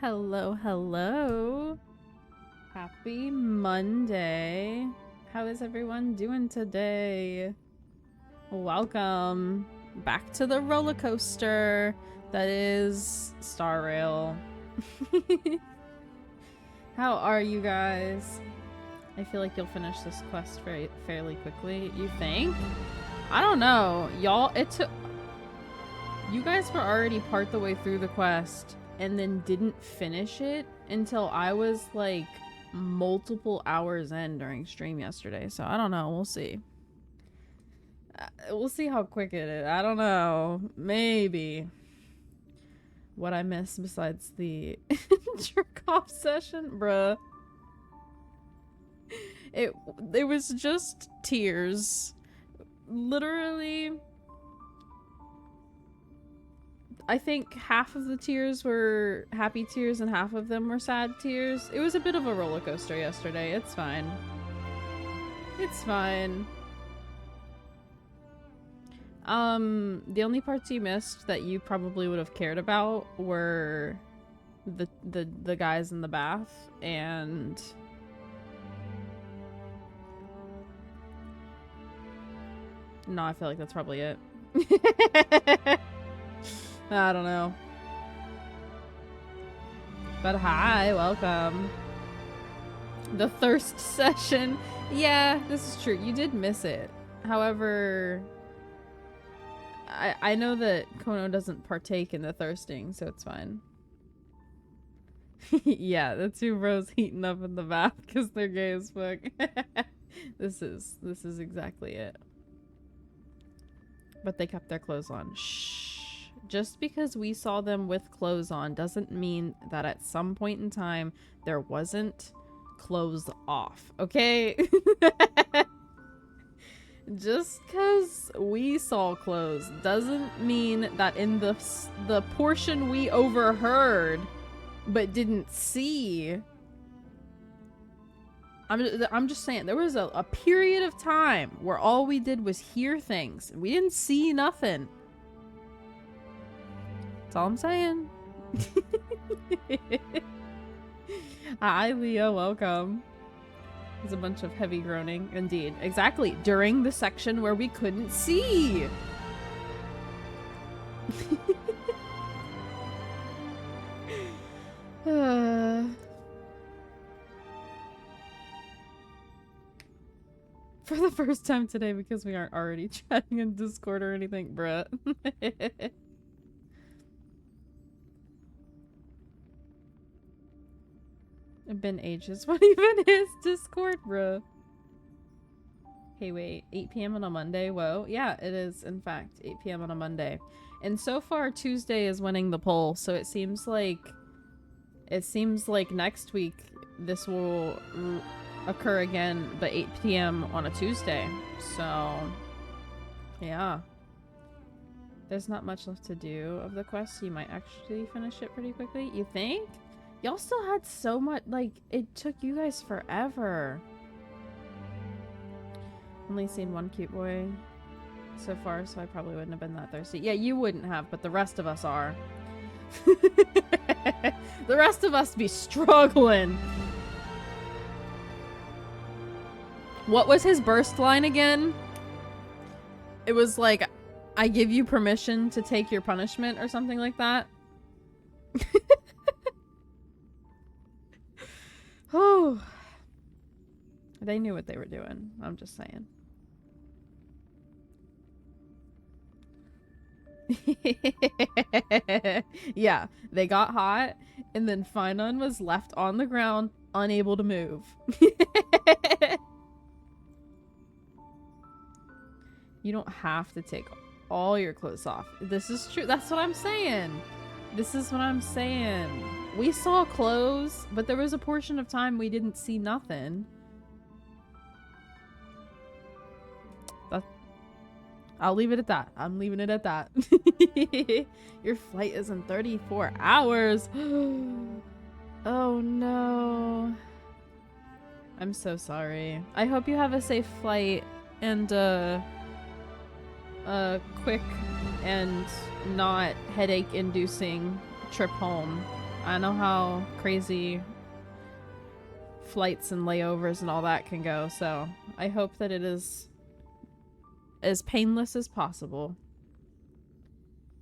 Hello, hello. Happy Monday. How is everyone doing today? Welcome back to the roller coaster that is Star Rail. How are you guys? I feel like you'll finish this quest fairly quickly. You think? I don't know. Y'all, you guys were already part the way through the quest and then didn't finish it until I was like multiple hours in during stream yesterday. So I don't know. We'll see. We'll see how quick it is. I don't know. Maybe. What I missed besides the jerk off session, bruh. It was just tears. Literally, I think half of the tears were happy tears and half of them were sad tears. It was a bit of a roller coaster yesterday. It's fine. It's fine. The only parts you missed that you probably would have cared about were the guys in the bath and no, I feel like that's probably it. I don't know. But hi, welcome. The thirst session. Yeah, this is true. You did miss it. However, I know that Kono doesn't partake in the thirsting, so it's fine. Yeah, the two bros heating up in the bath because they're gay as fuck. This is exactly it. But they kept their clothes on. Shh. Just because we saw them with clothes on doesn't mean that at some point in time there wasn't clothes off, okay? Just because we saw clothes doesn't mean that in the portion we overheard but didn't see. I'm just saying, there was a period of time where all we did was hear things. We didn't see nothing. That's all I'm saying. Hi, Leo. Welcome. There's a bunch of heavy groaning. Indeed. Exactly. During the section where we couldn't see. For the first time today because we aren't already chatting in Discord or anything, bruh. It's been ages. What even is Discord, bruh? Hey, wait. 8 p.m. on a Monday? Whoa. Yeah, it is, in fact, 8 p.m. on a Monday. And so far, Tuesday is winning the poll, so it seems like next week this will occur again, but 8 p.m. on a Tuesday. So, yeah. There's not much left to do of the quest. You might actually finish it pretty quickly. You think? Y'all still had so much, like, it took you guys forever. Only seen one cute boy so far, so I probably wouldn't have been that thirsty. Yeah, you wouldn't have, but the rest of us are. The rest of us be struggling. What was his burst line again? It was like, I give you permission to take your punishment or something like that. Oh, they knew what they were doing. I'm just saying. Yeah, they got hot, and then Finon was left on the ground, unable to move. You don't have to take all your clothes off. This is true. That's what I'm saying. This is what I'm saying. We saw clothes, but there was a portion of time we didn't see nothing. I'll leave it at that. I'm leaving it at that. Your flight is in 34 hours. Oh no. I'm so sorry. I hope you have a safe flight and a quick and not headache-inducing trip home. I know how crazy flights and layovers and all that can go, so I hope that it is as painless as possible.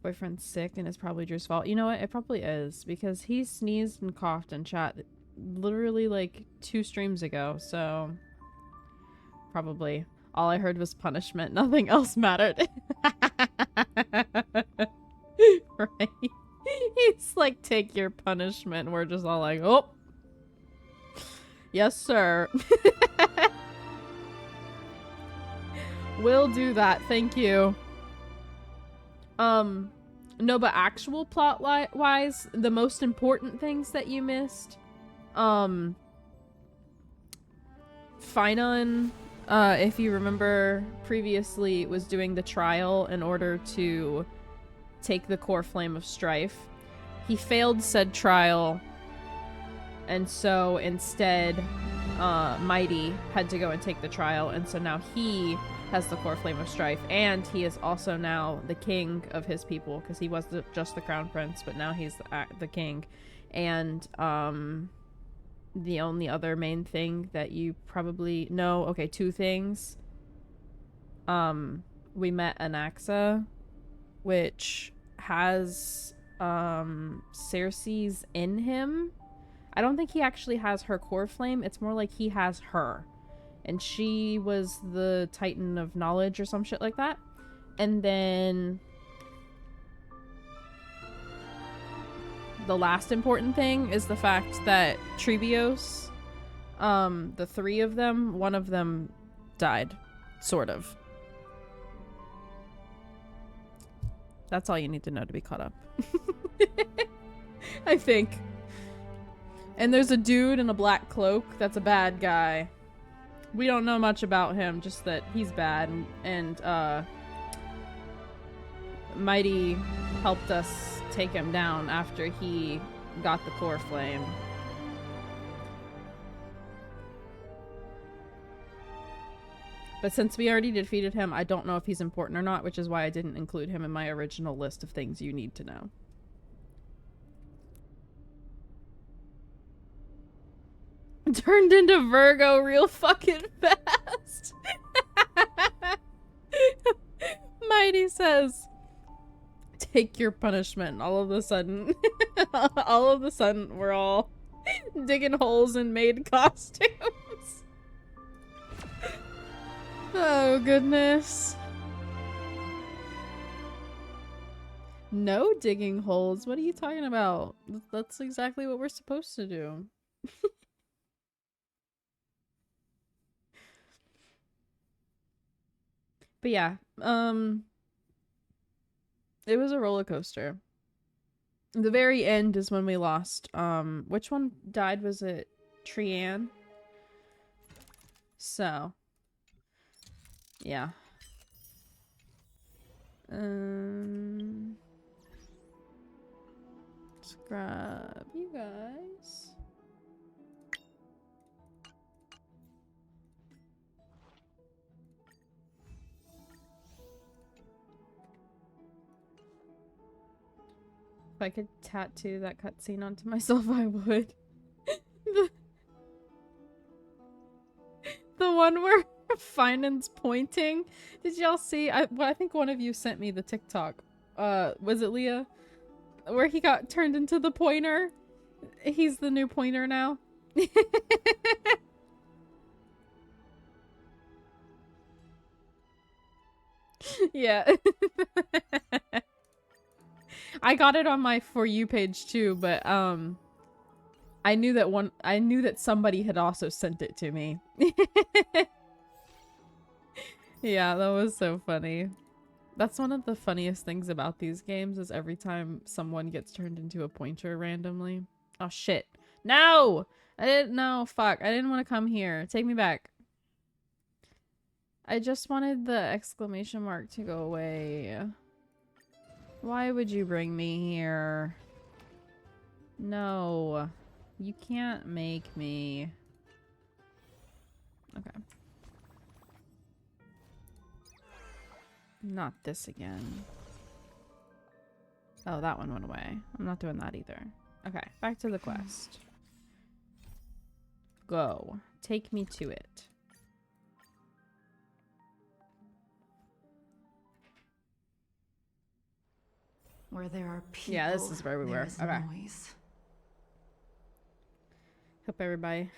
Boyfriend's sick and it's probably Drew's fault. You know what? It probably is, because he sneezed and coughed in chat literally like 2 streams ago, so probably. All I heard was punishment. Nothing else mattered. Right? He's like, take your punishment. And we're just all like, oh. Yes, sir. Will do that. Thank you. No, but actual plot wise, the most important things that you missed, Finon, if you remember previously, was doing the trial in order to take the core flame of strife. He failed said trial, and so instead, Mighty had to go and take the trial, and so now he has the core flame of strife, and he is also now the king of his people, because he was just the crown prince, but now he's the king. And the only other main thing that you probably know, okay, 2 things. We met Anaxa, which has Cersei's in him. I don't think he actually has her core flame. It's more like he has her. And she was the Titan of Knowledge or some shit like that. And then the last important thing is the fact that Trebios, the 3 of them, one of them died. Sort of. That's all you need to know to be caught up. I think. And there's a dude in a black cloak that's a bad guy. We don't know much about him, just that he's bad, and Mighty helped us take him down after he got the core flame. But since we already defeated him, I don't know if he's important or not, which is why I didn't include him in my original list of things you need to know. Turned into Virgo real fucking fast. Mighty says, take your punishment. And all of a sudden, we're all digging holes in maid costumes. Oh, goodness. No digging holes? What are you talking about? That's exactly what we're supposed to do. But yeah, it was a roller coaster. The very end is when we lost. Which one died? Was it Trian? So, yeah. Let's grab you guys. If I could tattoo that cutscene onto myself, I would. The one where Finan's pointing. Did y'all see? I think one of you sent me the TikTok. Was it Leah? Where he got turned into the pointer. He's the new pointer now. Yeah. I got it on my For You page too, but I knew that somebody had also sent it to me. Yeah, that was so funny. That's one of the funniest things about these games, is every time someone gets turned into a pointer randomly. Oh shit. No! I didn't know. Fuck. I didn't want to come here. Take me back. I just wanted the exclamation mark to go away. Why would you bring me here? No. You can't make me. Okay. Not this again. Oh, that one went away. I'm not doing that either. Okay, back to the quest. Go. Take me to it. Where there are people, Yeah, this is where we were. is Okay. noise. Hope everybody...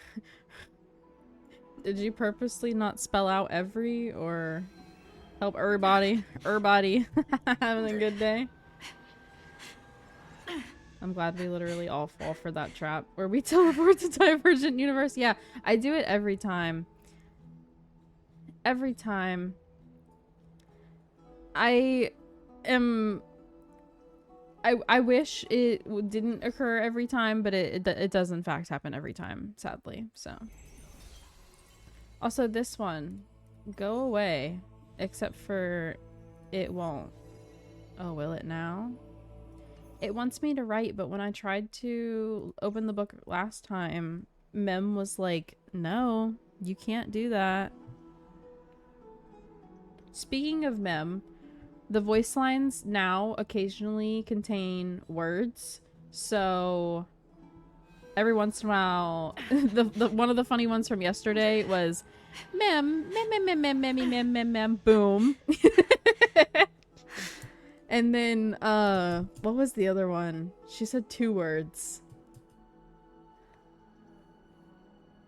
Did you purposely not spell out every or help everybody having a good day? I'm glad we literally all fall for that trap where we teleport to Divergent Universe. Yeah, I do it every time. Every time. I wish it didn't occur every time, but it does in fact happen every time, sadly. So. Also, this one, go away, except for it won't. Oh, will it now? It wants me to write, but when I tried to open the book last time, Mem was like, no, you can't do that. Speaking of Mem, the voice lines now occasionally contain words, so every once in a while, the one of the funny ones from yesterday was mem, boom. And then, what was the other one? She said 2 words.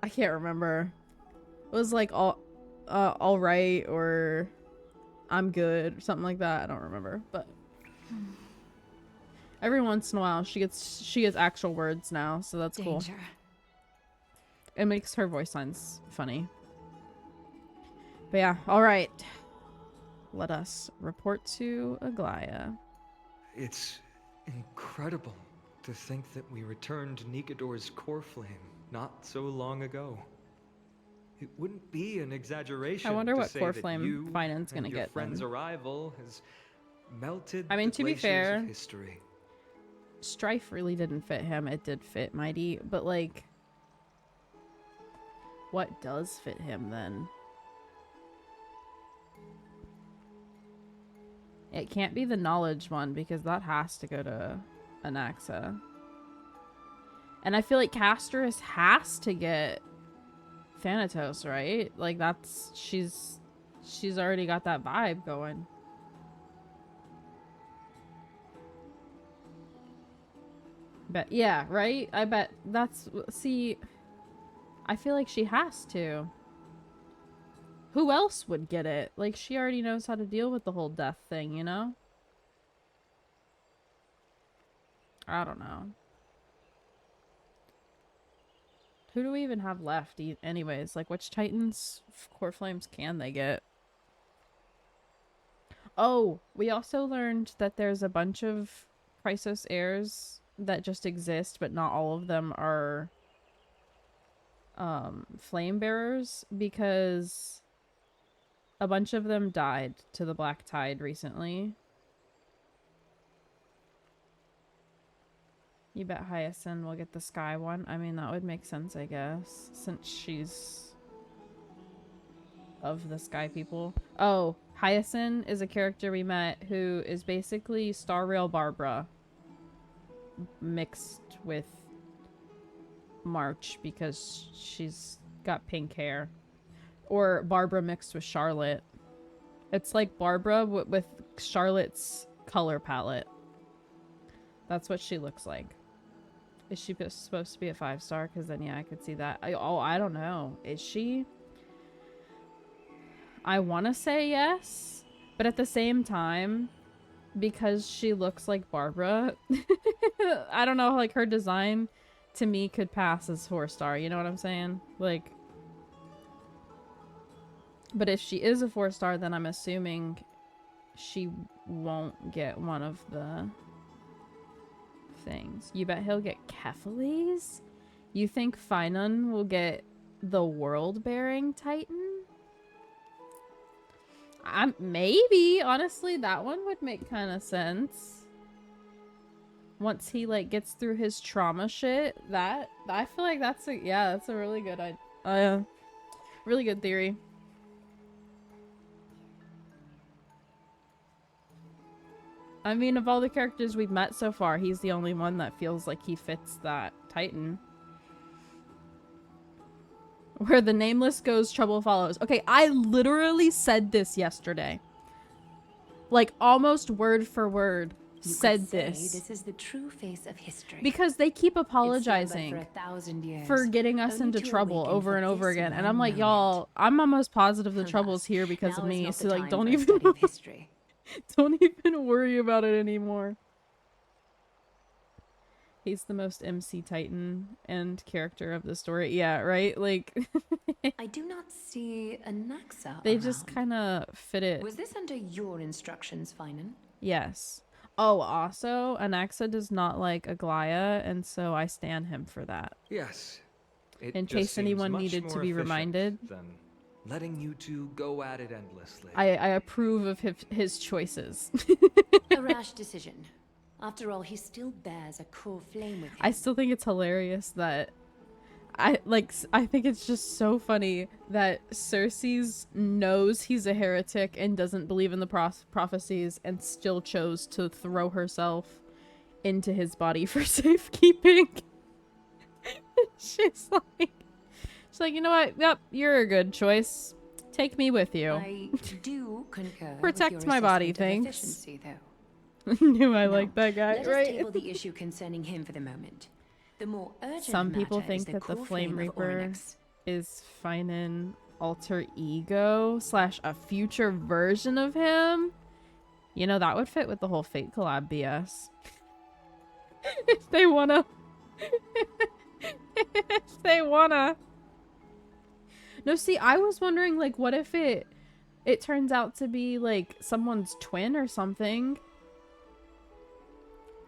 I can't remember. It was like all right, or I'm good, or something like that. I don't remember, but every once in a while she gets actual words now, so that's cool. It makes her voice lines funny. But yeah, all right. Let us report to Aglaya. It's incredible to think that we returned Nikador's core flame not so long ago. It wouldn't be an exaggeration. I wonder to what say core that flame you Finance gonna and your get friend's then. arrival has melted I mean, the to be glaciers fair, of history. Strife really didn't fit him. It did fit Mighty, but like, what does fit him then? It can't be the knowledge one because that has to go to Anaxa. And I feel like Castris has to get Thanatos, right? Like that's she's already got that vibe going. But yeah, right? I bet that's see I feel like she has to. Who else would get it? Like she already knows how to deal with the whole death thing, you know? I don't know. Who do we even have left anyways? Like which Titans core flames can they get? Oh, we also learned that there's a bunch of Chrysos heirs that just exist, but not all of them are flame bearers because a bunch of them died to the Black Tide recently. You bet Hyacinth will get the sky one. I mean, that would make sense, I guess, since she's of the sky people. Oh, Hyacinth is a character we met who is basically Star Rail Barbara mixed with March because she's got pink hair. Or Barbara mixed with Charlotte. It's like Barbara with Charlotte's color palette. That's what she looks like. Is she supposed to be a 5-star? Because then, yeah, I could see that. I don't know. Is she? I want to say yes. But at the same time, because she looks like Barbara, I don't know, like her design to me could pass as 4-star. You know what I'm saying? Like, but if she is a 4-star, then I'm assuming she won't get one of the things. You bet he'll get Kephales? You think Finon will get the world-bearing Titan? Maybe. Honestly, that one would make kind of sense. Once he, like, gets through his trauma shit, I feel like that's a really good idea. Really good theory. I mean, of all the characters we've met so far, he's the only one that feels like he fits that Titan. Where the nameless goes, trouble follows. Okay, I literally said this yesterday. Like, almost word for word said this. This is the true face of history. Because they keep It's slumbered apologizing for 1,000 years, for getting us only into to trouble awaken over for and over this again. And one I'm like, moment. y'all, I'm almost positive the Alas, trouble's here because of now is me. not So the like, time don't for a even study of history. don't even worry about it anymore. He's the most MC Titan and character of the story. Yeah, right? Like, I do not see a Naxa they just around. kind of fit it. Was this under your instructions, Finan? Yes. Oh, also, Anaxa does not like Aglaya, and so I stan him for that. Yes. It In just case seems anyone much needed to more be efficient reminded. than letting you two go at it endlessly. I approve of his choices. A rash decision. After all, he still bears a core flame with him. I still think it's hilarious that I think it's just so funny that Cersei knows he's a heretic and doesn't believe in the prophecies and still chose to throw herself into his body for safekeeping. she's like, you know what? Yep, you're a good choice. Take me with you. I do concur Protect with your my body, assessment of thanks. efficiency, though. Knew I Now, liked that guy, let right? us table the issue concerning him for the moment. The more urgent Some people matter is think that the core Flame of Reaper Oryx. is Finan alter ego / a future version of him. You know, that would fit with the whole Fate collab BS. if they wanna. if they wanna. No, see, I was wondering, like, what if it turns out to be, like, someone's twin or something?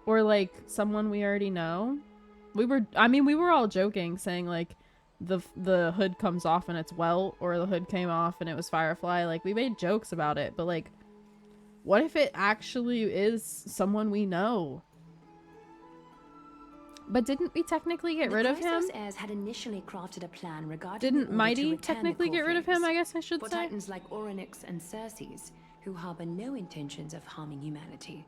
Or, like, someone we already know? We were all joking, saying, like, the hood comes off and it's Welt, or the hood came off and it was Firefly. Like, we made jokes about it, but, like, what if it actually is someone we know? But didn't we technically get rid of him? The Chrysos heirs had initially crafted a plan regarding Didn't the order to Mighty return the technically core get rid of him, flames. I guess I should For say? titans like Oryx and Cersei's, who harbor no intentions of harming humanity.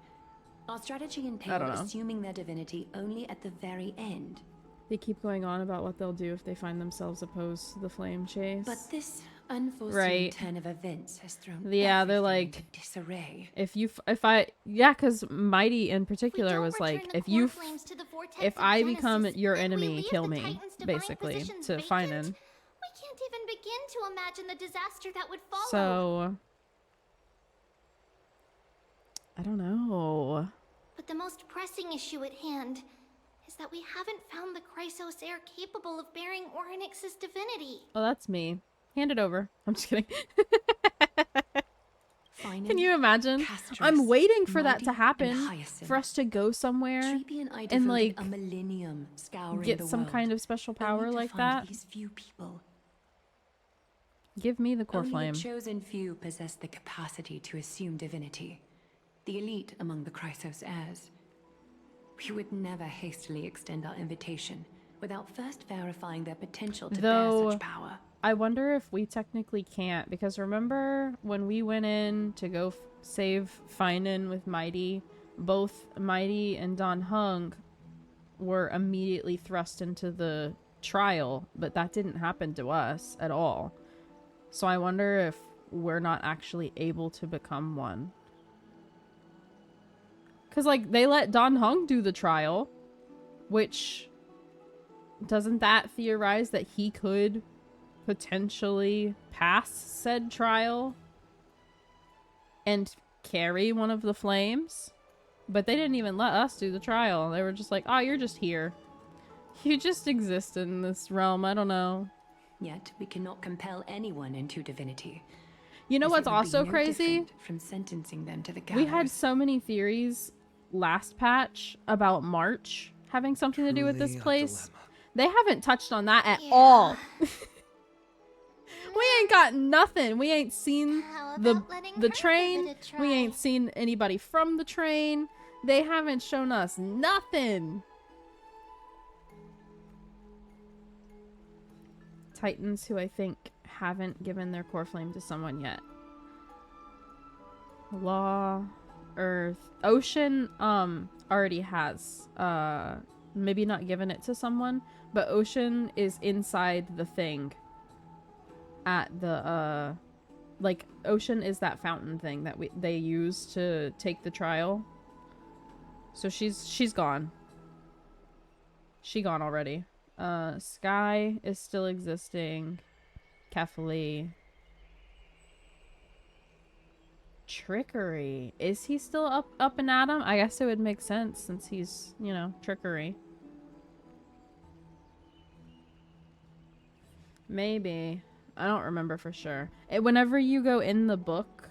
Our strategy entailed know. assuming their divinity only at the very end. They keep going on about what they'll do if they find themselves opposed to the flame chase. But this unforeseen Right. turn of events has thrown Yeah, they're everything like, into disarray. because Mighty in particular was like, if I become your enemy, kill me, basically, to Finan. We can't even begin to imagine the disaster that would follow. So, I don't know. But the most pressing issue at hand is that we haven't found the Chrysos heir capable of bearing Oryx's divinity. Oh, that's me. Hand it over. I'm just kidding. Finan, Can you imagine? Castros, I'm waiting for that Mighty, to and happen, Hyacinth. for us to go somewhere Trebi and I and, devoted like, a millennium scouring get the some world, kind of special power only to like find that. These few people. Give me the core Only flame. a chosen few possess the capacity to assume divinity. The elite among the Chrysos heirs. We would never hastily extend our invitation without first verifying their potential to Though, bear such power. I wonder if we technically can't, because remember when we went in to go save Finan with Mighty, both Mighty and Don Hung were immediately thrust into the trial, but that didn't happen to us at all. So I wonder if we're not actually able to become one. Because, like, they let Don Hung do the trial, which, doesn't that theorize that he could potentially pass said trial and carry one of the flames? But they didn't even let us do the trial. They were just like, oh, you're just here. You just exist in this realm. I don't know. Yet we cannot compel anyone into divinity. You know as what's it would be also no crazy? different from sentencing them to the gallows. We had so many theories last patch about March having something to do with this Truly a place. dilemma. They haven't touched on that at Yeah. all. We ain't got nothing. We ain't seen How the about letting her the give train. it a We try? ain't seen anybody from the train. They haven't shown us nothing. Titans who I think haven't given their core flame to someone yet. Law, Earth. Ocean already has maybe not given it to someone, but Ocean is inside the thing at the like Ocean is that fountain thing that they use to take the trial. So she's gone. She gone already. Sky is still existing. Kefli. Trickery. Is he still up and at 'em? I guess it would make sense since he's, you know, Trickery. Maybe. I don't remember for sure. Whenever you go in the book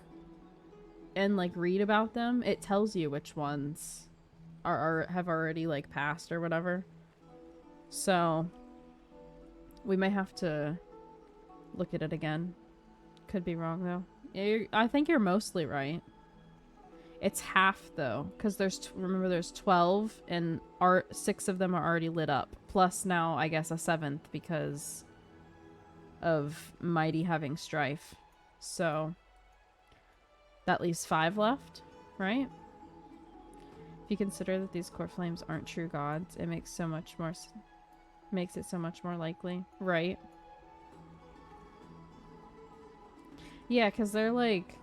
and like read about them, it tells you which ones have already like passed or whatever. So we may have to look at it again. Could be wrong though. I think you're mostly right. It's half though, because remember there's 12 and 6 of them are already lit up. Plus now I guess a 7th because of Mighty having strife. So that leaves 5 left, right? If you consider that these core flames aren't true gods, it makes it so much more likely, right? Yeah, because they're like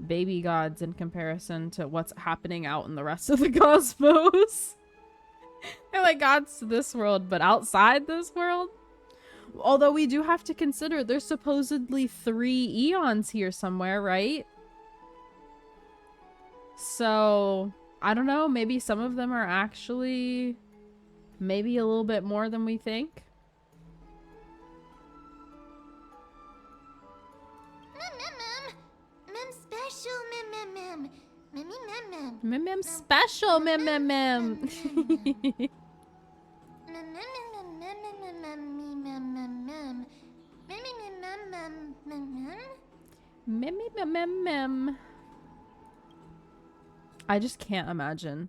baby gods in comparison to what's happening out in the rest of the cosmos. They're like gods to this world, but outside this world. Although we do have to consider there's supposedly 3 eons here somewhere, right? So, I don't know, maybe some of them are actually maybe a little bit more than we think. Mem special mem. Mem. I just can't imagine.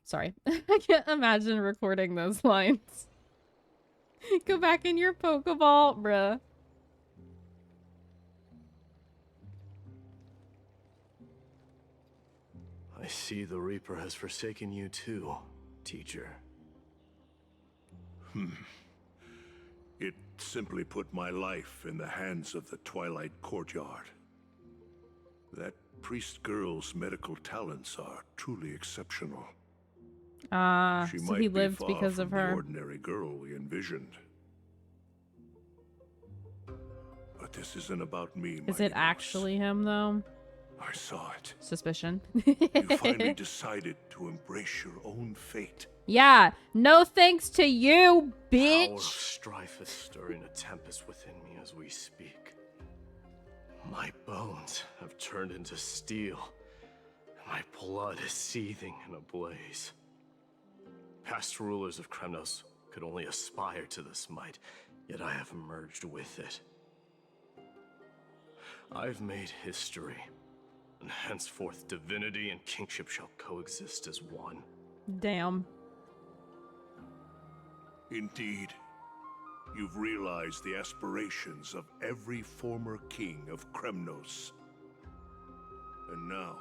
Sorry. I can't imagine recording those lines. Go back in your Pokeball, bruh. I see the Reaper has forsaken you too, teacher. It simply put my life in the hands of the Twilight Courtyard. That priest girl's medical talents are truly exceptional. She So might he be lived far because from of the her. ordinary girl we envisioned. But this isn't about me, Is Mighty it actually him, though? Boss. I saw it. Suspicion. You finally decided to embrace your own fate. Yeah, no thanks to you, Power of bitch. strife is stirring a tempest within me as we speak. My bones have turned into steel. My blood is seething in a blaze. Past rulers of Kremnos could only aspire to this might, yet I have merged with it. I've made history, and henceforth divinity and kingship shall coexist as one. Damn. Indeed, you've realized the aspirations of every former king of Kremnos. And now,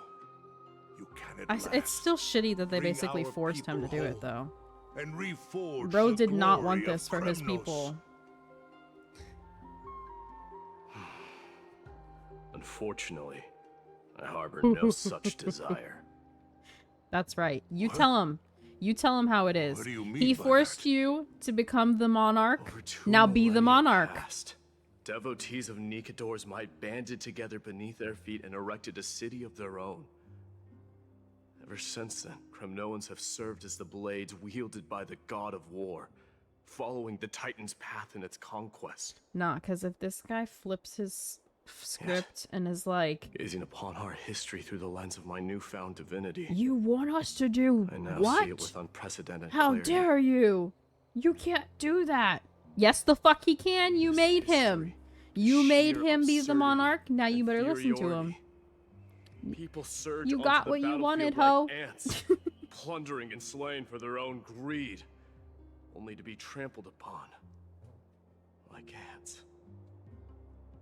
you can at last It's still shitty that they bring basically our forced him to people do it, home though. and reforge Bro the did not glory want of this for his Kremnos. people. Unfortunately, I harbor no such desire. That's right. You What? tell him. You tell him how it is. What do you mean He by forced that? you to become the monarch. Over 2 Now be the millennia monarch. passed. Devotees of Nikador's might banded together beneath their feet and erected a city of their own. Ever since then, Kremnoans have served as the blades wielded by the god of war, following the Titan's path in its conquest. Nah, because if this guy flips his script and is like, Gazing upon our history through the lens of my newfound divinity, you want us to do I now what? see it with unprecedented How clarity. dare you? You can't do that. Yes, the fuck he can. You This made him. history, You made sheer him be the absurdity monarch. Now you and better listen to him. inferiority. People surge You onto got the what you wanted, battlefield ho. like ants, plundering and slaying for their own greed, only to be trampled upon like ants.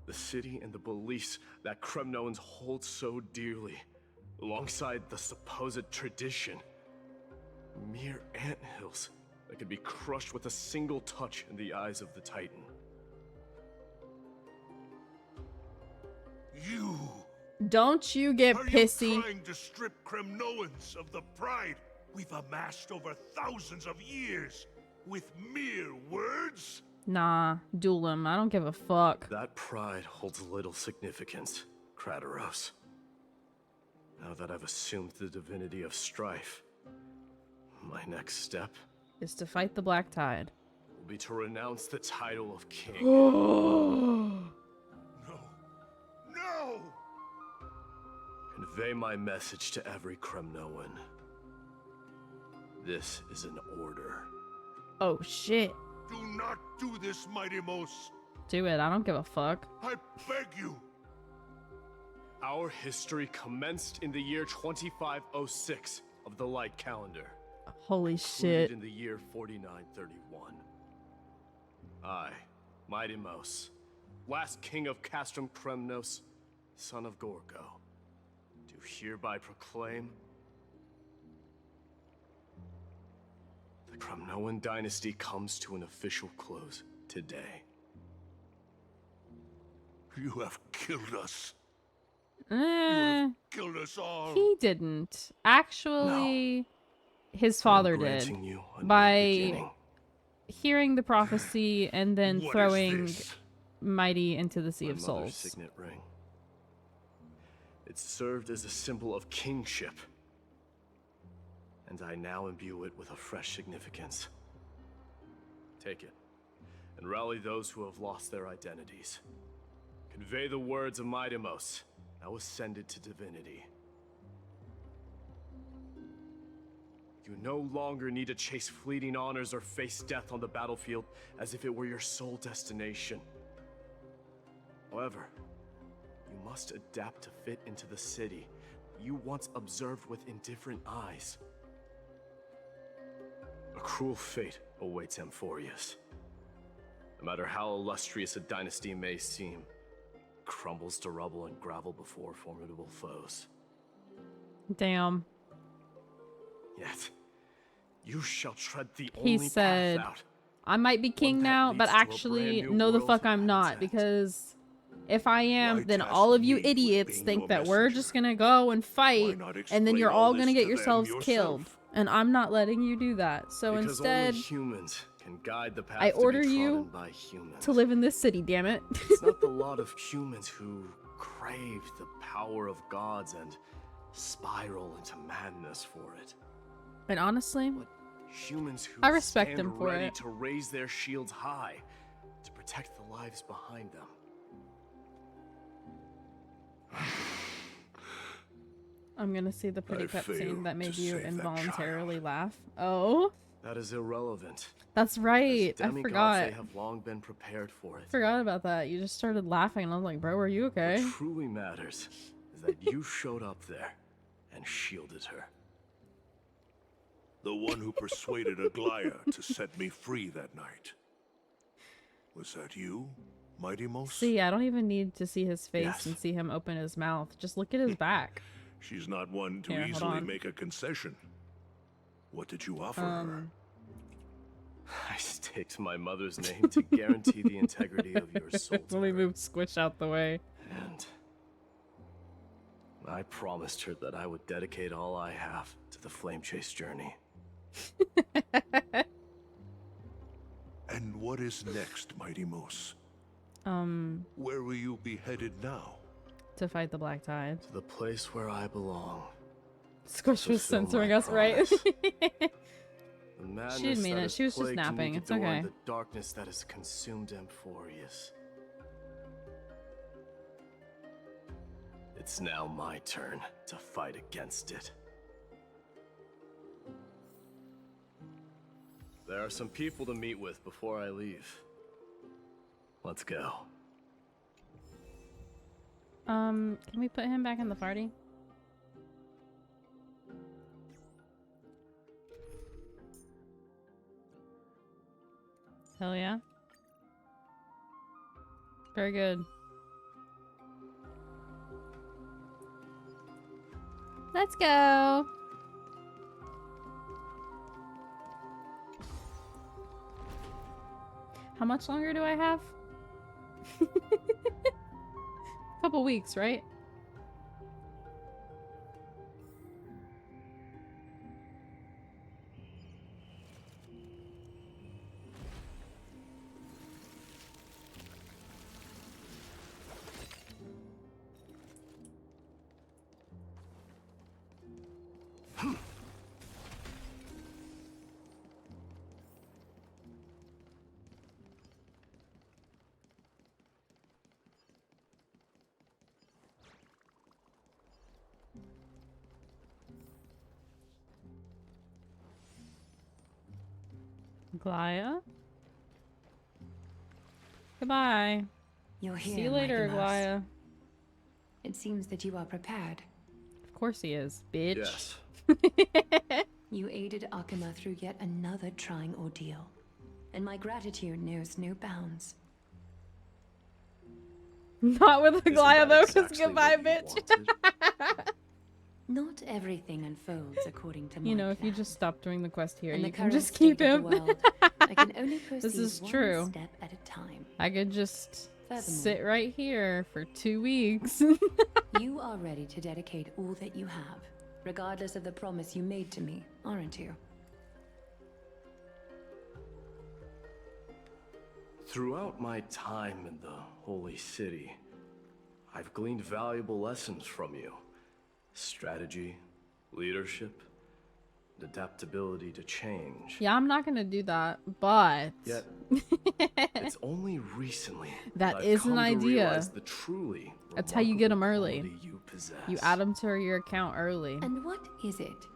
The city and the beliefs that Kremnoans hold so dearly alongside the supposed tradition. Mere anthills that could be crushed with a single touch in the eyes of the Titan. You! Don't you get Are pissy. you trying to strip Kremnoans of the pride we've amassed over thousands of years with mere words? Nah, duel him. I don't give a fuck. That pride holds little significance, Kratoros. Now that I've assumed the divinity of strife, my next step Is to fight the Black Tide. will be to renounce the title of king. No! No! Convey my message to every Kremnoan. This is an order. Oh shit. Do not do this, Mighty Mos. Do it. I don't give a fuck. I beg you. Our history commenced in the year 2506 of the Light Calendar. Holy Concluded shit. in the year 4931. I, Mighty Mos, last king of Castrum Kremnos, son of Gorgo, do hereby proclaim the Kremnoan dynasty comes to an official close today. You have killed us. Eh, Killed us all. he didn't. Actually, his father I'm did. granting you a new By beginning. hearing the prophecy and then What is throwing this? Mighty into the Sea My of mother's Souls. signet ring. It served as a symbol of kingship, and I now imbue it with a fresh significance. Take it, and rally those who have lost their identities. Convey the words of Midamos, now ascended to divinity. You no longer need to chase fleeting honors or face death on the battlefield as if it were your sole destination. However, you must adapt to fit into the city you once observed with indifferent eyes. A cruel fate awaits Amphorius. No matter how illustrious a dynasty may seem, it crumbles to rubble and gravel before formidable foes. Damn. Yet, you shall tread the He only said, path out. I might be king that now, leads but to a actually, brand new no the world fuck I'm and not, its end. because if I am, Why then task all of you me with idiots being think your that we're messenger? just gonna go and fight, not and then explain you're all all this gonna to get them yourselves yourself? killed. And I'm not letting you do that. So Because instead, only humans can guide the path I to order be you trodden by humans. to live in this city, damn it. It's not the lot of humans who crave the power of gods and spiral into madness for it. And honestly, But humans who I respect stand them for ready it. to raise their shields high to protect the lives behind them. I'm gonna see the pretty I cutscene failed that made to you save that involuntarily child. laugh. Oh, That is irrelevant. that's As right. I demigods, forgot. they have long been prepared for it. Forgot about that. You just started laughing, and I was like, bro, are you okay? What truly matters is that you showed up there and shielded her. The one who persuaded Aglaya to set me free that night. Was that you, Mighty Mos? See, I don't even need to see his face Yes. and see him open his mouth. Just look at his back. She's not one to Here, hold easily on. make a concession. What did you offer her? I staked my mother's name to guarantee the integrity of your soul. to Let me her. move Squish out the way. And I promised her that I would dedicate all I have to the Flame Chase journey. And what is next, Mighty Mos? Um, Where will you be headed now? to fight the Black Tide. To the place where I belong. Squish was Fulfill censoring my us, right? promise. The madness didn't mean that it. has She was just plagued napping. It's Nikedor okay. and the darkness that has consumed Amphorius. It's now my turn to fight against it. There are some people to meet with before I leave. Let's go. Can we put him back in the party? Hell yeah. Very good. Let's go. How much longer do I have? Couple weeks, right? Glaya? Goodbye. You're here, See you later, Mighty Mouse. Glaya. It seems that you are prepared. Of course he is, bitch. Yes. You aided Akuma through yet another trying ordeal, and my gratitude knows no bounds. Not with the Isn't Glaya that though, because exactly goodbye, what you bitch. wanted? Not everything unfolds according to my You know, if you plan. just stop doing the quest here, In you the can current just keep state of him. the world, I can only proceed is one true. step at a time. I could just Furthermore, sit right here for 2 weeks. you are ready to dedicate all that you have, regardless of the promise you made to me, aren't you? Throughout my time in the Holy City, I've gleaned valuable lessons from you. Strategy, leadership, and adaptability to change. Yeah, I'm not gonna do that, but Yet, it's only recently That I've is an come to idea. realize the truly That's how you get 'em remarkable early. quality You possess. you add them to your account early. And what is it?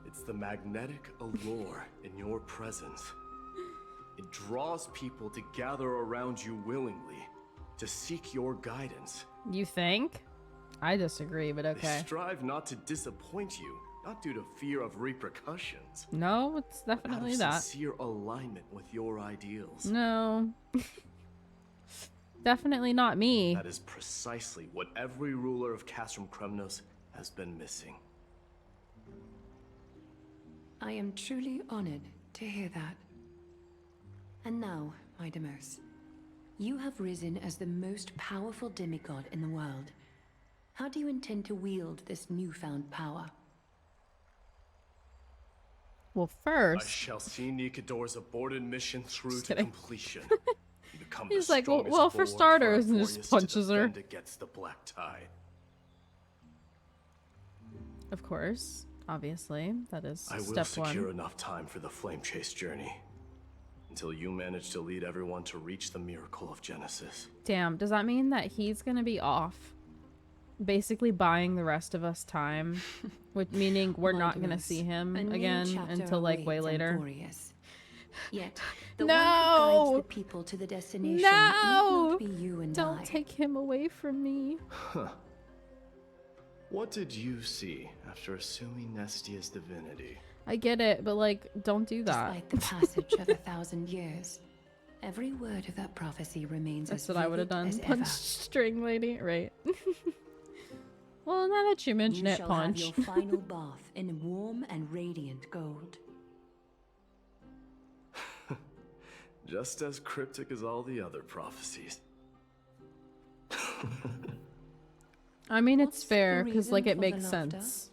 It's the magnetic allure in your presence. It draws people to gather around you willingly, to seek your guidance. You think? I disagree, but They okay. strive not to disappoint you, not due to fear of repercussions, No, it's but out definitely of that. sincere alignment with your ideals. No. Definitely not me. That is precisely what every ruler of Castrum Kremnos has been missing. I am truly honored to hear that. And now, my Deimos, you have risen as the most powerful demigod in the world. How do you intend to wield this newfound power? Well, I first, shall see Nikador's aborted mission through Just to kidding. completion. And become He's the like, well- strongest well, for bulwark starters, and just Artorias to punches her. defend against the Black Tide. of course, obviously, that is I will step secure one. enough time for the flame chase journey. Until you manage to lead everyone to reach the miracle of Genesis. Damn, does that mean that he's gonna be off? Basically buying the rest of us time, which meaning we're My not gonna Deimos, see him a new again chapter until like way awaits later. Amphorius. Yet, the No! one who guides the people to the destination need No! not be you and Don't I. take him away from me. What did you see after assuming Nestia's divinity? I get it, but like, don't do that. Despite the passage of 1,000 years, every word of that prophecy remains That's as what I would have vivid done. as Punch ever. string lady, right? Well, now that you mention You it, shall punch. have your final bath in warm and radiant gold. Just as cryptic as all the other prophecies. I mean, it's What's the fair because like reason it for the makes laughter? sense.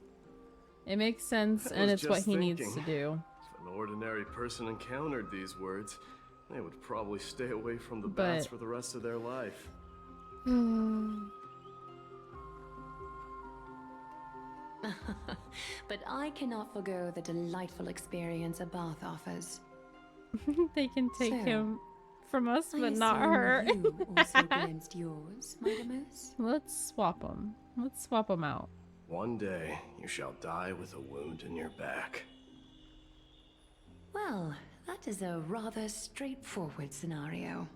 It makes sense, I and was it's what just he needs to thinking. do. If an ordinary person encountered these words, they would probably stay away from the But- baths for the rest of their life. But I cannot forgo the delightful experience a bath offers. They can take So, him from us, I but not assume her. You also glimpsed yours, my Deimos? Let's swap them. Let's swap them out. One day, you shall die with a wound in your back. Well, that is a rather straightforward scenario.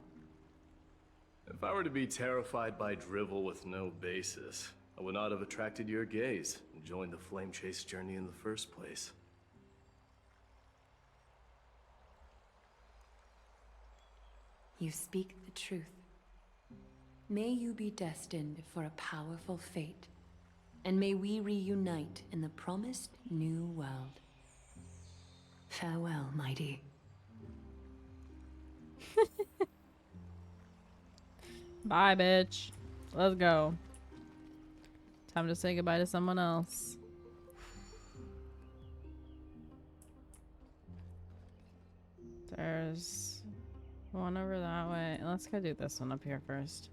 If I were to be terrified by drivel with no basis, I would not have attracted your gaze and joined the flame chase journey in the first place. You speak the truth. May you be destined for a powerful fate. and may we reunite in the promised new world. Farewell, mighty. Bye, bitch. Let's go. Time to say goodbye to someone else. There's one over that way. Let's go do this one up here first.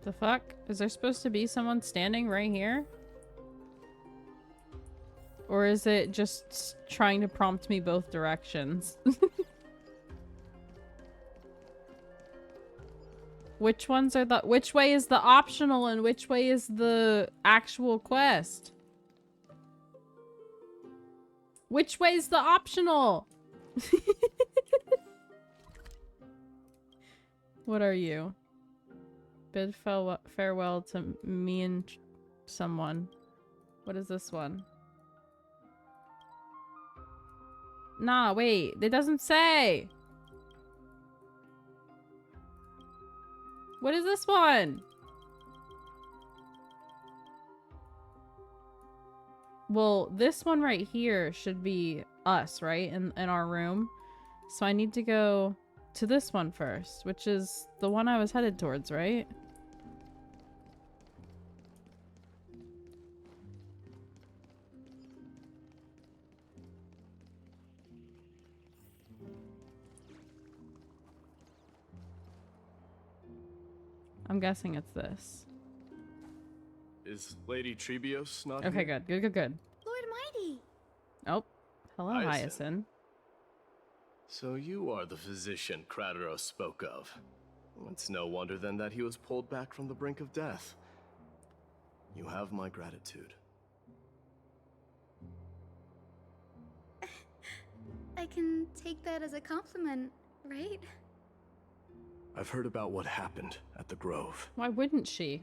The fuck? Is there supposed to be someone standing right here? Or is it just trying to prompt me both directions? Which ones are which way is the optional and which way is the actual quest? Which way is the optional? What are you? Bid farewell to me and someone. What is this one? Nah, wait. It doesn't say. What is this one? Well, this one right here should be us, right? In our room. So I need to go to this one first, which is the one I was headed towards, right? I'm guessing it's this. Is Lady Trebios not Okay, here? good. Lord Mighty! Oh, hello, Hyacinth. Hyacinth. So you are the physician Crateros spoke of. It's no wonder then that he was pulled back from the brink of death. You have my gratitude. I can take that as a compliment, right? I've heard about what happened at the Grove. Why wouldn't she?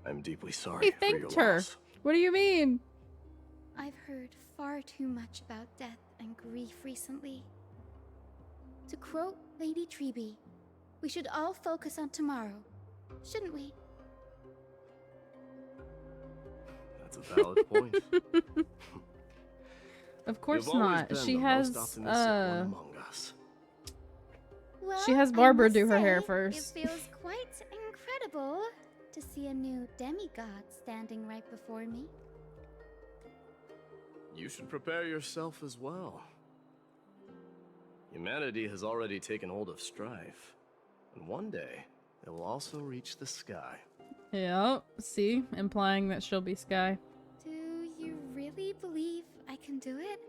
I'm deeply sorry He for thanked your her. loss. What do you mean? I've heard far too much about death and grief recently. To quote Lady Treby, we should all focus on tomorrow, shouldn't we? That's a valid point. Of course You've always not. been She the has most optimistic one among us. Well, She has I Barbara must do her hair say, first. It feels quite incredible to see a new demigod standing right before me. You should prepare yourself as well. Humanity has already taken hold of strife, and one day it will also reach the sky. Yep. See? Implying that she'll be Sky. Do you really believe I can do it?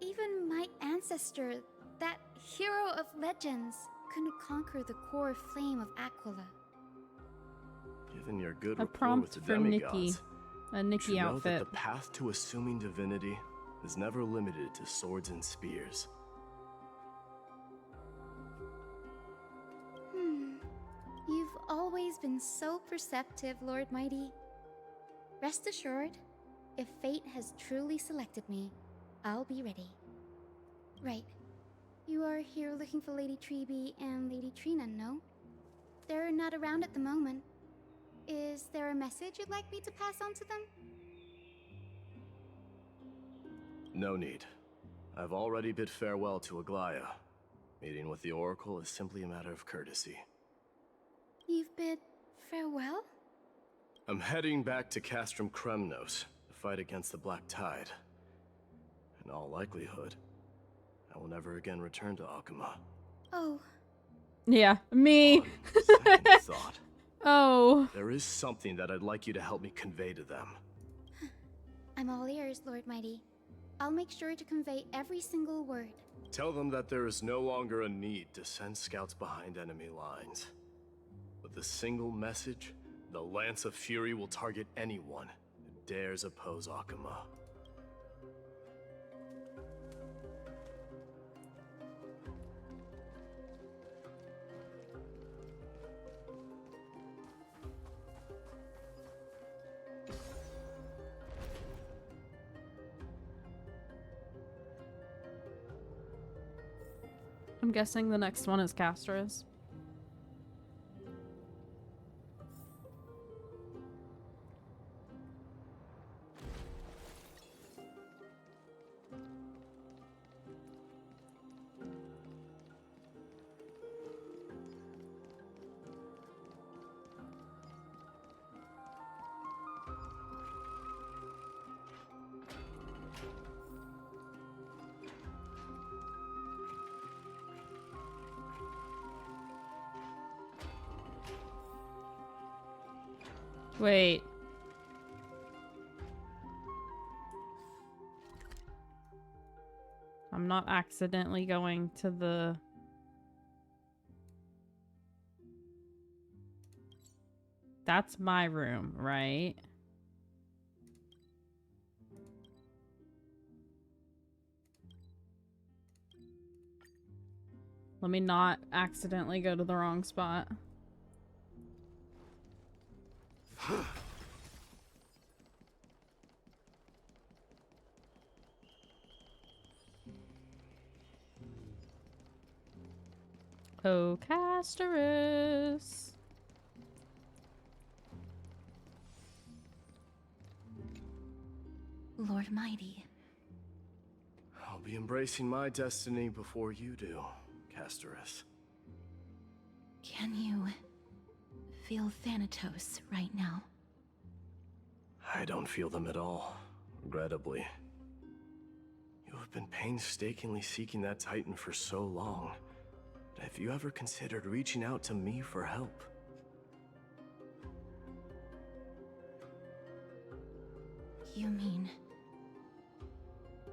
Even my ancestor, that hero of legends, couldn't conquer the core flame of Aquila. Given your good A rapport prompt with the for Nikki. demigods, A you Nikki should know outfit. that the path to assuming divinity is never limited to swords and spears. You've always been so perceptive, Lord Mighty. Rest assured, if fate has truly selected me, I'll be ready. Right. You are here looking for Lady Treby and Lady Trina, no? They're not around at the moment. Is there a message you'd like me to pass on to them? No need. I've already bid farewell to Aglaya. Meeting with the Oracle is simply a matter of courtesy. You've bid farewell? I'm heading back to Castrum Kremnos to fight against the Black Tide. In all likelihood, I will never again return to Akuma. Oh, Yeah, me. On second thought, Oh. there is something that I'd like you to help me convey to them. I'm all ears, Lord Mighty. I'll make sure to convey every single word. Tell them that there is no longer a need to send scouts behind enemy lines. With a single message, the Lance of Fury will target anyone who dares oppose Akuma. I'm guessing the next one is Castris. Wait. I'm not accidentally going to the... That's my room, right? Let me not accidentally go to the wrong spot. Oh, Casterus. Lord Mighty. I'll be embracing my destiny before you do, Casterus. Can you feel Thanatos right now? I don't feel them at all, regrettably. You have been painstakingly seeking that Titan for so long. But have you ever considered reaching out to me for help? You mean...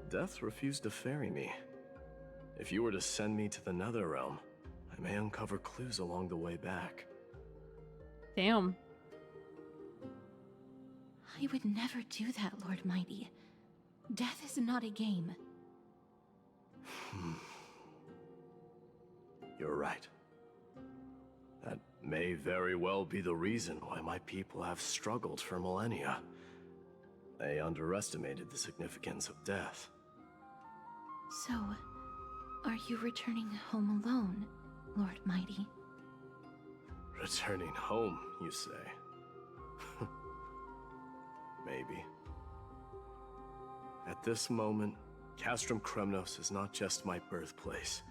Death refused to ferry me. If you were to send me to the Netherrealm, I may uncover clues along the way back. Damn. I would never do that, Lord Mighty. Death is not a game. You're right. That may very well be the reason why my people have struggled for millennia. They underestimated the significance of death. So, are you returning home alone, Lord Mighty? Returning home, you say? Maybe. At this moment, Castrum Kremnos is not just my birthplace,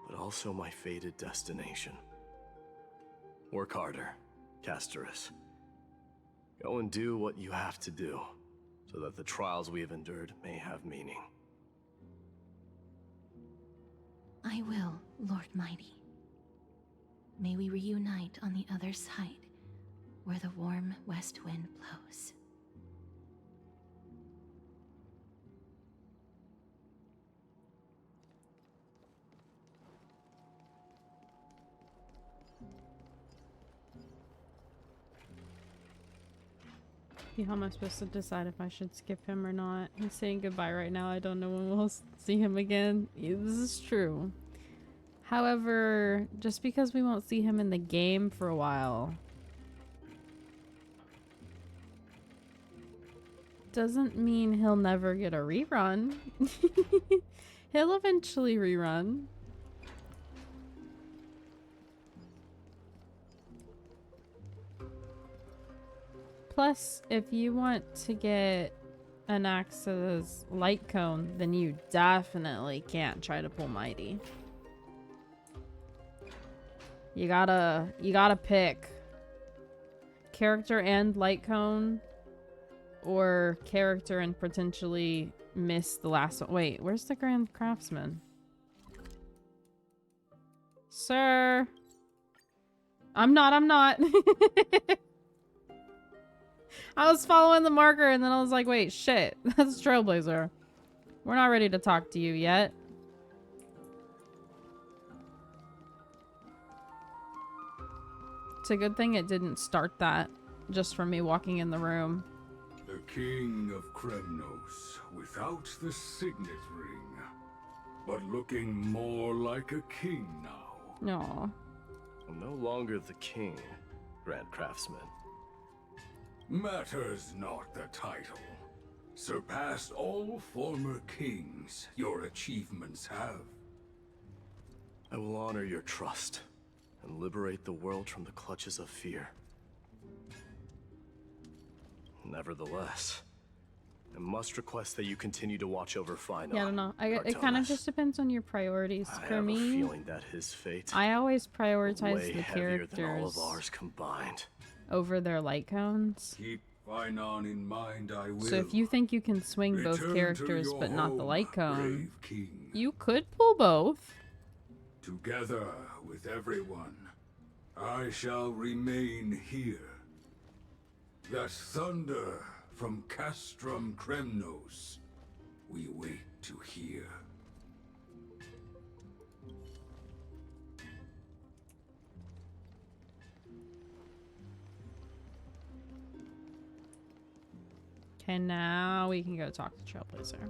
but also my fated destination. Work harder, Casterus. Go and do what you have to do, so that the trials we have endured may have meaning. I will, Lord Mighty. May we reunite on the other side, where the warm west wind blows. How am I supposed to decide if I should skip him or not? He's saying goodbye right now. I don't know when we'll see him again. Yeah, this is true. However, just because we won't see him in the game for a while doesn't mean he'll never get a rerun. He'll eventually rerun. Plus, if you want to get an Axe's light cone, then you definitely can't try to pull Mighty. You gotta pick character and light cone, or character and potentially miss the last one. Wait, where's the Grand Craftsman? Sir. I'm not. I was following the marker and then I was like, wait, shit. That's Trailblazer. We're not ready to talk to you yet. It's a good thing it didn't start that just from me walking in the room. The King of Kremnos, without the signet ring, but looking more like a king now. Aw. I'm no longer the king, Grand Craftsman. Matters not the title. Surpassed all former kings your achievements have. I will honor your trust and liberate the world from the clutches of fear. Nevertheless, I must request that you continue to watch over Final. Yeah, I don't know. It kind of just depends on your priorities. I For have me, a feeling that his fate I always prioritize way the heavier than all of characters ours combined. over their light cones. Keep Finon in mind, I will. So if you think you can swing both Return to characters your but not the home, light cone, brave king. you could pull both. Together with everyone, I shall remain here. That thunder from Castrum Kremnos, we wait to hear. Okay, now we can go talk to Trailblazer.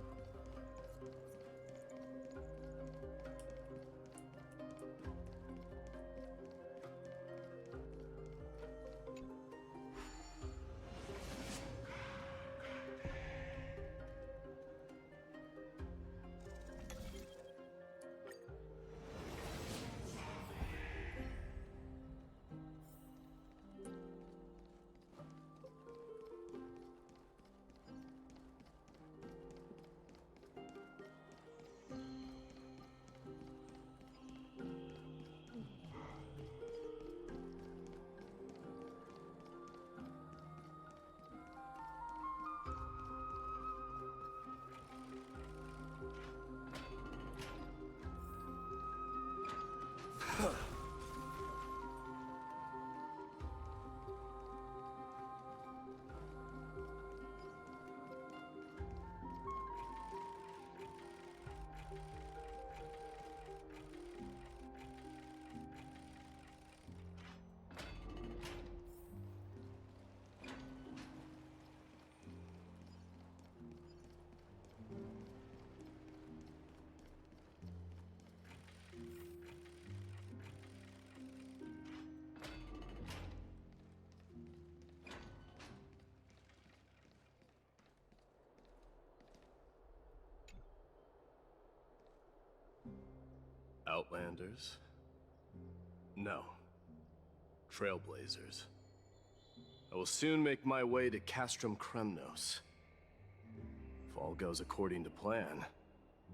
Outlanders? No. Trailblazers. I will soon make my way to Castrum Kremnos. If all goes according to plan,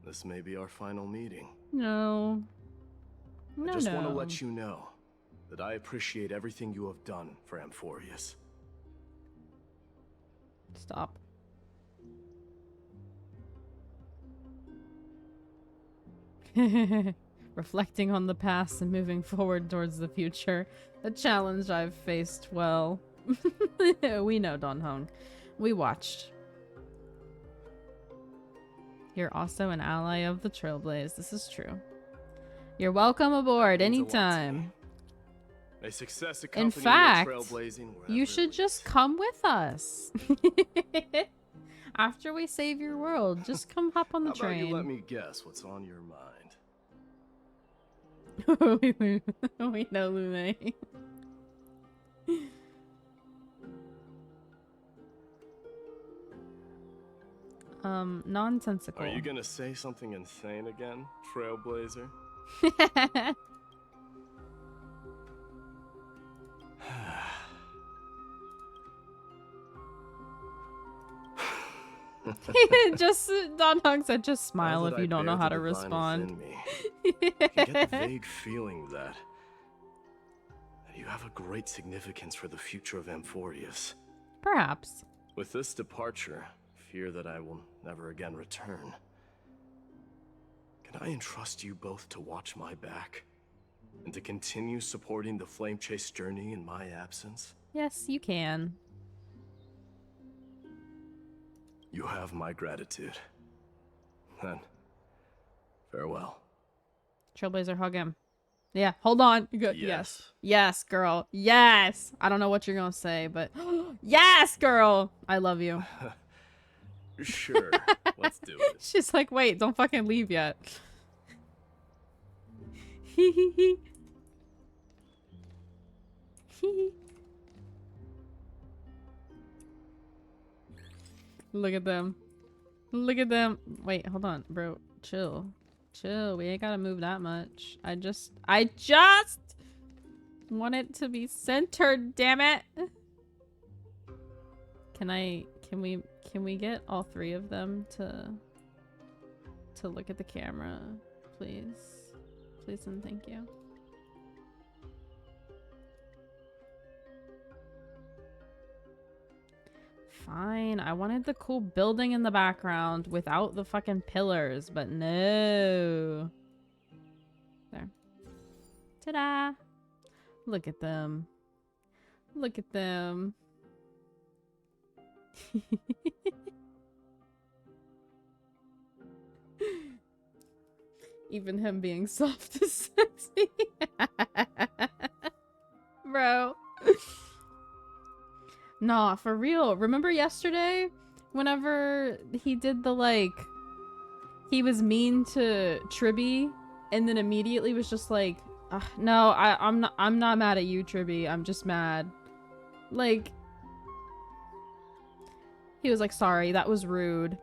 this may be our final meeting. No. I just want to let you know that I appreciate everything you have done for Amphorius. Stop. Reflecting on the past and moving forward towards the future. A challenge I've faced well. We know, Don Hong. We watched. You're also an ally of the Trailblaze. This is true. You're welcome aboard anytime. A success In accompanying fact, your trailblazing wherever you it should just come with us. After we save your world, just come hop on the How about train. you let me guess what's on your mind? We know Lume. Nonsensical. Are you gonna say something insane again, Trailblazer? Just Don Hong said, just smile Now if that you I don't know bear how the to divine respond. within me, I get the vague feeling that you have a great significance for the future of Amphorius. Perhaps. With this departure, fear that I will never again return. Can I entrust you both to watch my back? And to continue supporting the Flame Chase journey in my absence? Yes, you can. You have my gratitude. Then, farewell. Trailblazer, hug him. Yeah, hold on. You go, yes. Yes, girl. Yes. I don't know what you're going to say, but yes, girl. I love you. Sure, let's do it. She's like, wait, don't fucking leave yet. Hee hee hee. Hee. Look at them. Look at them. Wait, hold on, bro. Chill. Chill, we ain't gotta move that much. I just want it to be centered, damn it. Can we get all three of them to look at the camera, please? Please and thank you. Fine, I wanted the cool building in the background without the fucking pillars, but no. There. Ta-da! Look at them. Look at them. Even him being soft is sexy. Bro. Nah, for real. Remember yesterday? Whenever he did the, like... He was mean to Tribby, and then immediately was just like, no, I'm not mad at you, Tribby. I'm just mad. Like... He was like, sorry, that was rude.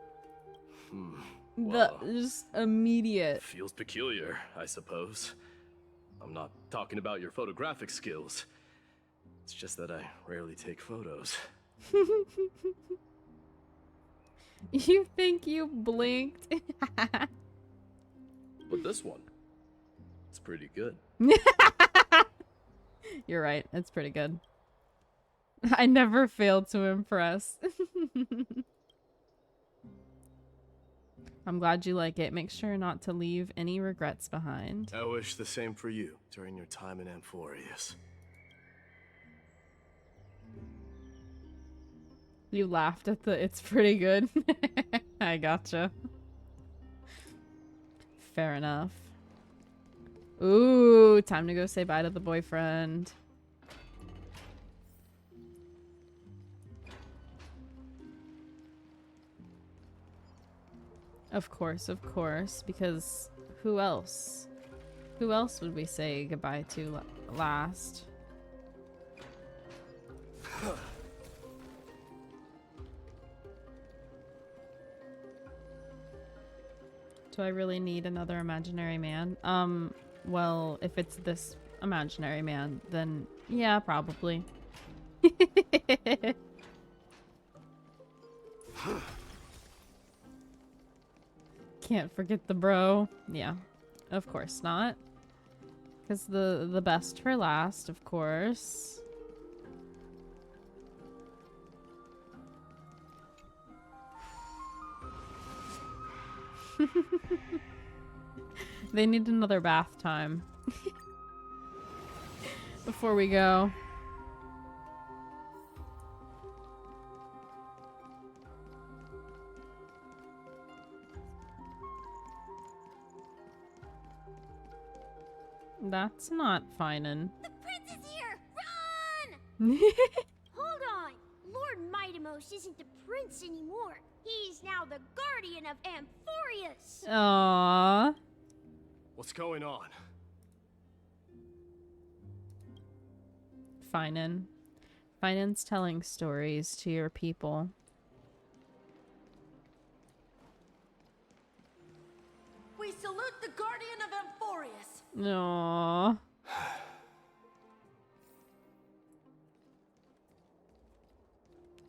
Well, Just immediate. feels peculiar, I suppose. I'm not talking about your photographic skills. It's just that I rarely take photos. You think you blinked? But this one, it's pretty good. You're right. It's pretty good. I never failed to impress. I'm glad you like it. Make sure not to leave any regrets behind. I wish the same for you during your time in Amphorius. You laughed at the it's pretty good. I gotcha. Fair enough. Ooh, time to go say bye to the boyfriend. Of course, because who else? Who else would we say goodbye to last? Do I really need another imaginary man? Well, if it's this imaginary man, then yeah, probably. Can't forget the bro. Yeah, of course not. Because the best for last, of course. They need another bath time. Before we go. That's not finin'. The prince is here! Run! Hold on! Lord Mightimos isn't the prince anymore. He's now the guardian of Amphorius! Aww. What's going on? Finin'. Finin's telling stories to your people. We salute the guardian of Amphorius. Aww.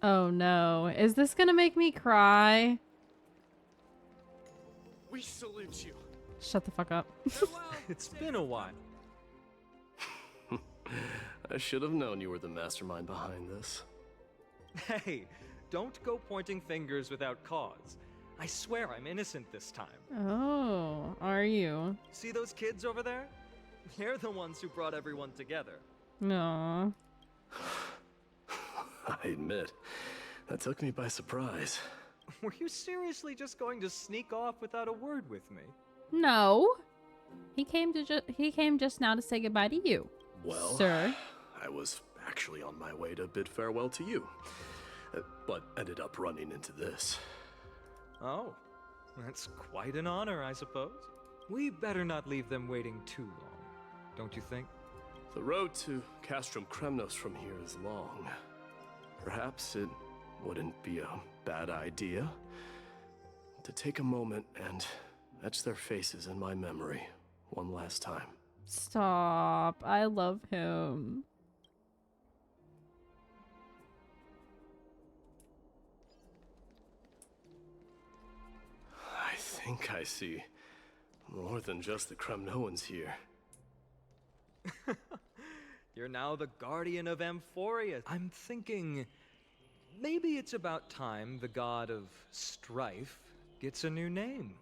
Oh no. Is this gonna make me cry? We salute you. Shut the fuck up. It's been a while. I should have known you were the mastermind behind this. Hey, don't go pointing fingers without cause. I swear I'm innocent this time. Oh, are you? See those kids over there? They're the ones who brought everyone together. No. I admit, that took me by surprise. Were you seriously just going to sneak off without a word with me? No. He came just now to say goodbye to you. Well, sir. I was actually on my way to bid farewell to you, but ended up running into this. Oh, that's quite an honor, I suppose. We better not leave them waiting too long, don't you think? The road to Castrum Kremnos from here is long. Perhaps it wouldn't be a bad idea to take a moment and Etch their faces in my memory one last time. Stop. I love him. I think I see more than just the Kremnoans here. You're now the Guardian of Amphoria. I'm thinking maybe it's about time the god of strife gets a new name.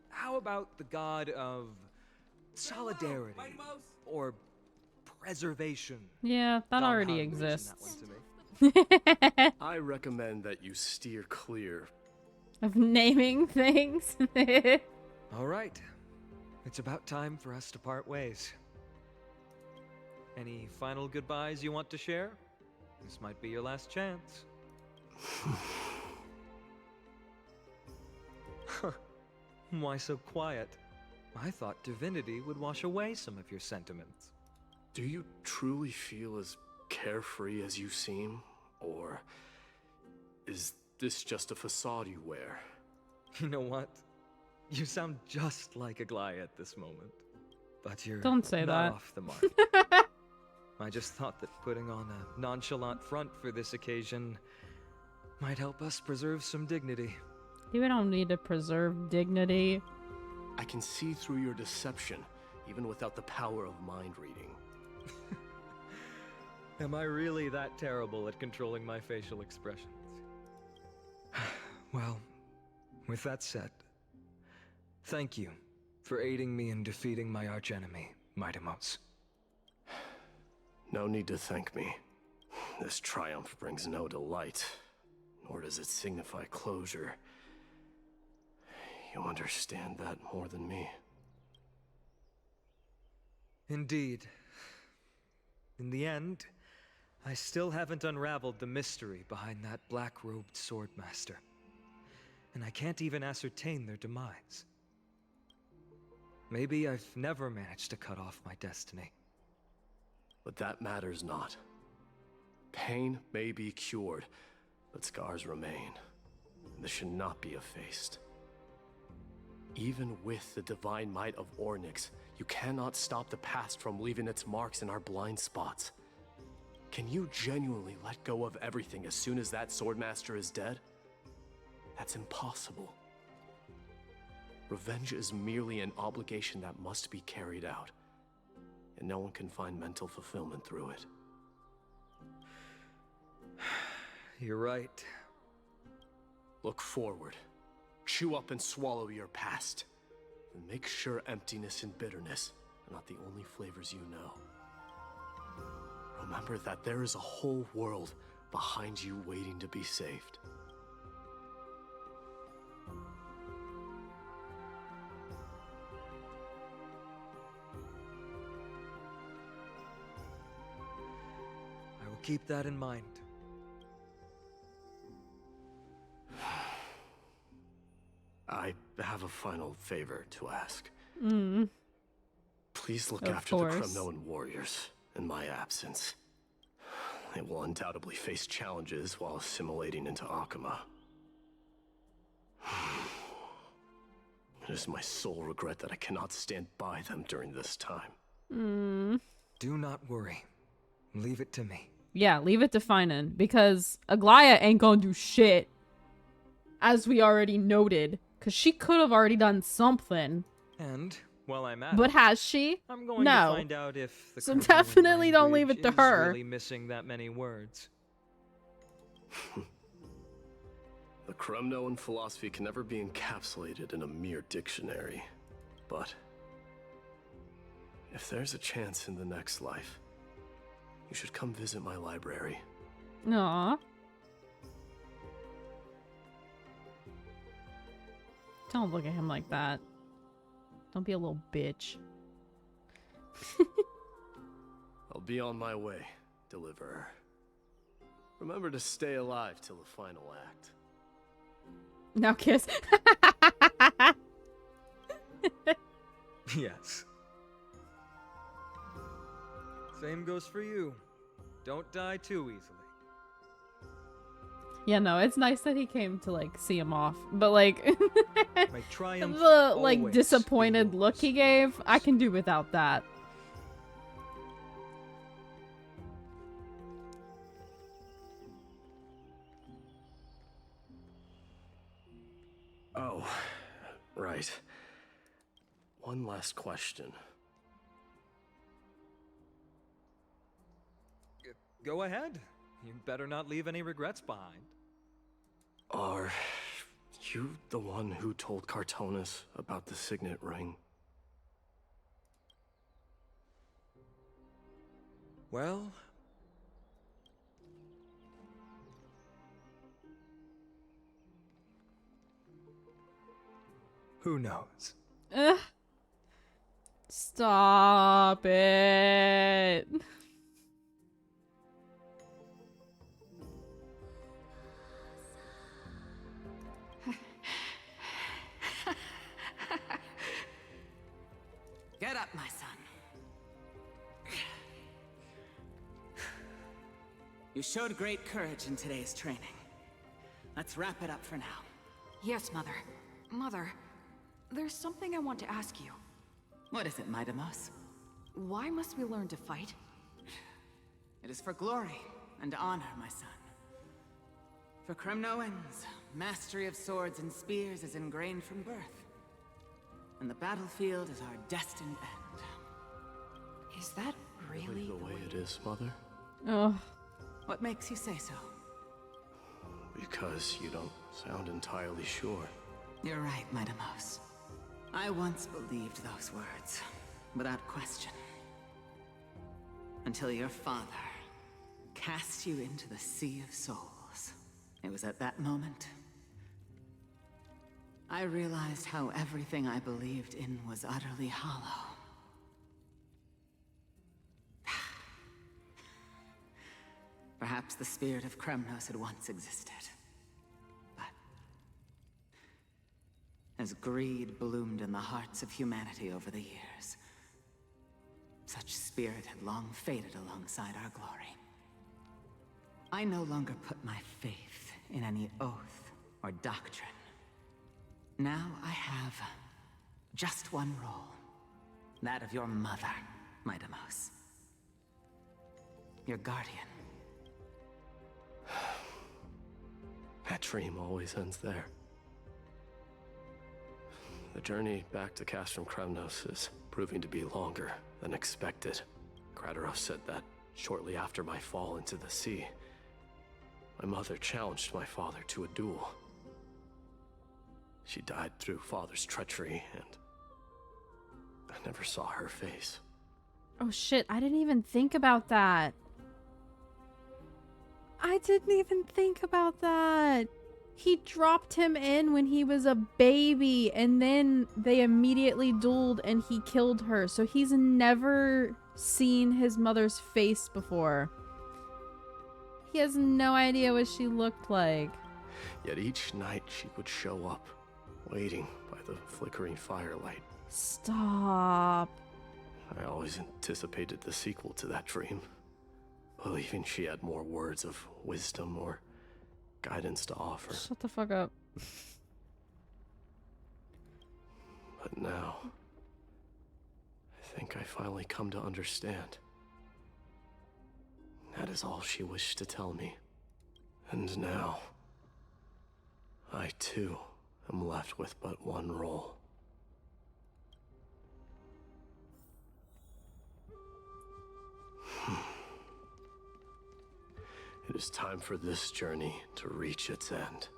How about the god of solidarity or preservation? Yeah, that Don already Hahn mentioned exists. that one to me. I recommend that you steer clear. Of naming things. All right. It's about time for us to part ways. Any final goodbyes you want to share? This might be your last chance. Why so quiet? I thought divinity would wash away some of your sentiments. Do you truly feel as carefree as you seem? Or is this just a facade you wear? You know what? You sound just like Aglaia at this moment. But you're Don't say not that. off the mark. I just thought that putting on a nonchalant front for this occasion might help us preserve some dignity. You don't need to preserve dignity. I can see through your deception, even without the power of mind reading. Am I really that terrible at controlling my facial expressions? Well, with that said, thank you for aiding me in defeating my archenemy, Mightimos. No need to thank me. This triumph brings no delight, nor does it signify closure. You understand that more than me. Indeed. In the end, I still haven't unraveled the mystery behind that black-robed swordmaster. And I can't even ascertain their demise. Maybe I've never managed to cut off my destiny. But that matters not. Pain may be cured, but scars remain. This should not be effaced. Even with the divine might of Ornyx, you cannot stop the past from leaving its marks in our blind spots. Can you genuinely let go of everything as soon as that swordmaster is dead? That's impossible. Revenge is merely an obligation that must be carried out, and no one can find mental fulfillment through it. You're right. Look forward. Chew up and swallow your past. And make sure emptiness and bitterness are not the only flavors you know. Remember that there is a whole world behind you waiting to be saved. I will keep that in mind. I have a final favor to ask. Mm. Please look Of after course. the Kremnoan warriors in my absence. They will undoubtedly face challenges while assimilating into Akama. It is my sole regret that I cannot stand by them during this time. Mm. Do not worry. Leave it to me. Yeah, leave it to Finan, because Aglaia ain't gonna do shit. As we already noted. Because she could have already done something. And while I'm at But it, has she? I'm going No. to find out if the So Kremnoan definitely don't leave language it to is her. really missing that many words. The Kremnoan philosophy can never be encapsulated in a mere dictionary. But if there's a chance in the next life, you should come visit my library. Aw. Don't look at him like that. Don't be a little bitch. I'll be on my way, Deliverer. Remember to stay alive till the final act. Now kiss. Yes. Same goes for you. Don't die too easily. Yeah, no, it's nice that he came to like see him off, but like May triumph the like always disappointed be look he yours. gave, I can do without that. Oh, right. One last question. Go ahead. You better not leave any regrets behind. Are you the one who told Cartonis about the signet ring? Well, who knows? Ugh. Stop it. Get up, my son. You showed great courage in today's training. Let's wrap it up for now. Yes, Mother. Mother, there's something I want to ask you. What is it, Midamos? Why must we learn to fight? It is for glory and honor, my son. For Kremnoans, mastery of swords and spears is ingrained from birth. And the battlefield is our destined end. Is that really The way it is, Mother? Oh, What makes you say so? Because you don't sound entirely sure. You're right, Midamos. I once believed those words, without question. Until your father cast you into the Sea of Souls. It was at that moment I realized how everything I believed in was utterly hollow. Perhaps the spirit of Kremnos had once existed. But as greed bloomed in the hearts of humanity over the years, such spirit had long faded alongside our glory. I no longer put my faith in any oath or doctrine. Now I have just one role. That of your mother, Midamos. Your guardian. That dream always ends there. The journey back to Castrum Kremnos is proving to be longer than expected. Kratoros said that shortly after my fall into the sea, my mother challenged my father to a duel. She died through father's treachery, and I never saw her face. oh shit, I didn't even think about that. I didn't even think about that. He dropped him in when he was a baby, and then they immediately dueled and he killed her. So he's never seen his mother's face before. He has no idea what she looked like. Yet each night she would show up, waiting by the flickering firelight. Stop. I always anticipated the sequel to that dream, believing she had more words of wisdom or guidance to offer. Shut the fuck up. But now, I think I finally come to understand. That is all she wished to tell me. And now, I too am left with but one role. It is time for this journey to reach its end.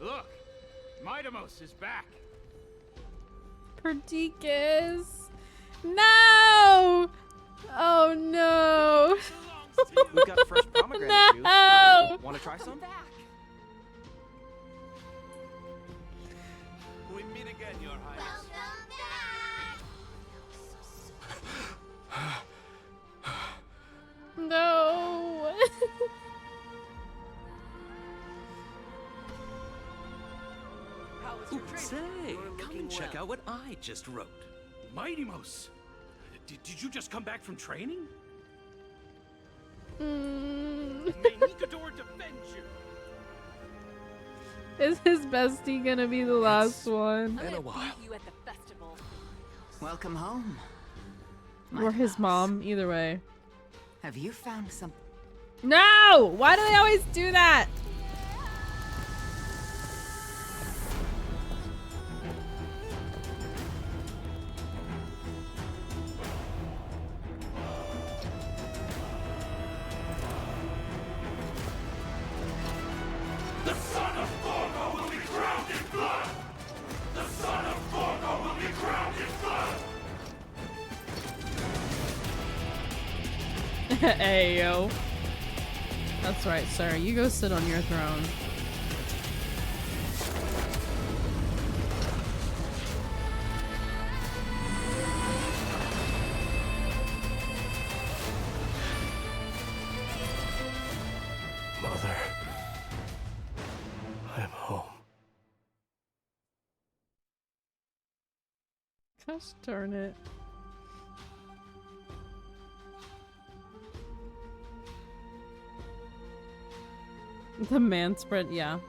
Look! Midamos is back! Perdiccas. No! Oh no! We've got fresh pomegranate juice. No! Want to try some? We meet again, Your Highness. No! Ooh, say, come and check out what I just wrote. Midamos! Did you just come back from training? May Nikador defend you. Is his bestie gonna be the last one? In a while. Welcome home. Or his mom, either way. Have you found some? No! Why do they always do that? The son of Gorgo will be crowned in blood! The son of Gorgo will be crowned in blood! Ayo. That's right, sir. You go sit on your throne. Mother, I'm home. Gosh darn it. The man spread, yeah.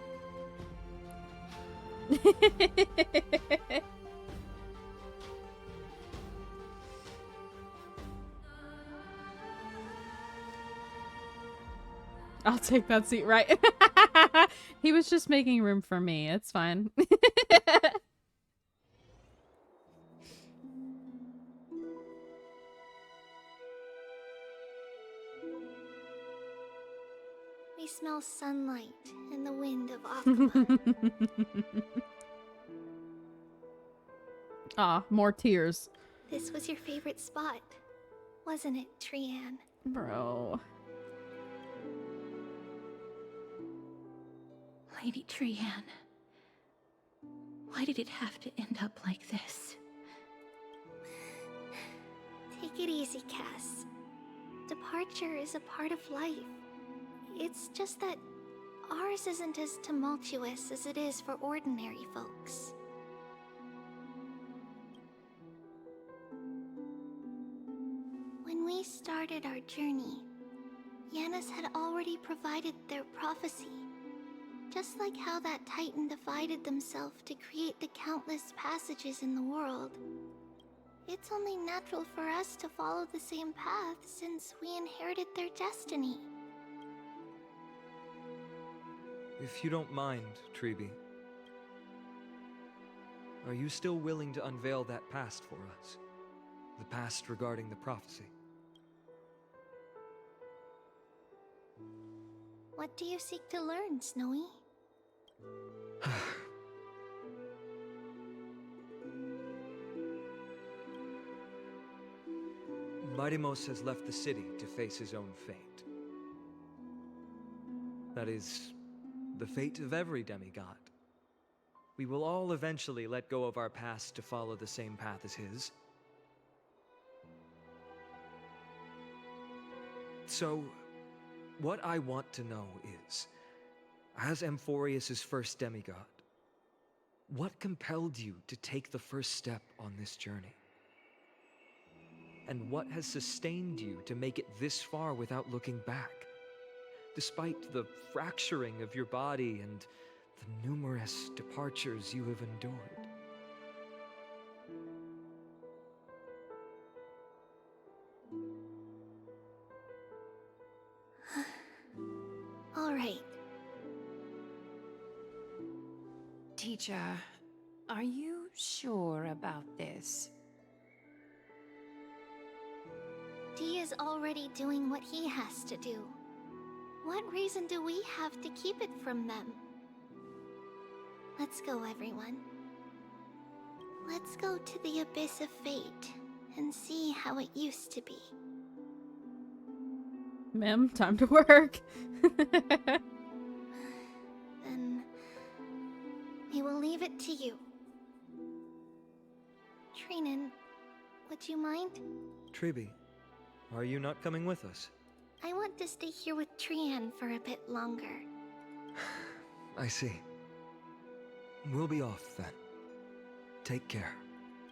I'll take that seat, right? He was just making room for me. It's fine. We smell sunlight and the wind of Aqua. Ah, more tears. This was your favorite spot, wasn't it, Trian? Bro. Lady Trian, why did it have to end up like this? Take it easy, Cass. Departure is a part of life. It's just that ours isn't as tumultuous as it is for ordinary folks. When we started our journey, Yanis had already provided their prophecy. Just like how that Titan divided themselves to create the countless passages in the world. It's only natural for us to follow the same path since we inherited their destiny. If you don't mind, Treeby, are you still willing to unveil that past for us? The past regarding the prophecy? What do you seek to learn, Snowy? Midimos has left the city to face his own fate. That is, the fate of every demigod. We will all eventually let go of our past to follow the same path as his. So, what I want to know is, as Amphorius' first demigod, what compelled you to take the first step on this journey? And what has sustained you to make it this far without looking back? Despite the fracturing of your body and the numerous departures you have endured. All right. Teacher, are you sure about this? Dee is already doing what he has to do. What reason do we have to keep it from them? Let's go, everyone. Let's go to the Abyss of Fate and see how it used to be. Ma'am, time to work. Then we will leave it to you. Trinan, would you mind? Treeby, are you not coming with us? I want to stay here with Trian for a bit longer. I see. We'll be off then. Take care.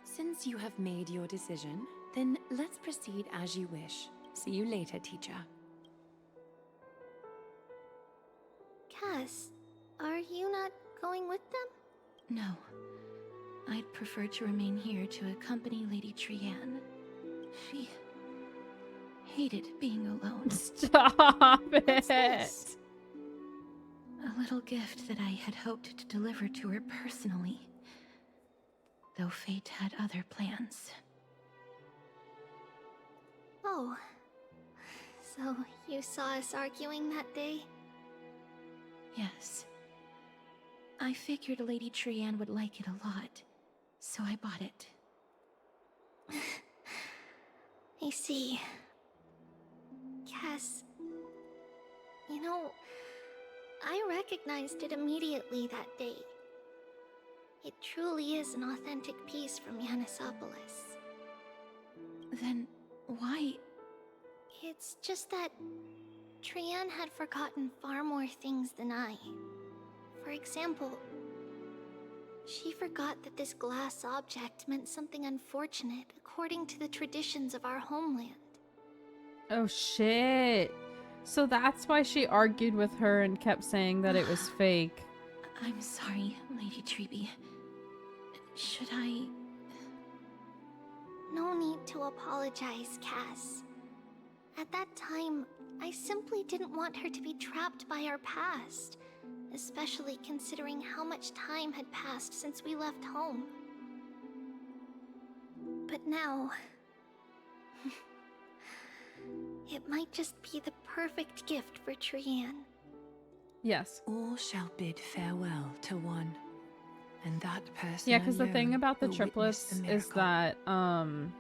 Since you have made your decision, then let's proceed as you wish. See you later, teacher. Cass, are you not going with them? No. I'd prefer to remain here to accompany Lady Trianne. She hated being alone. Stop it! What's this? A little gift that I had hoped to deliver to her personally. Though fate had other plans. Oh. So you saw us arguing that day? Yes. I figured Lady Trianne would like it a lot, so I bought it. I see. Cass, you know, I recognized it immediately that day. It truly is an authentic piece from Yanisopolis. Then why? It's just that Trianne had forgotten far more things than I. For example, she forgot that this glass object meant something unfortunate according to the traditions of our homeland. Oh shit. So that's why she argued with her and kept saying that it was fake. I'm sorry, Lady Treeby. Should I... No need to apologize, Cass. At that time, I simply didn't want her to be trapped by our past, especially considering how much time had passed since we left home. But now... it might just be the perfect gift for Trianne. Yes. All shall bid farewell to one, and that person Yeah, because the thing about the will witness triplets the is miracle. that,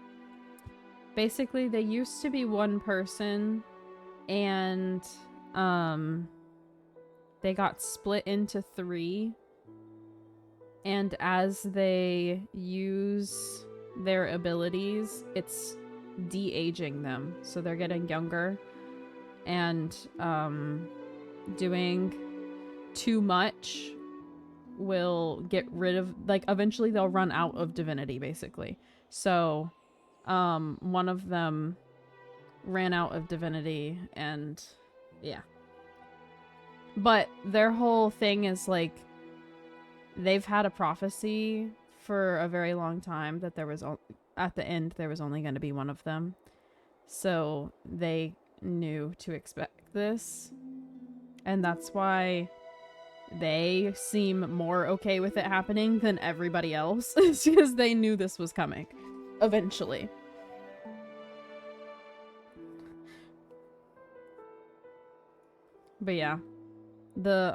basically they used to be one person, and, they got split into 3, and as they use their abilities, it's de-aging them, so they're getting younger, and, doing too much will get rid of, like, eventually they'll run out of divinity, basically. So, one of them ran out of divinity, and yeah. But their whole thing is, like, they've had a prophecy for a very long time that there was, at the end, there was only going to be one of them. So they knew to expect this. And that's why they seem more okay with it happening than everybody else. It's because they knew this was coming. Eventually. But yeah. The,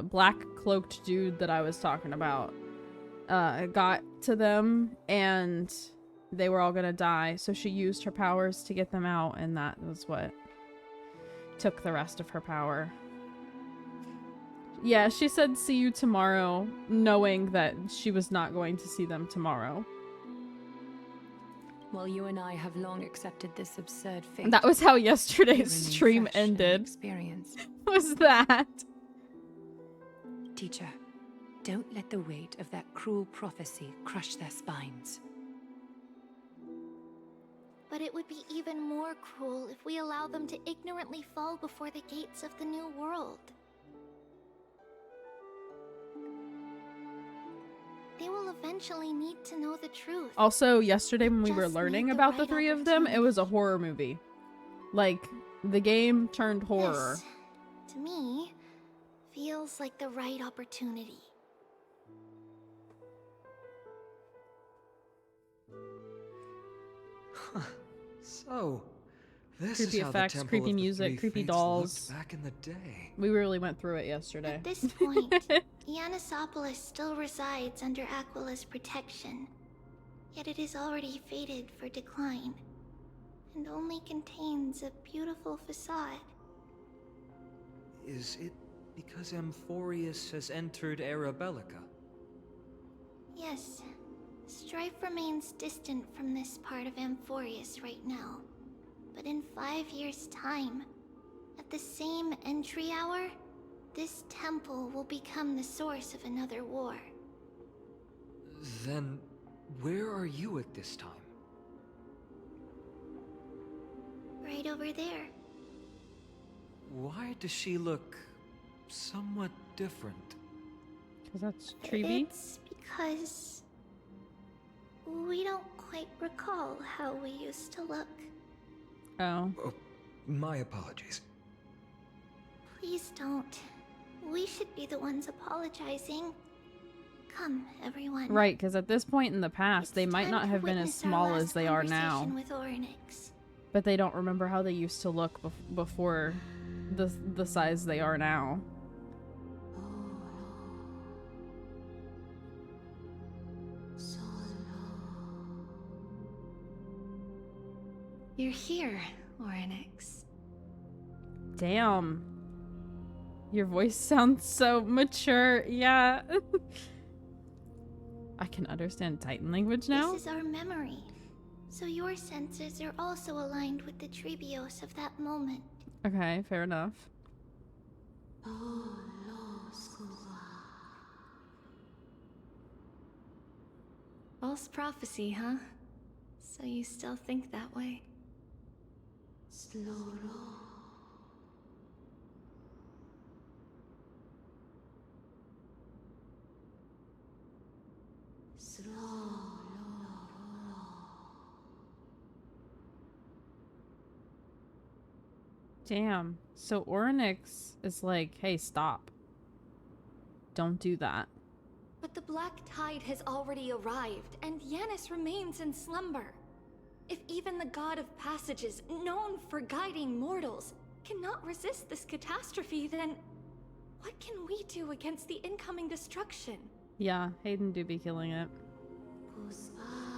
black cloaked dude that I was talking about, got to them, and they were all gonna die, so she used her powers to get them out, and that was what took the rest of her power. Yeah, she said see you tomorrow, knowing that she was not going to see them tomorrow. Well, you and I have long accepted this absurd fate. That was how yesterday's stream ended. Experience. Was that? Teacher, don't let the weight of that cruel prophecy crush their spines. But it would be even more cruel if we allow them to ignorantly fall before the gates of the new world. They will eventually need to know the truth. Also, yesterday when we were Just learning need the about the right 3 of them, it was a horror movie. Like, the game turned horror. This, to me, feels like the right opportunity. So, this Creepy is how effects, the Temple creepy of the music, Three creepy Fates dolls. looked back in the day. We really went through it yesterday. At this point, Yanisopolis still resides under Aquila's protection, yet it is already fated for decline, and only contains a beautiful facade. Is it because Amphorius has entered Arabellica? Yes, strife remains distant from this part of Amphorius right now, but in 5 years' time, at the same entry hour, this temple will become the source of another war. Then, where are you at this time? Right over there. why does she look somewhat different? Because that's Treeby? It's because we don't quite recall how we used to look. Oh. Oh, my apologies. Please don't. We should be the ones apologizing. Come, everyone. Right, because at this point in the past, they might Time not to have been as witness our small last as they are now. conversation with Orynyx. But they don't remember how they used to look before the size they are now. You're here, Orynyx. Damn. Your voice sounds so mature. Yeah. I can understand Titan language now. This is our memory. So your senses are also aligned with the Trebios of that moment. Okay, fair enough. False prophecy, huh? So you still think that way? Damn. So Orynyx is like, hey, stop. Don't do that. But the Black Tide has already arrived, and Yanis remains in slumber. If even the God of Passages, known for guiding mortals, cannot resist this catastrophe, then what can we do against the incoming destruction? Yeah, Hayden do be killing it.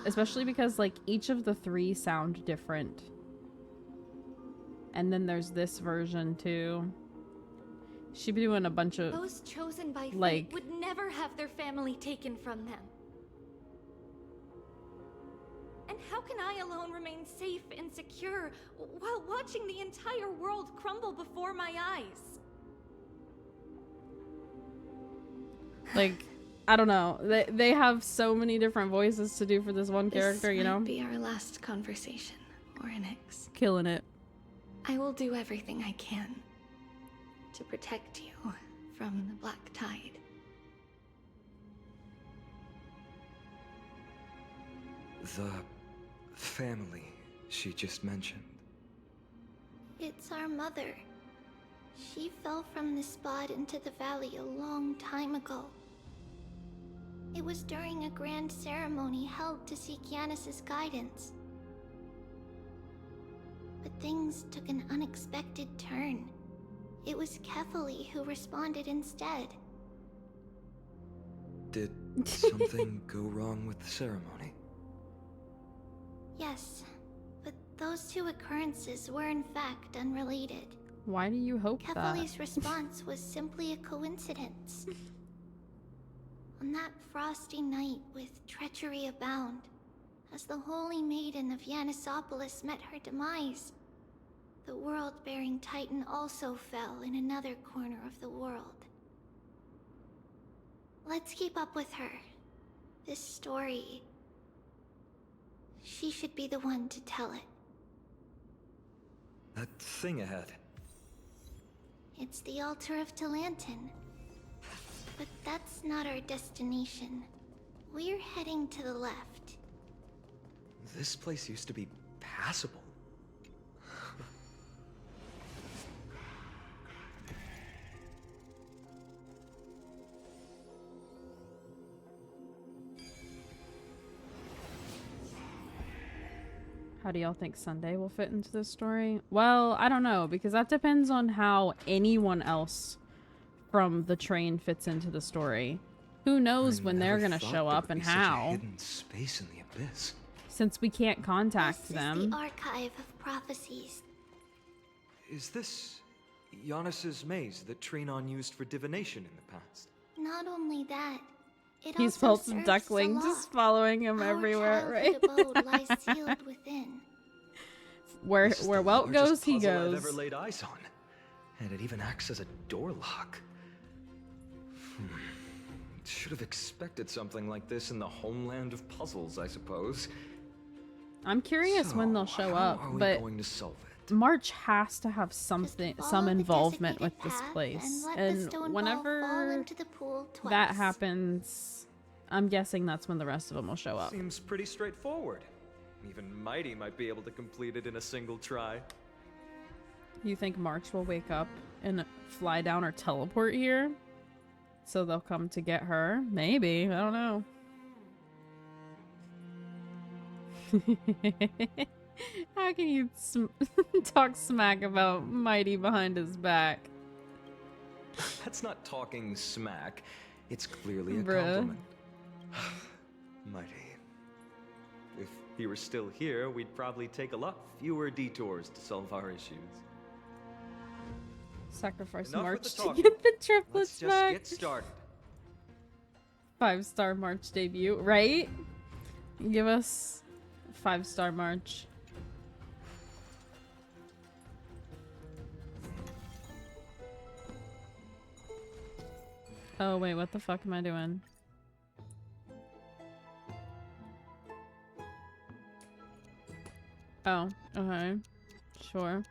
Especially because, like, each of the three sound different. And then there's this version, too. She'd be doing a bunch of... Those chosen by fate like, would never have their family taken from them. And how can I alone remain safe and secure while watching the entire world crumble before my eyes? like, I don't know. They have so many different voices to do for this one character, you know? This might be our last conversation, Orynyx. Killing it. I will do everything I can to protect you from the Black Tide. The family she just mentioned. It's our mother. She fell from the spot into the valley a long time ago. It was during a grand ceremony held to seek Yanis' guidance. But things took an unexpected turn. It was Kefali who responded instead. Did something go wrong with the ceremony? Yes, but those two occurrences were in fact unrelated. Why do you hope that? Kefali's response was simply a coincidence. On that frosty night with treachery abound, as the Holy Maiden of Yanisopolis met her demise, the world-bearing Titan also fell in another corner of the world. Let's keep up with her. This story... she should be the one to tell it. That thing ahead. It's the altar of Talantin. But that's not our destination. We're heading to the left. This place used to be passable. How do y'all think Sunday will fit into this story? Well, I don't know, because that depends on how anyone else from the train fits into the story. Who knows when they're gonna show up and how? Hidden space in the abyss. Since we can't contact them. This is the Archive of Prophecies. Is this Yanis' maze that Trinon used for divination in the past? Not only that, it He's also felt serves duckling Salah. just following him Our everywhere, right? childhood abode lies sealed within. Where This is where the Welt largest goes, he puzzle I've goes. ever laid eyes on. And it even acts as a door lock. Should have expected something like this in the homeland of puzzles, I suppose. I'm curious when they'll show how up, are we but going to solve it? March has to have something, some involvement with this path place. and let the stone ball fall whenever into the pool twice. that happens, I'm guessing that's when the rest of them will show up. Seems pretty straightforward. Even Mighty might be able to complete it in a single try. You think March will wake up and fly down or teleport here? So they'll come to get her? Maybe. I don't know. How can you talk smack about Mighty behind his back? That's not talking smack. It's clearly a Bruh. compliment. Mighty. If he were still here, we'd probably take a lot fewer detours to solve our issues. Sacrifice Enough with March the to talking. get the triplets Let's just back. get started. 5-star March debut, right? Give us 5-star March. Oh wait, what the fuck am I doing? Oh, okay. Sure.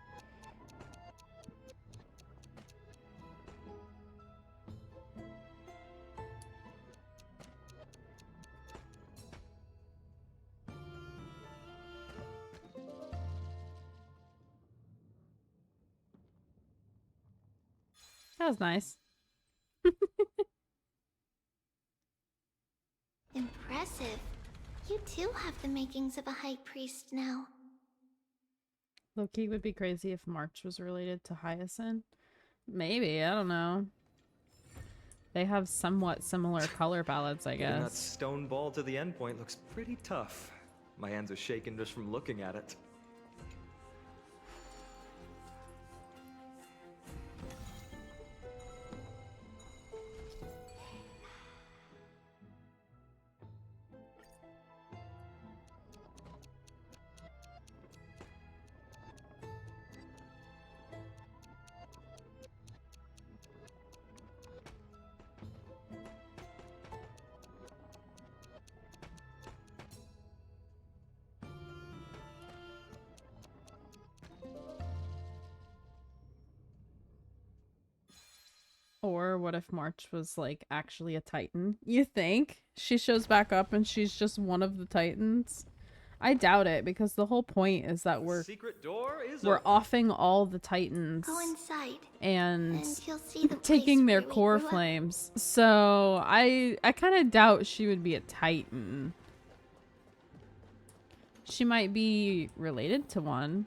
That was nice. Impressive. You too have the makings of a high priest now. Loki would be crazy if March was related to Hyacinth. Maybe, I don't know. They have somewhat similar color palettes, I Getting that guess. stone ball to the end point looks pretty tough. My hands are shaking just from looking at it. Or what if March was like actually a Titan? You think? She shows back up and she's just one of the Titans? I doubt it, because the whole point is that we're Secret door is we're open. offing all the Titans Go inside, and and you'll see the taking place their where we core grew up. flames. So I kind of doubt she would be a Titan. She might be related to one.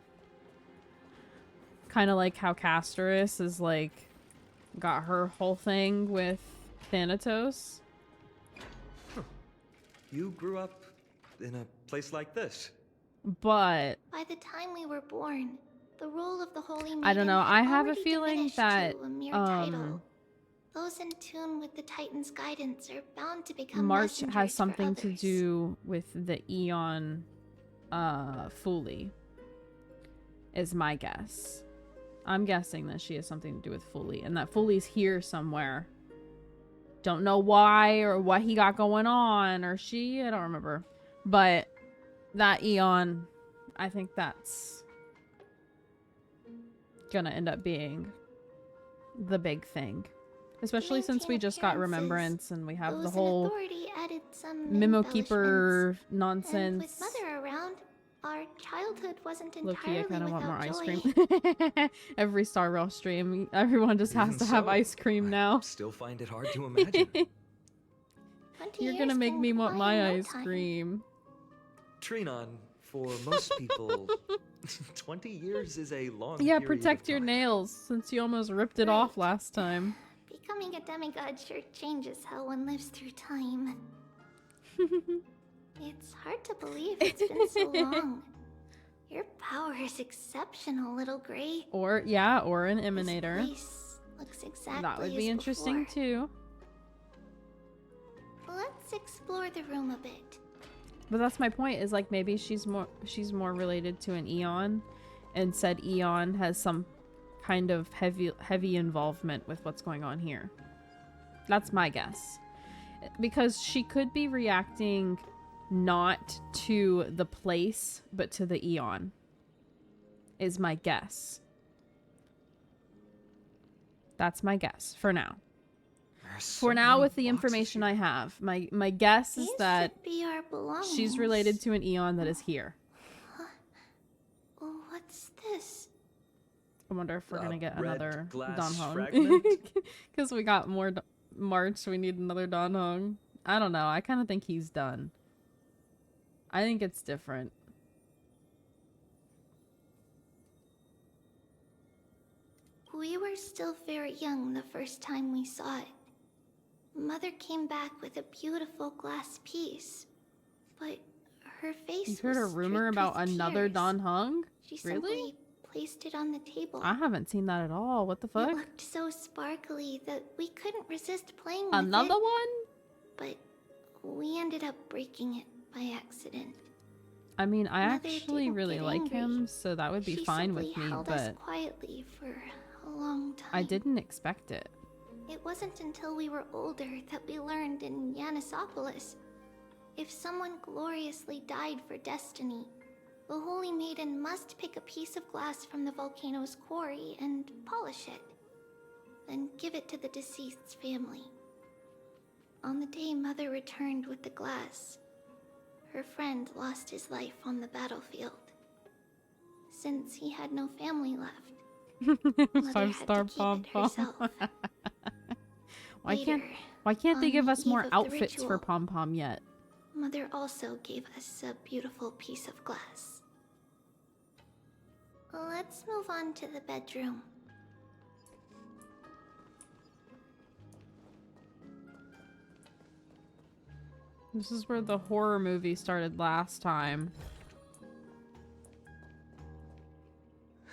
Kind of like how Castorus is like got her whole thing with Thanatos. You grew up in a place like this. But By the time we were born, the role of the Holy Maiden I don't know. had I have a already feeling diminished that to a mere title. Those in tune with the Titan's guidance are bound to become March messengers has for something to others. do with the Eon Fuli. Is my guess. I'm guessing that she has something to do with Fuli, and that Fuli's here somewhere. Don't know why or what he got going on, or she, I don't remember. But that Eon, I think that's gonna end up being the big thing. Especially since we maintain just got appearances, Remembrance and we have Those the in whole authority added some Mimo embellishments. Keeper And with nonsense. Mother around, our childhood wasn't Loki, I entirely kind of want more without ice joy. cream. Every Star Rail stream, everyone just has Even to have so, ice cream now. Still find it hard to imagine. 20 You're gonna years make can me go want by my in no ice time. cream. Trinon, for most people, 20 years is a long Yeah, period protect of your time. nails since you almost ripped it Right. off last time. Becoming a demigod sure changes how one lives through time. It's hard to believe it's been so long. Your power is exceptional, little Gray. Or, yeah, or an This emanator. place looks exactly That would as be interesting before. too. Let's explore the room a bit. But that's my point, is like maybe she's more related to an Eon, and said Eon has some kind of heavy involvement with what's going on here. That's my guess. Because she could be reacting not to the place, but to the Eon. is my guess. That's my guess for now. For now, with the information I have, my guess is These that should be our belongings. she's related to an Eon that is here. What's this? I wonder if we're gonna get red another glass Dan Hong. fragment? Because we got more March, we need another Dan Hong. I don't know. I kind of think he's done. I think it's different. We were still very young the first time we saw it. Mother came back with a beautiful glass piece, but her face You've heard a was rumor streaked about with another tears. Dan Hong? She Really? simply placed it on the table. I haven't seen that at all. What the It fuck? looked so sparkly that we couldn't resist playing with Another it. one? But we ended up breaking it by accident. I mean, I Mother actually didn't really get like angry. him, so that would be She fine simply with me, held us but quietly for a long time. I didn't expect it. It wasn't until we were older that we learned in Yanisopolis. If someone gloriously died for destiny, the Holy Maiden must pick a piece of glass from the volcano's quarry and polish it, then give it to the deceased's family. On the day Mother returned with the glass, her friend lost his life on the battlefield. Since he had no family left, Mother had to 5-star keep pom it pom. herself. Why can't Later, they give on us the more eve of the outfits for ritual, Pom Pom yet? Mother also gave us a beautiful piece of glass. Let's move on to the bedroom. This is where the horror movie started last time.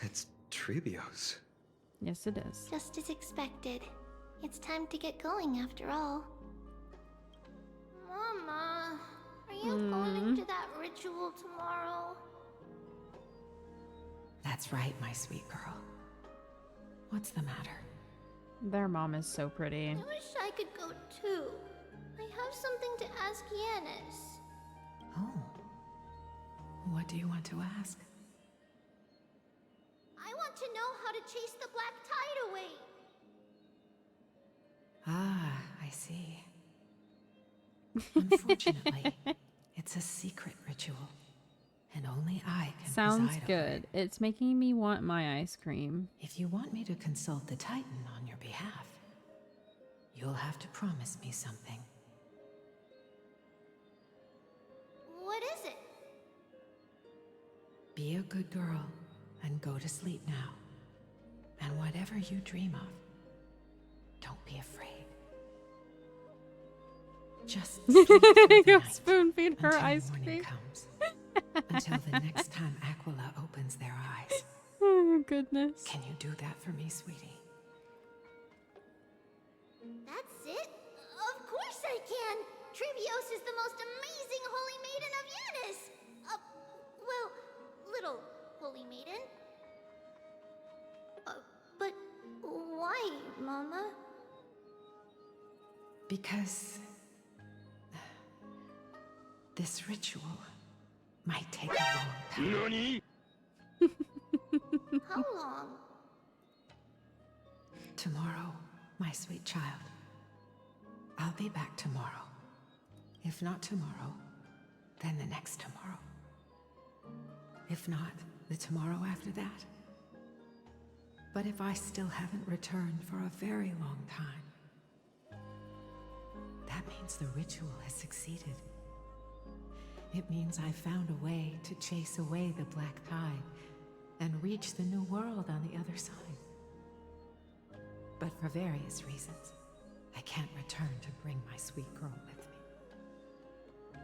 It's Trebios. Yes, it is. Just as expected. It's time to get going after all. Mama, are you going to that ritual tomorrow? That's right, my sweet girl. What's the matter? Their mom is so pretty. I wish I could go too. I have something to ask Yanis. Oh. What do you want to ask? I want to know how to chase the black tide away. Ah, I see. Unfortunately, it's a secret ritual, and only I can Sounds preside over good. it. It's making me want my ice cream. If you want me to consult the Titan on your behalf, you'll have to promise me something. What is it? Be a good girl and go to sleep now. And whatever you dream of, don't be afraid. Just sleep through the Go night spoon feed her until ice morning cream. comes. Until the next time Aquila opens their eyes. Oh, goodness. Can you do that for me, sweetie? That's it? Of course I can! Trebios is the most amazing Holy Maiden of Yanis! Well, little Holy Maiden. But why, Mama? Because this ritual might take a long time. Nani? How long? Tomorrow, my sweet child. I'll be back tomorrow. If not tomorrow, then the next tomorrow. If not, the tomorrow after that. But if I still haven't returned for a very long time, that means the ritual has succeeded. It means I found a way to chase away the black tide and reach the new world on the other side. But for various reasons, I can't return to bring my sweet girl with me.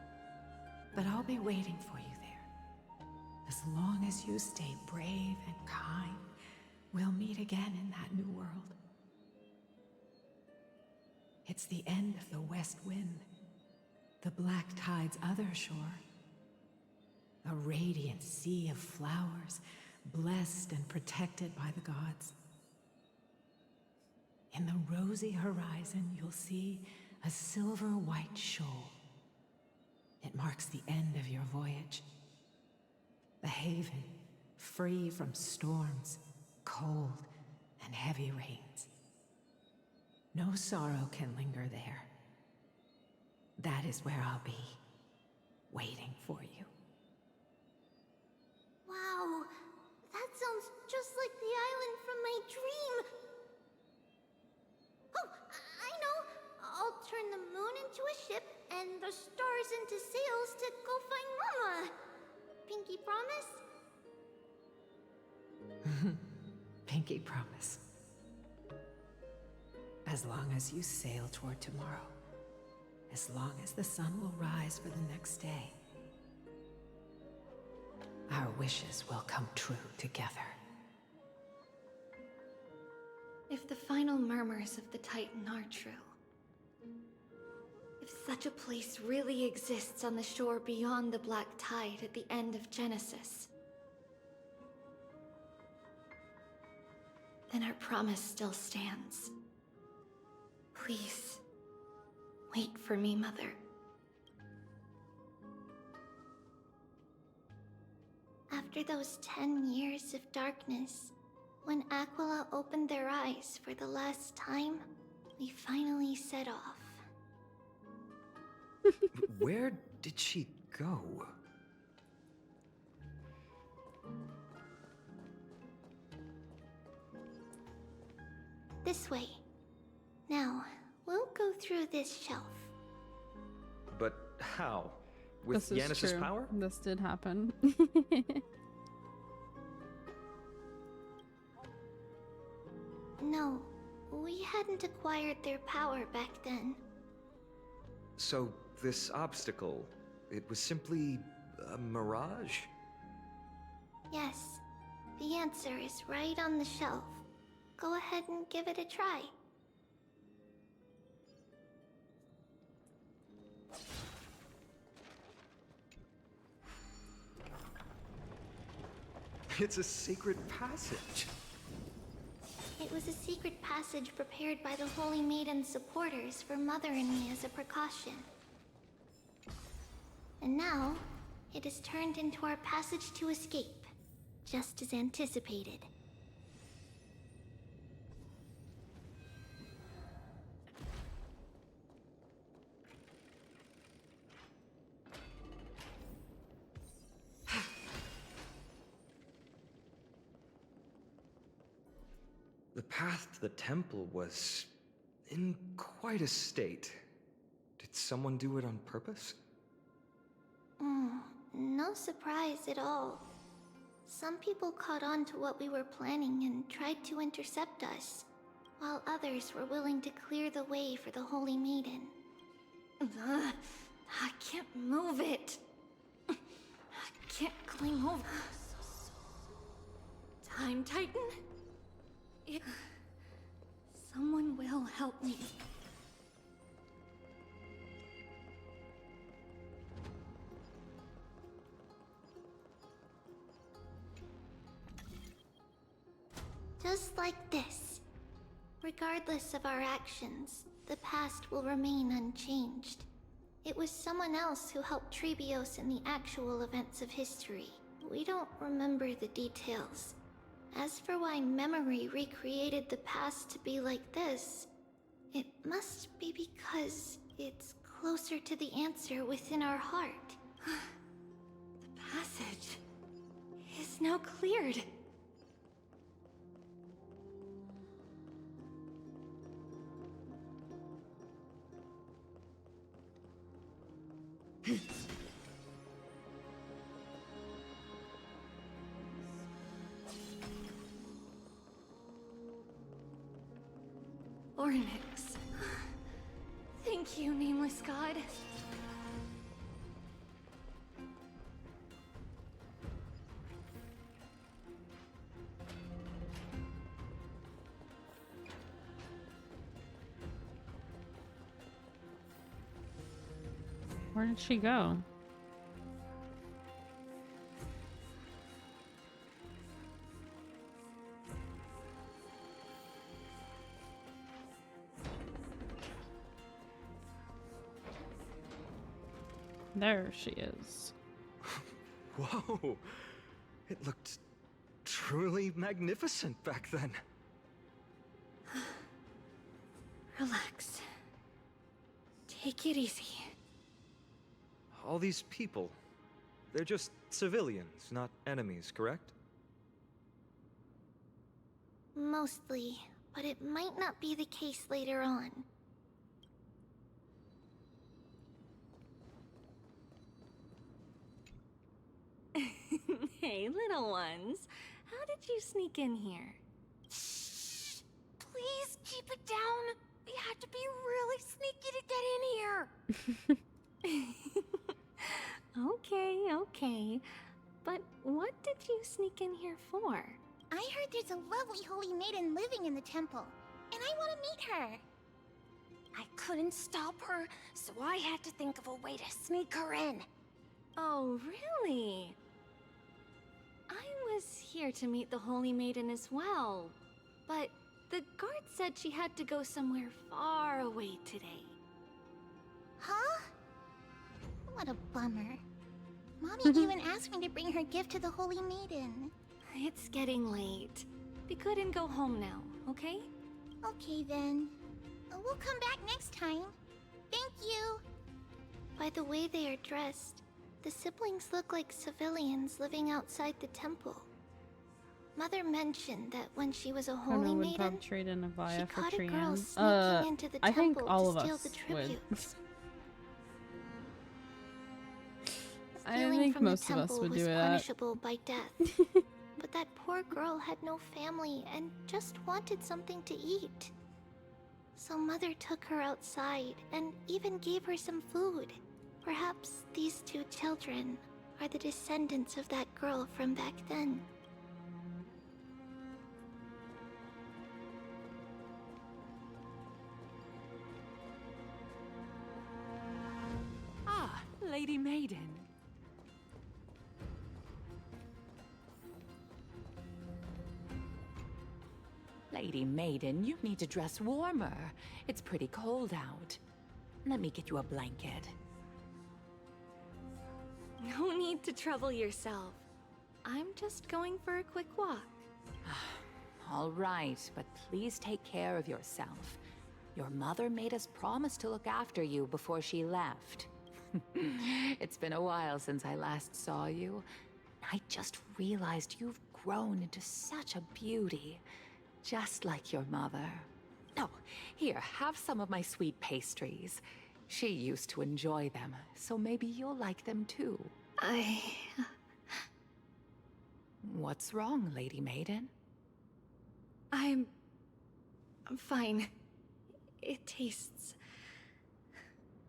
But I'll be waiting for you there. As long as you stay brave and kind, we'll meet again in that new world. It's the end of the West Wind, the black tide's other shore. A radiant sea of flowers, blessed and protected by the gods. In the rosy horizon, you'll see a silver-white shoal. It marks the end of your voyage. The haven free from storms, cold, and heavy rains. No sorrow can linger there. That is where I'll be, waiting for you. Wow, that sounds just like the island from my dream. Oh, I know. I'll turn the moon into a ship and the stars into sails to go find Mama. Pinky promise? Pinky promise. As long as you sail toward tomorrow. As long as the sun will rise for the next day. Our wishes will come true together. If the final murmurs of the Titan are true, if such a place really exists on the shore beyond the Black Tide at the end of Genesis, then our promise still stands. Please, wait for me, Mother. After those 10 years of darkness, when Aquila opened their eyes for the last time, we finally set off. Where did she go? This way. Now, we'll go through this shelf. But how? With This is Yanis's true. power? This did happen. No, we hadn't acquired their power back then. So, this obstacle, it was simply a mirage? Yes, the answer is right on the shelf. Go ahead and give it a try. It's a sacred passage. It was a secret passage prepared by the Holy Maiden's supporters for Mother and me as a precaution. And now, it is turned into our passage to escape, just as anticipated. The path to the temple was in quite a state. Did someone do it on purpose? No surprise at all. Some people caught on to what we were planning and tried to intercept us, while others were willing to clear the way for the Holy Maiden. I can't move it. I can't climb over. Time Titan? Someone will help me. Just like this. Regardless of our actions, the past will remain unchanged. It was someone else who helped Trebios in the actual events of history. We don't remember the details. As for why memory recreated the past to be like this, it must be because it's closer to the answer within our heart. The passage is now cleared. Ornyx. Thank you, nameless god. Where did she go? There she is. Whoa! It looked truly magnificent back then. Relax. Take it easy. All these people, they're just civilians, not enemies, correct? Mostly, but it might not be the case later on. Hey, little ones. How did you sneak in here? Shh! Please keep it down. We had to be really sneaky to get in here. Okay. But what did you sneak in here for? I heard there's a lovely holy maiden living in the temple, and I want to meet her. I couldn't stop her, so I had to think of a way to sneak her in. Oh, really? I was here to meet the Holy Maiden as well, but the guard said she had to go somewhere far away today. Huh? What a bummer. Mommy even asked me to bring her gift to the holy maiden. It's getting late. We couldn't go home now, okay? Okay then. We'll come back next time. Thank you. By the way they are dressed, the siblings look like civilians living outside the temple. Mother mentioned that when she was a holy maiden, trade in Avaya she for caught a girl Trian. sneaking into the I think temple all to of steal us the would. tributes. I Stealing think from most the of us temple would was do that. punishable by death. But that poor girl had no family and just wanted something to eat. So Mother took her outside and even gave her some food. Perhaps these two children are the descendants of that girl from back then. Ah, Lady Maiden. Lady Maiden, you need to dress warmer. It's pretty cold out. Let me get you a blanket. No need to trouble yourself. I'm just going for a quick walk. All right, but please take care of yourself. Your mother made us promise to look after you before she left. It's been a while since I last saw you. I just realized you've grown into such a beauty. Just like your mother. Oh, here, have some of my sweet pastries. She used to enjoy them, so maybe you'll like them too. What's wrong, Lady Maiden? I'm fine. It tastes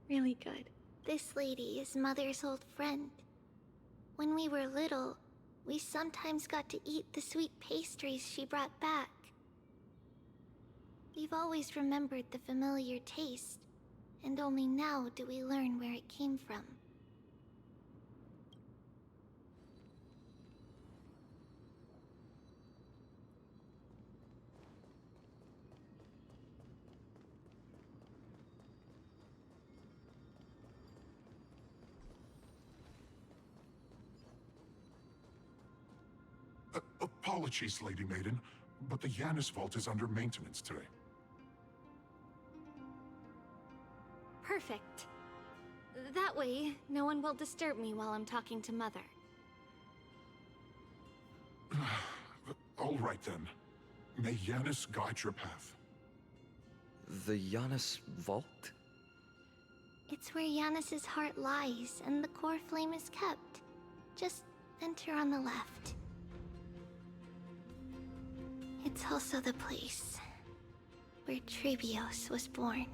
really good. This lady is Mother's old friend. When we were little, we sometimes got to eat the sweet pastries she brought back. We've always remembered the familiar taste, and only now do we learn where it came from. Apologies, Lady Maiden, but the Yanis Vault is under maintenance today. Perfect. That way, no one will disturb me while I'm talking to Mother. All right then. May Yanis guide your path. The Yanis Vault? It's where Yanis's heart lies and the core flame is kept. Just enter on the left. It's also the place where Trebios was born.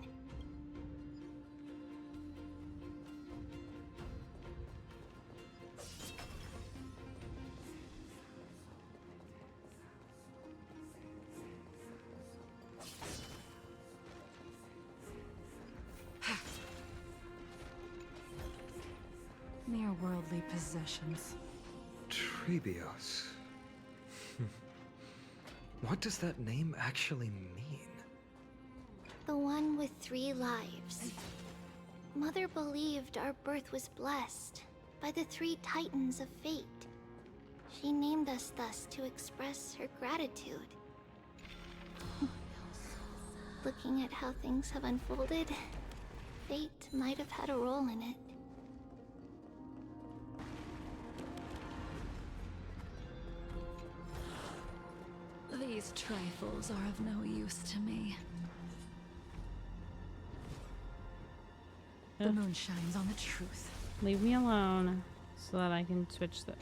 Mere worldly possessions. Trebios. What does that name actually mean? The one with 3 lives. Mother believed our birth was blessed by the 3 titans of fate. She named us thus to express her gratitude. Looking at how things have unfolded, fate might have had a role in it. These trifles are of no use to me. The moon shines on the truth. Leave me alone so that I can switch this.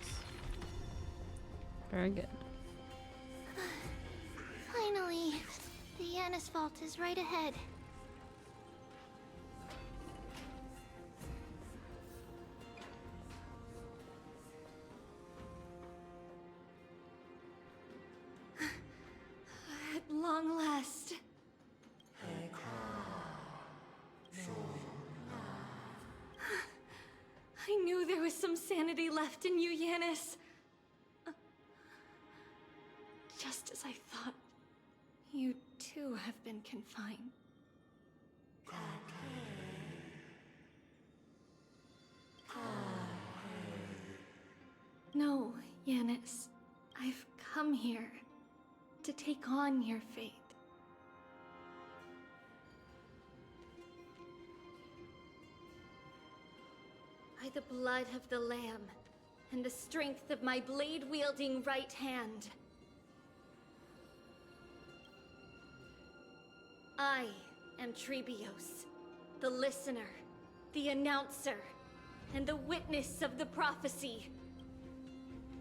Very good. Finally, the Yanis Vault is right ahead. At long last. I knew there was some sanity left in you, Yanis. Just as I thought, you too have been confined. No, Yanis. I've come here to take on your fate. By the blood of the Lamb and the strength of my blade-wielding right hand, I am Trebios, the listener, the announcer, and the witness of the prophecy.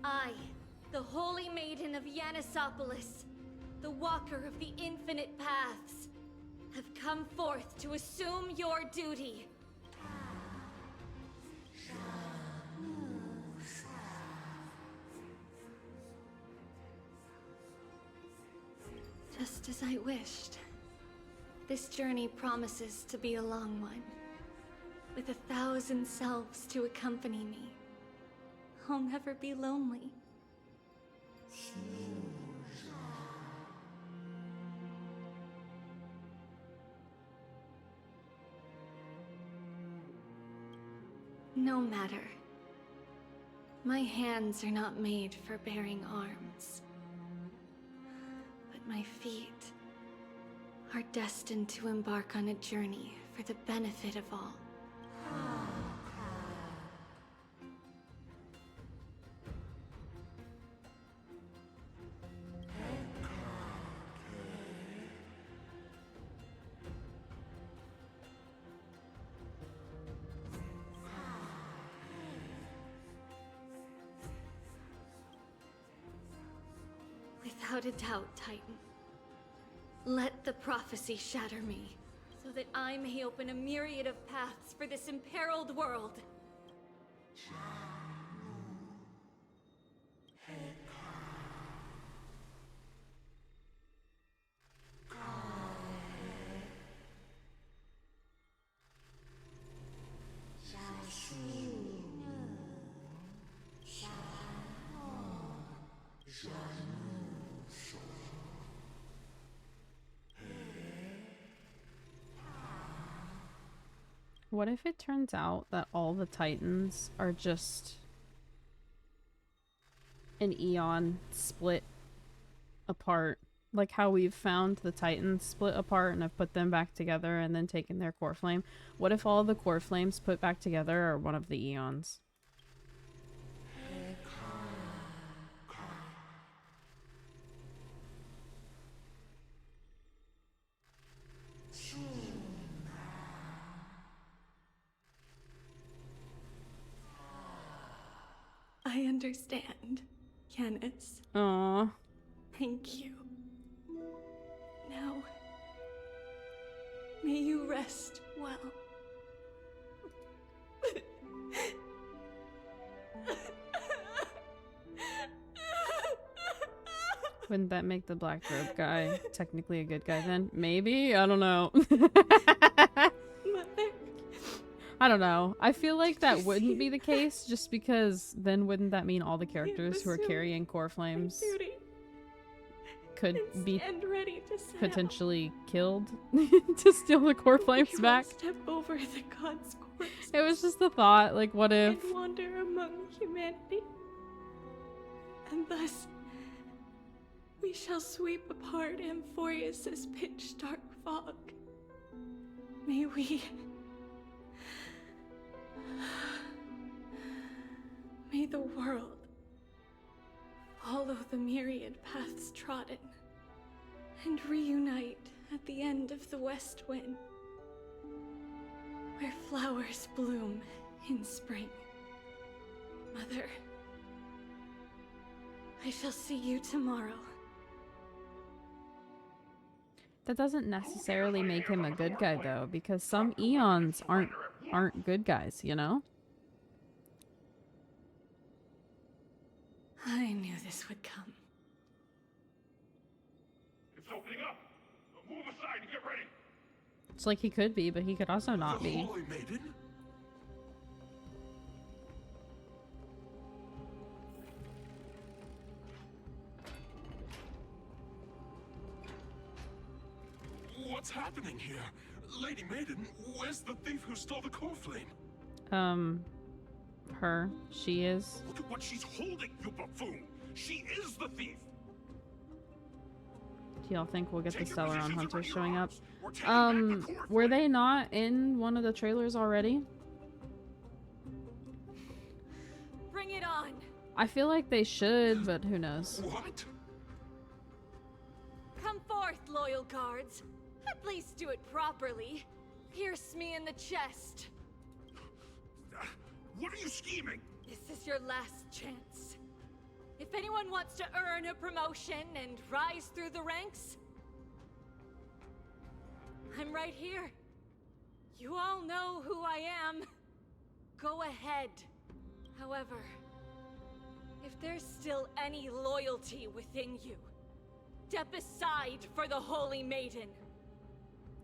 I, the Holy Maiden of Yanisopolis, the Walker of the Infinite Paths, have come forth to assume your duty. Just as I wished. This journey promises to be a long one, with 1,000 selves to accompany me. I'll never be lonely. No matter. My hands are not made for bearing arms, but my feet are destined to embark on a journey for the benefit of all. Without a doubt, Titan. Let the prophecy shatter me, so that I may open a myriad of paths for this imperiled world. What if it turns out that all the Titans are just an Eon split apart? Like how we've found the Titans split apart and have put them back together and then taken their core flame. What if all the core flames put back together are one of the Eons? I understand, Yanis. Aww. Thank you. Now, may you rest well. Wouldn't that make the black robe guy technically a good guy then? Maybe? I don't know. I don't know. I feel like that wouldn't be the case just because then wouldn't that mean all the characters who are carrying core flames could be potentially killed to steal the core flames back? Step over the god's corpse. It was just a thought, like what if and wander among humanity. and thus we shall sweep apart Amphorius' pitch-dark fog. May we... May the world follow the myriad paths trodden and reunite at the end of the west wind, where flowers bloom in spring. Mother, I shall see you tomorrow. That doesn't necessarily make him a good guy though, because some Eons aren't good guys, you know? I knew this would come. It's opening up. Move aside and get ready. It's like he could be, but he could also not The be. Holy Maiden? What's happening here? Lady Maiden, where's the thief who stole the core flame? Her. She is. Look at what she's holding, you buffoon! She is the thief! Do y'all think we'll get the Take your Celeron positions Hunters around your showing up? arms. We're taking back the core Were they not in one of the trailers already? Bring it on! I feel like they should, but who knows? What? Come forth, loyal guards. At least do it properly. Pierce me in the chest. What are you scheming? This is your last chance. If anyone wants to earn a promotion and rise through the ranks, I'm right here. You all know who I am. Go ahead. However, if there's still any loyalty within you, step aside for the Holy Maiden.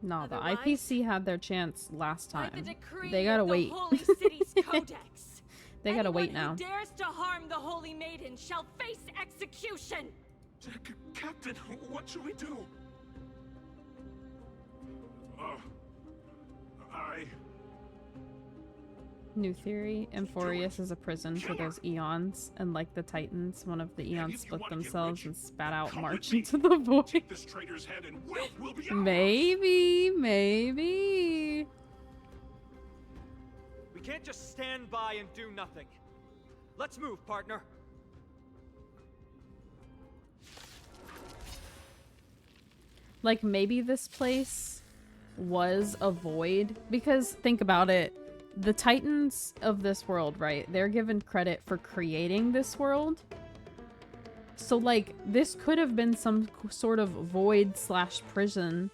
No, the Otherwise, IPC had their chance last by time. the decree They gotta of the wait. Holy City's Codex, They gotta wait anyone now. who dares to harm the Holy Maiden shall face execution. Captain, what should we do? New theory, Amphorius is a prison for those Eons, and like the Titans, one of the Eons split themselves and spat out March into the void. This traitor's head and wealth will be ours. Maybe. We can't just stand by and do nothing. Let's move, partner. Like, maybe this place was a void, because think about it. The Titans of this world, right? They're given credit for creating this world. So, like, this could have been some sort of void slash prison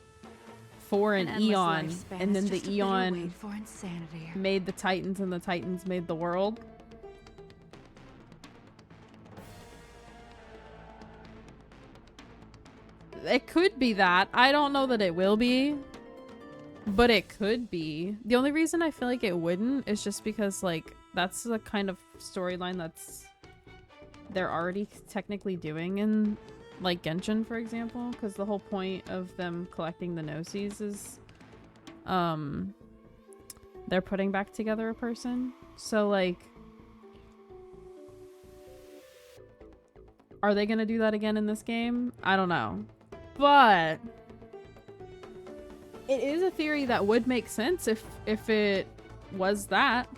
for an Eon, and then the Eon made the Titans, and the Titans made the world. It could be that. I don't know that it will be. But it could be. The only reason I feel like it wouldn't is just because, like, that's the kind of storyline they're already technically doing in, like, Genshin, for example. Because the whole point of them collecting the Gnosis is, they're putting back together a person. So, like, are they gonna do that again in this game? I don't know. But it is a theory that would make sense if it was that.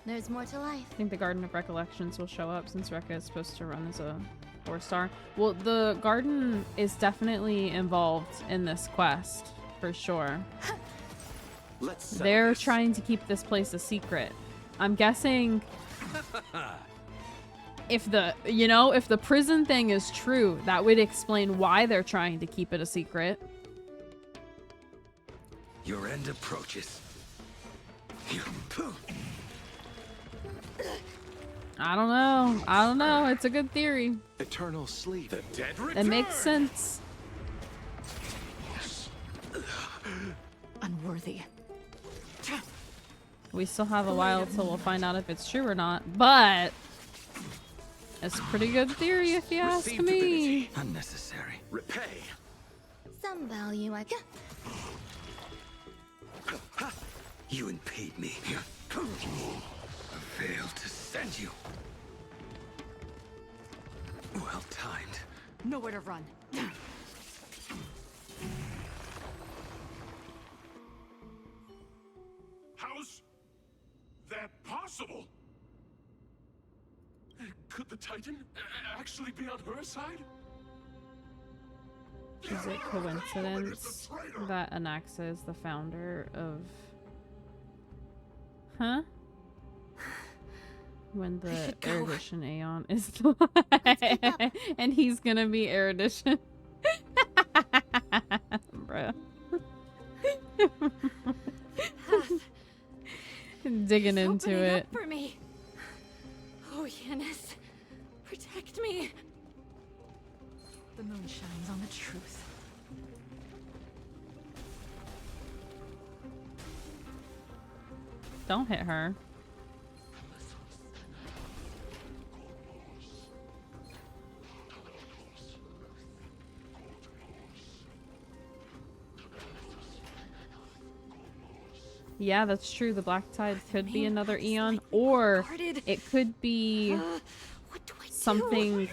There's more to life. I think the Garden of Recollections will show up since Rekka is supposed to run as a 4-star. Well, the garden is definitely involved in this quest, for sure. They're trying to keep this place a secret. I'm guessing if the prison thing is true, that would explain why they're trying to keep it a secret. Your end approaches. I don't know. It's a good theory. Eternal sleep. The dead return. It makes sense. Unworthy. We still have a while till we'll find out if it's true or not, but it's a pretty good theory if you ask Received me. divinity. Unnecessary. Repay. Some value, I guess. You impede me. I failed to send you. Well timed. Nowhere to run. How's that possible? Could the Titan actually be on her side? Is it coincidence that Anaxa is the founder of... Huh? When the Erudition Aeon is and he's gonna be Erudition. Bruh. Digging into it. Up for me. Oh, Yanis, protect me. The moon shines on the truth. Don't hit her. Yeah, that's true. The Black Tide could be another Eon, or it could be something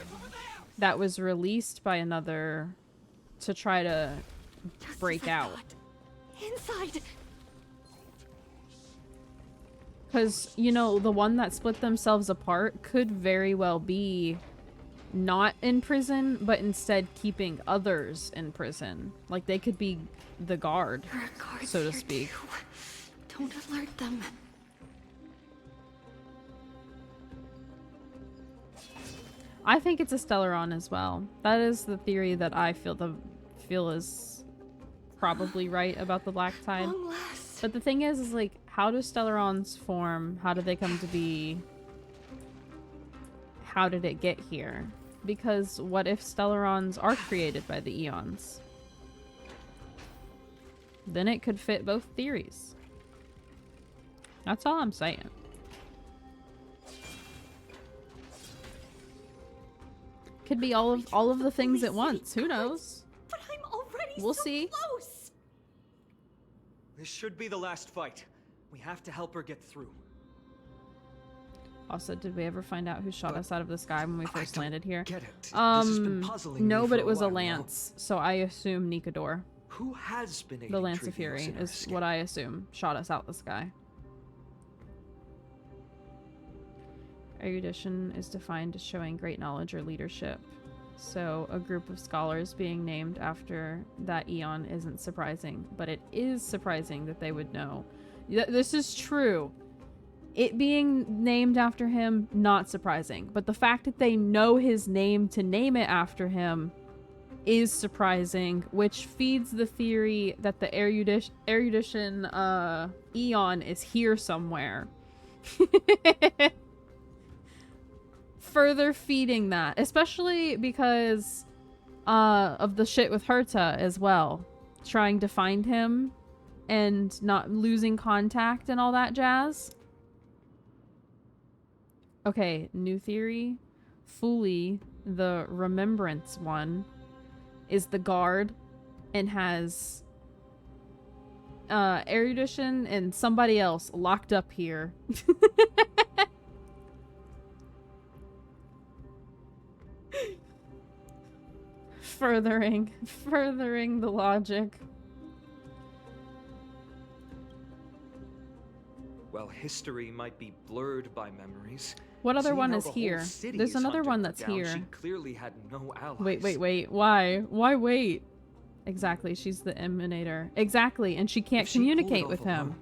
that was released by another to try to break out. Inside. Because, you know, the one that split themselves apart could very well be not in prison, but instead keeping others in prison. Like, they could be the guard, so to speak. Don't alert them. I think it's a Stellaron as well. That is the theory that I feel is probably right about the Black Tide. But the thing is like, how do Stellarons form? How did they come to be? How did it get here? Because what if Stellarons are created by the Eons? Then it could fit both theories. That's all I'm saying. Could be all of the things at once. Who knows? But I'm already We'll so see. close. This should be the last fight. We have to help her get through. Also, did we ever find out who shot us out of the sky when we first landed here? Get it. This has been puzzling No, me but for it was a while now. lance, so I assume Nikador. Who has been The aiding Lance of Trevios Fury in her is escape? what I assume shot us out the sky. Erudition is defined as showing great knowledge or leadership. So a group of scholars being named after that Eon isn't surprising, but it is surprising that they would know. This is true. It being named after him, not surprising. But the fact that they know his name to name it after him is surprising, which feeds the theory that the Erudition Eon is here somewhere. Further feeding that, especially because of the shit with Herta as well, trying to find him and not losing contact and all that jazz. Okay, new theory. Fuli, the Remembrance one, is the guard and has Erudition and somebody else locked up here. Furthering the logic. Well, history might be blurred by memories. What other Seeing one how is the whole here? city There's is another hunting one her that's down, here. She clearly had no allies. Wait. Why? Why wait? Exactly, she's the Emanator. Exactly, and she can't If she pulled it communicate off with alone, him.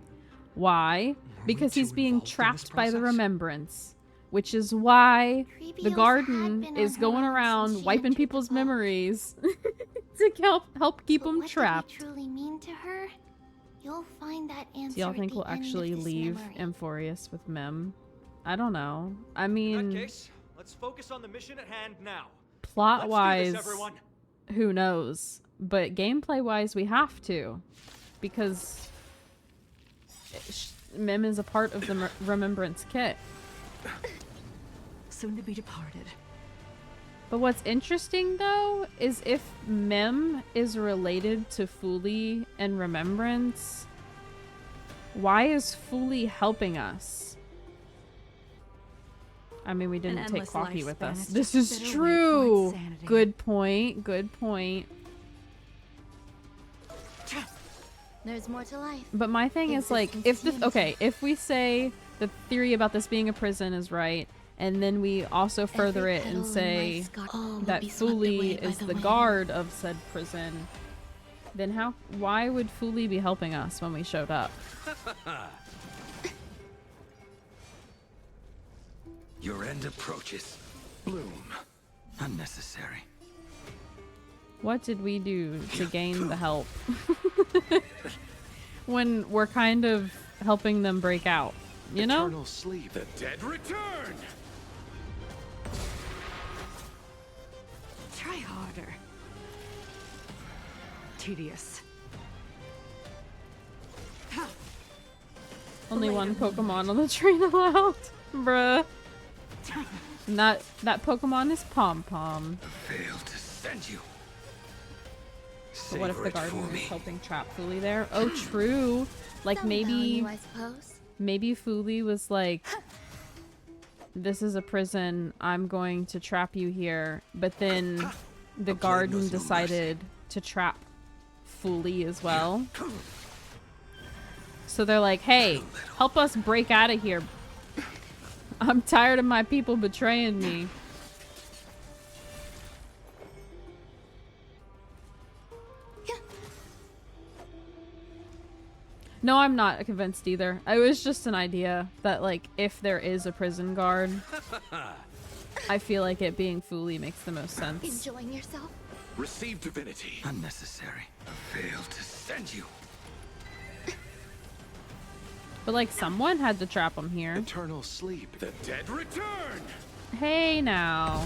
Why? Because he's being involved in this trapped by the process? Remembrance. Which is why the Trevios had garden been is on going her own around since she wiping entered the people's vault. memories to help keep But them what trapped. did we truly mean to her? You'll find that answer. Do y'all at think the we'll end of actually this leave memory. Amphorius with Mem? I don't know. I In mean, that case, let's focus on the mission at hand now. plot-wise, Let's do this, everyone. who knows? But gameplay-wise, we have to. Because Mem is a part of the Remembrance kit. Soon to be departed. But what's interesting, though, is if Mem is related to Fuli and Remembrance, Why is Fuli helping us? I mean, we didn't take endless Quacky with lifespan us. is This just is a bitter true. wait for insanity. Good point. Good point. There's more to life. But my thing is like, if this, okay, if we say the theory about this being a prison is right, and then we also further it and say that Fuli is the guard of said prison, then why would Fuli be helping us when we showed up? Your end approaches. Bloom. Unnecessary. What did we do to gain the help? When we're kind of helping them break out, you know? Eternal sleep. The dead return. Try harder. Tedious. Only one Pokemon on the train allowed, bruh. And that Pokemon is Pom Pom. Failed to send you. But what if the Savor it gardener for is me. helping trap Fuli there? Oh, true. Like Some maybe, value, I suppose. maybe Fuli was like, "This is a prison. I'm going to trap you here." But then the garden decided to trap Fuli as well. So they're like, "Hey, help us break out of here. I'm tired of my people betraying me." No, I'm not convinced either. It was just an idea that, like, if there is a prison guard, I feel like it being Fuli makes the most sense. Enjoying yourself? Receive divinity. Unnecessary. Failed to send you. But, like, someone had to trap him here. Eternal sleep. The dead return. Hey, now.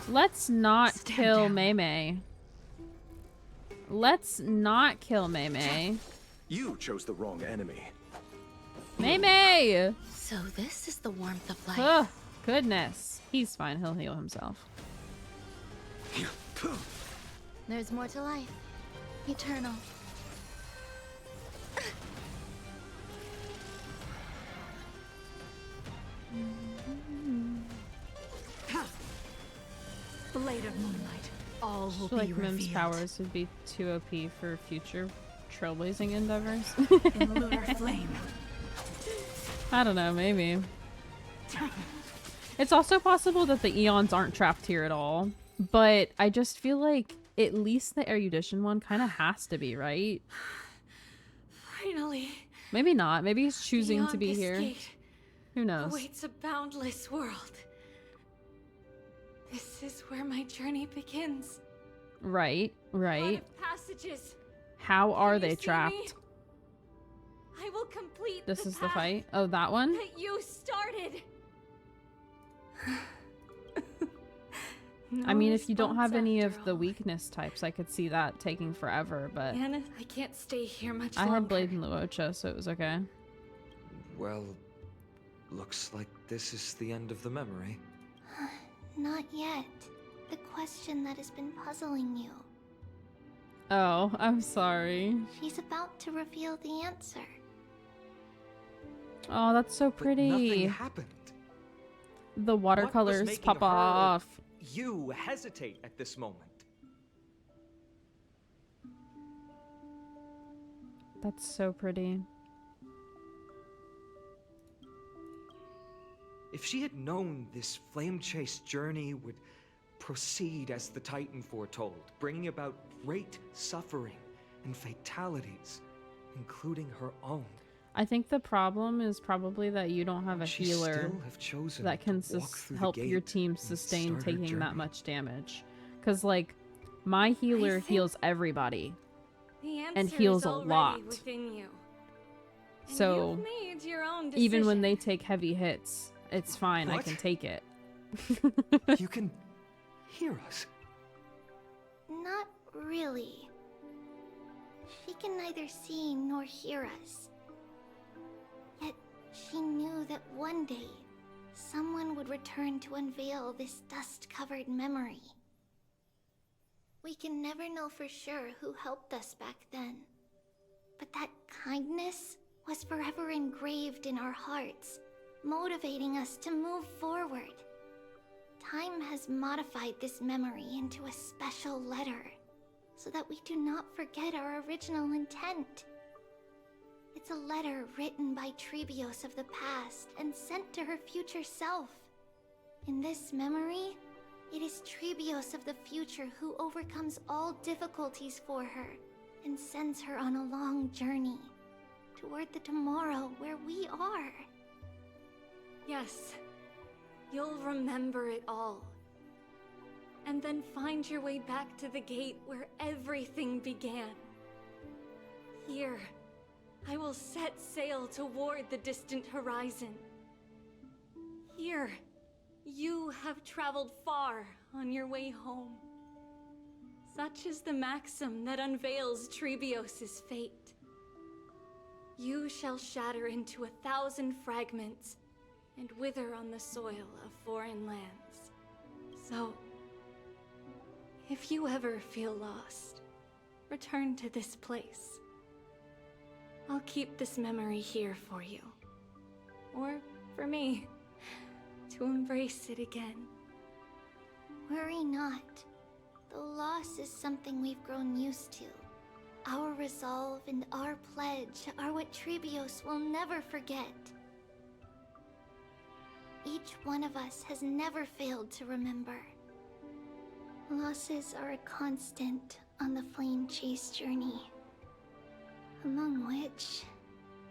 Let's not kill Mei. Let's not kill Mei. You chose the wrong enemy. Mei! So this is the warmth of life. Ugh, goodness. He's fine. He'll heal himself. There's more to life. Eternal. Blade of moonlight. All will I feel like be Mim's revealed. powers would be too OP for future trailblazing endeavors. In lunar flame. I don't know, maybe. It's also possible that the Eons aren't trapped here at all, but I just feel like at least the erudition one kind of has to be, right? Finally. Maybe not. Maybe he's choosing Beyond to be this here. gate Who knows? awaits a boundless world. This is where my journey begins. Right, right. Of passages. How are Can you they see me? trapped? I will complete This is the path fight? Oh, that one? that you started. I mean, if you don't have response any after of the weakness types, I could see that taking forever, but Anna, I can't stay here much I longer. had Blade and Luocha, so it was okay. Well, looks like this is the end of the memory. Not yet. The question that has been puzzling you. Oh, I'm sorry. She's about to reveal the answer. Oh, that's so But pretty. nothing happened. The What was watercolors making pop her or off. You hesitate at this moment. That's so pretty. If she had known this flame chase journey would proceed as the Titan foretold, bringing about great suffering and fatalities, including her own, I think the problem is probably that you don't have a she healer still have chosen that can to walk through the help your gate team and sustain start her taking that journey. much damage. Because, like, my healer heals everybody. The answer And heals is a already lot. within you. And So, you've made your own even when decision. they take heavy hits, it's fine. I What? can take it. You can hear us. Not really. She can neither see nor hear us. Yet she knew that one day, someone would return to unveil this dust-covered memory. We can never know for sure who helped us back then. But that kindness was forever engraved in our hearts, motivating us to move forward. Time has modified this memory into a special letter, so that we do not forget our original intent. It's a letter written by Trebios of the past and sent to her future self. In this memory, it is Trebios of the future who overcomes all difficulties for her and sends her on a long journey toward the tomorrow where we are. Yes, you'll remember it all. And then find your way back to the gate where everything began. Here, I will set sail toward the distant horizon. Here, you have traveled far on your way home. Such is the maxim that unveils Trebios' fate. You shall shatter into 1,000 fragments and wither on the soil of foreign lands. So, if you ever feel lost, return to this place. I'll keep this memory here for you. Or for me, to embrace it again. Worry not. The loss is something we've grown used to. Our resolve and our pledge are what Trebios will never forget. Each one of us has never failed to remember. Losses are a constant on the Flame Chase journey, among which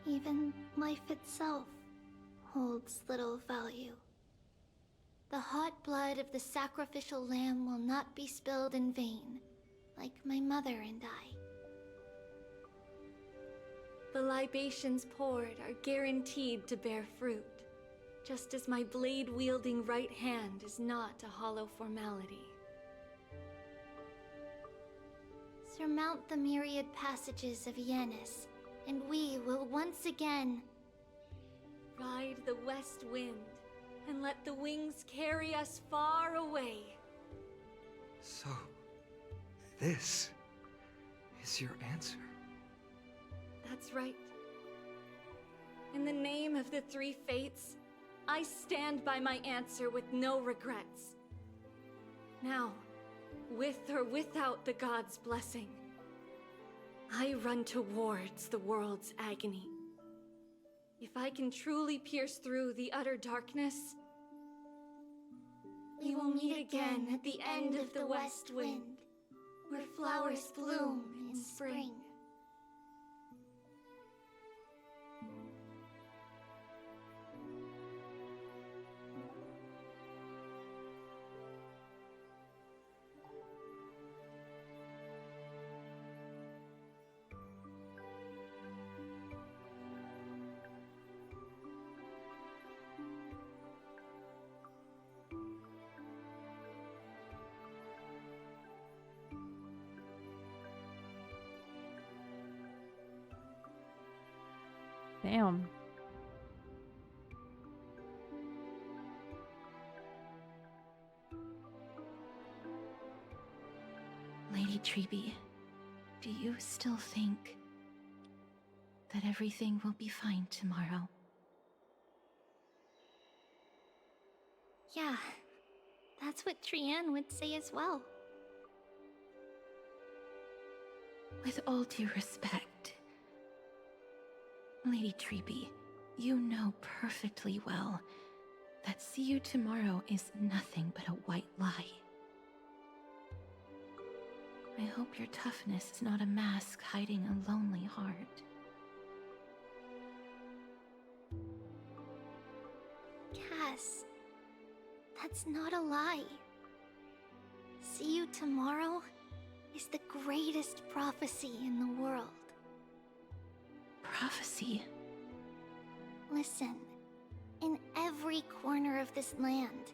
even life itself holds little value. The hot blood of the sacrificial lamb will not be spilled in vain, like my mother and I. The libations poured are guaranteed to bear fruit, just as my blade-wielding right hand is not a hollow formality. Surmount the myriad passages of Yanis, and we will once again ride the west wind, and let the wings carry us far away. So, this is your answer? That's right. In the name of the three fates, I stand by my answer with no regrets. Now, with or without the gods' blessing, I run towards the world's agony. If I can truly pierce through the utter darkness, we will meet again at the end of the west wind, where flowers bloom in spring. Damn. Lady Trebi, do you still think that everything will be fine tomorrow? Yeah, that's what Trianne would say as well. With all due respect, Lady Trebi, you know perfectly well that see you tomorrow is nothing but a white lie. I hope your toughness is not a mask hiding a lonely heart. Cass, that's not a lie. See you tomorrow is the greatest prophecy in the world. Prophecy? Listen, in every corner of this land,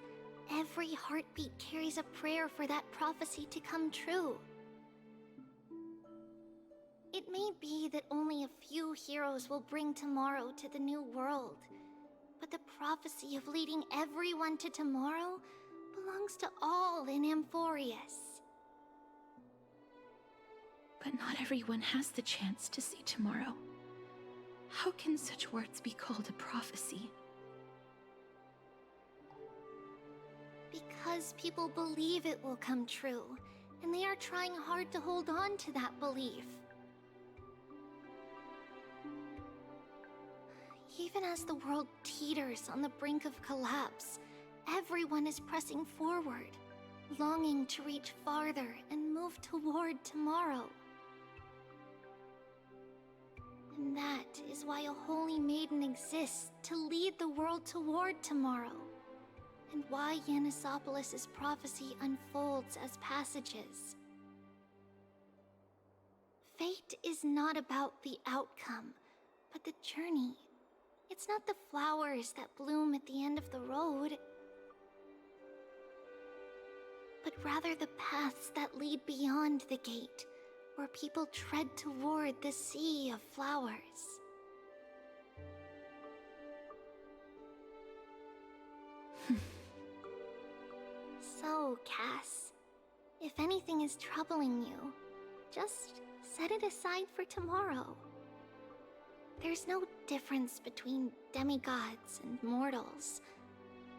every heartbeat carries a prayer for that prophecy to come true. It may be that only a few heroes will bring tomorrow to the new world, but the prophecy of leading everyone to tomorrow belongs to all in Amphorius. But not everyone has the chance to see tomorrow. How can such words be called a prophecy? Because people believe it will come true, and they are trying hard to hold on to that belief. Even as the world teeters on the brink of collapse, everyone is pressing forward, longing to reach farther and move toward tomorrow. And that is why a holy maiden exists to lead the world toward tomorrow, and why Yanisopolis' prophecy unfolds as passages. Fate is not about the outcome, but the journey. It's not the flowers that bloom at the end of the road, but rather the paths that lead beyond the gate, where people tread toward the sea of flowers. So, Cass, if anything is troubling you, just set it aside for tomorrow. There's no difference between demigods and mortals.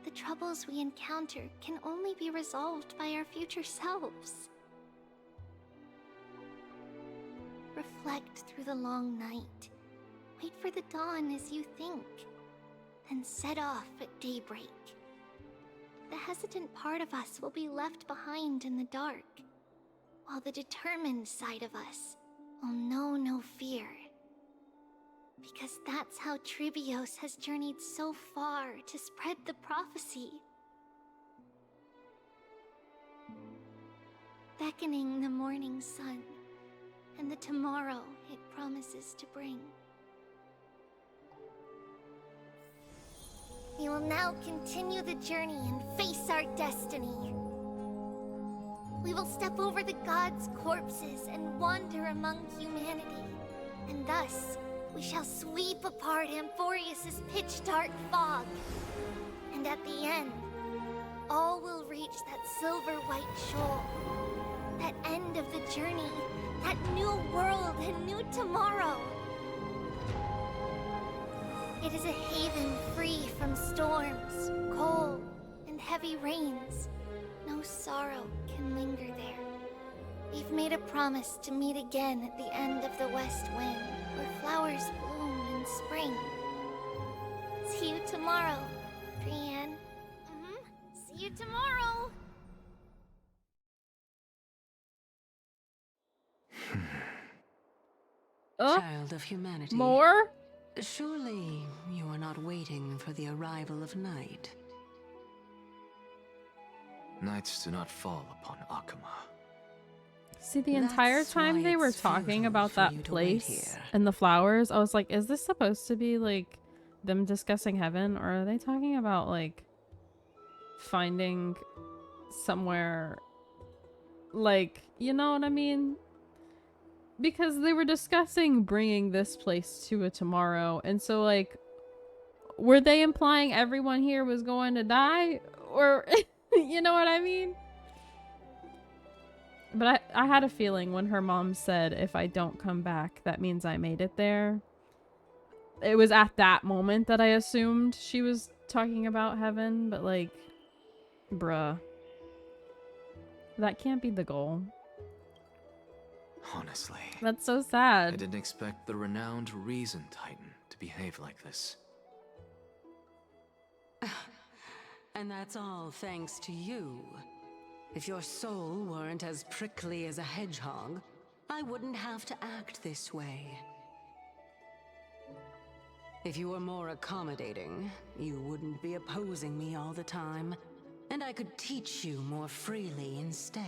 The troubles we encounter can only be resolved by our future selves. Reflect through the long night. Wait for the dawn as you think. Then set off at daybreak. The hesitant part of us will be left behind in the dark, while the determined side of us will know no fear. Because that's how Tribios has journeyed so far to spread the prophecy. Beckoning the morning sun, and the tomorrow it promises to bring. We will now continue the journey and face our destiny. We will step over the gods' corpses and wander among humanity, and thus we shall sweep apart Amphorius' pitch-dark fog. And at the end, all will reach that silver-white shoal. That end of the journey, that new world and new tomorrow. It is a haven free from storms, cold, and heavy rains. No sorrow can linger there. We've made a promise to meet again at the end of the West Wind, where flowers bloom in spring. See you tomorrow, Brienne. See you tomorrow! Child of humanity. More? Surely you are not waiting for the arrival of night. Nights do not fall upon Akama. See, the entire time they were talking about that place and the flowers, I was like, is this supposed to be like them discussing heaven, or are they talking about like finding somewhere, like, you know what I mean? Because they were discussing bringing this place to a tomorrow, and so like, were they implying everyone here was going to die, or you know what I mean? But I had a feeling when her mom said, if I don't come back, that means I made it there. It was at that moment that I assumed she was talking about heaven, but like, bruh. That can't be the goal. Honestly. That's so sad. I didn't expect the renowned Reason Titan to behave like this. And that's all thanks to you. If your soul weren't as prickly as a hedgehog, I wouldn't have to act this way. If you were more accommodating, you wouldn't be opposing me all the time, and I could teach you more freely instead.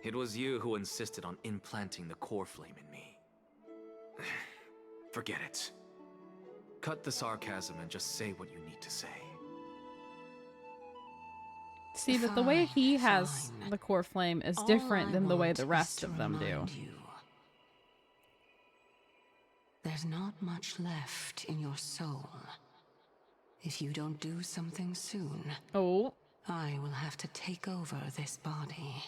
It was you who insisted on implanting the core flame in me. Forget it. Cut the sarcasm and just say what you need to say. See, but the way he has the core flame is different than the way the rest of them do. There's not much left in your soul. If you don't do something soon, I will have to take over this body.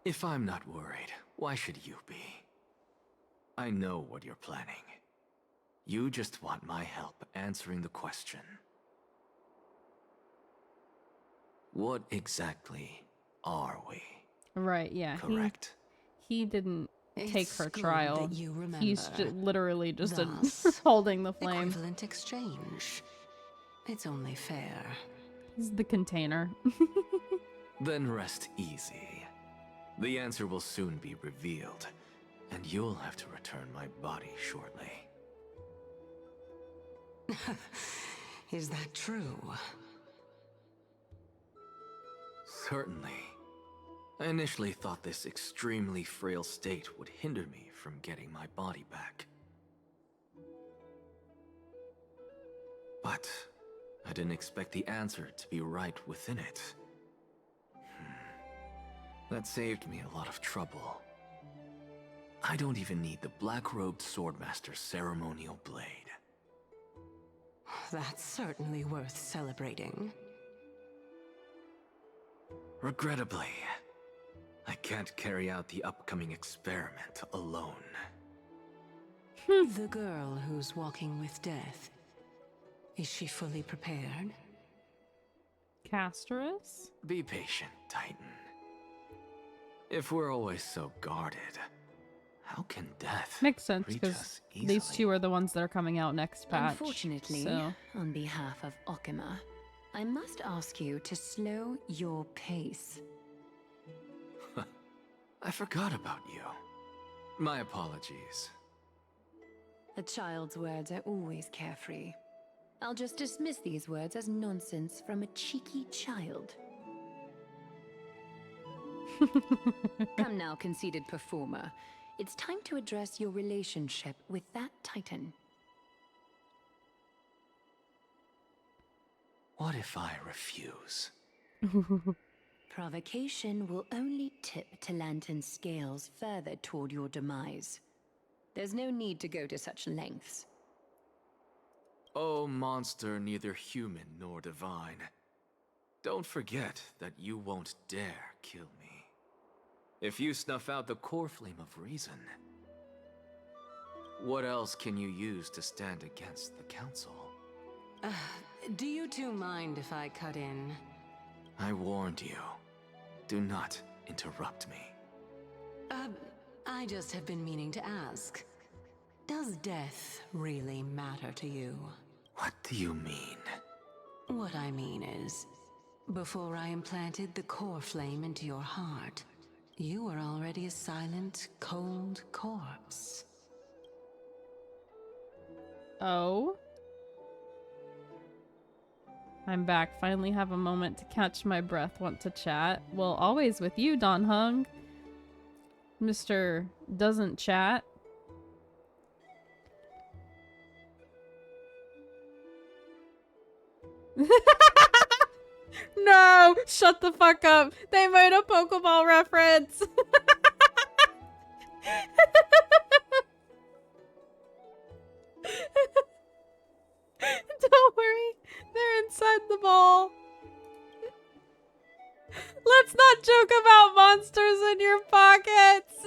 If I'm not worried, why should you be? I know what you're planning. You just want my help answering the question. What exactly are we? Right, yeah. Correct. He didn't take It's her good trial. that you He's remember. literally just Thus, holding the flame. Equivalent exchange. It's only fair. He's the container. Then rest easy. The answer will soon be revealed, and you'll have to return my body shortly. Is that true? Certainly. I initially thought this extremely frail state would hinder me from getting my body back. But I didn't expect the answer to be right within it. That saved me a lot of trouble. I don't even need the black-robed swordmaster's ceremonial blade. That's certainly worth celebrating. Regrettably, I can't carry out the upcoming experiment alone. The girl who's walking with death, is she fully prepared? Casterus? Be patient, Titan. If we're always so guarded, how can death Makes sense, reach because us these easily? two are the ones that are coming out next patch. Unfortunately, so. on behalf of Okima, I must ask you to slow your pace. I forgot about you. My apologies. A child's words are always carefree. I'll just dismiss these words as nonsense from a cheeky child. Come now, conceited performer. It's time to address your relationship with that Titan. What if I refuse? Provocation will only tip Talantan's scales further toward your demise. There's no need to go to such lengths. Oh, monster neither human nor divine. Don't forget that you won't dare kill me. If you snuff out the core flame of reason, what else can you use to stand against the Council? Do you two mind if I cut in? I warned you. Do not interrupt me. I just have been meaning to ask. Does death really matter to you? What do you mean? What I mean is, before I implanted the core flame into your heart, you were already a silent, cold corpse. Oh? I'm back. Finally have a moment to catch my breath. Want to chat? Well, always with you, Don Hung. Mr. Doesn't chat. No! Shut the fuck up. They made a Pokeball reference. Don't worry. They're inside the ball. Let's not joke about monsters in your pockets.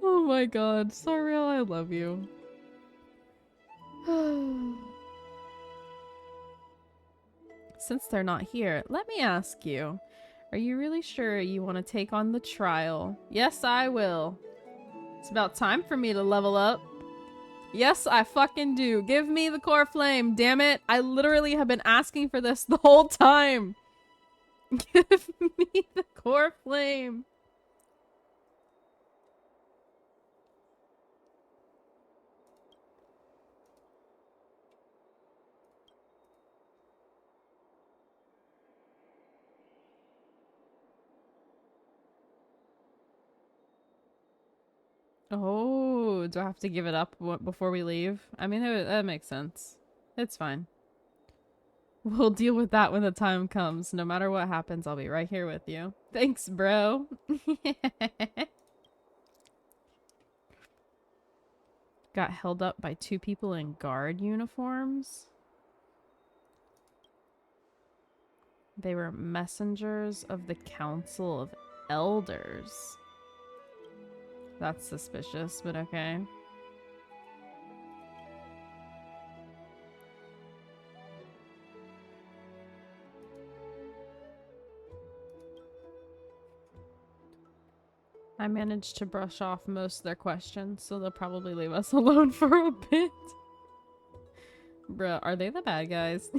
Oh my god. Sariel, I love you. Since they're not here, let me ask you. Are you really sure you want to take on the trial? Yes, I will. It's about time for me to level up. Yes, I fucking do. Give me the core flame, damn it. I literally have been asking for this the whole time. Give me the core flame. Oh, do I have to give it up before we leave? I mean, that makes sense. It's fine. We'll deal with that when the time comes. No matter what happens, I'll be right here with you. Thanks, bro. Got held up by two people in guard uniforms. They were messengers of the Council of Elders. That's suspicious, but okay. I managed to brush off most of their questions, so they'll probably leave us alone for a bit. Bruh, are they the bad guys?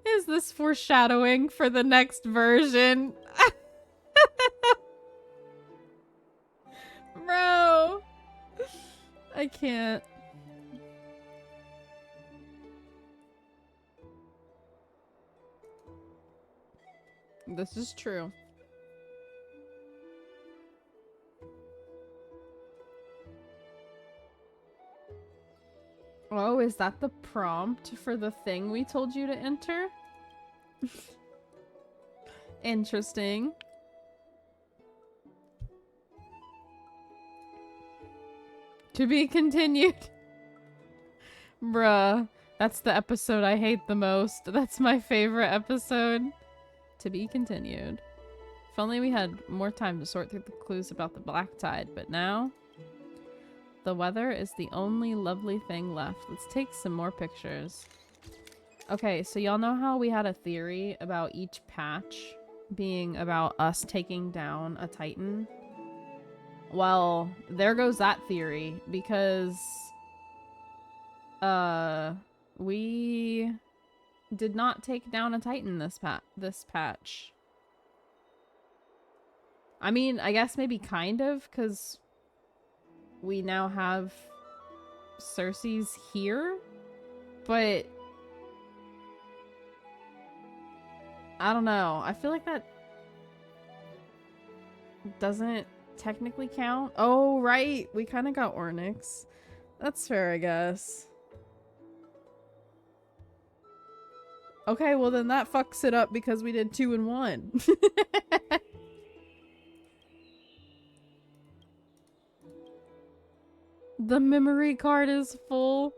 Is this foreshadowing for the next version? Bro! I can't. This is true. Oh, is that the prompt for the thing we told you to enter? Interesting. To be continued. Bruh, that's the episode I hate the most. That's my favorite episode. To be continued. If only we had more time to sort through the clues about the Black Tide, but now the weather is the only lovely thing left. Let's take some more pictures. Okay, so y'all know how we had a theory about each patch being about us taking down a Titan? Well, there goes that theory, because we did not take down a Titan this patch. I mean, I guess maybe kind of, because we now have Cersei's here, but I don't know. I feel like that doesn't technically count. Oh, right. We kind of got Ornyx. That's fair, I guess. Okay, well then that fucks it up because we did 2 and 1. The memory card is full.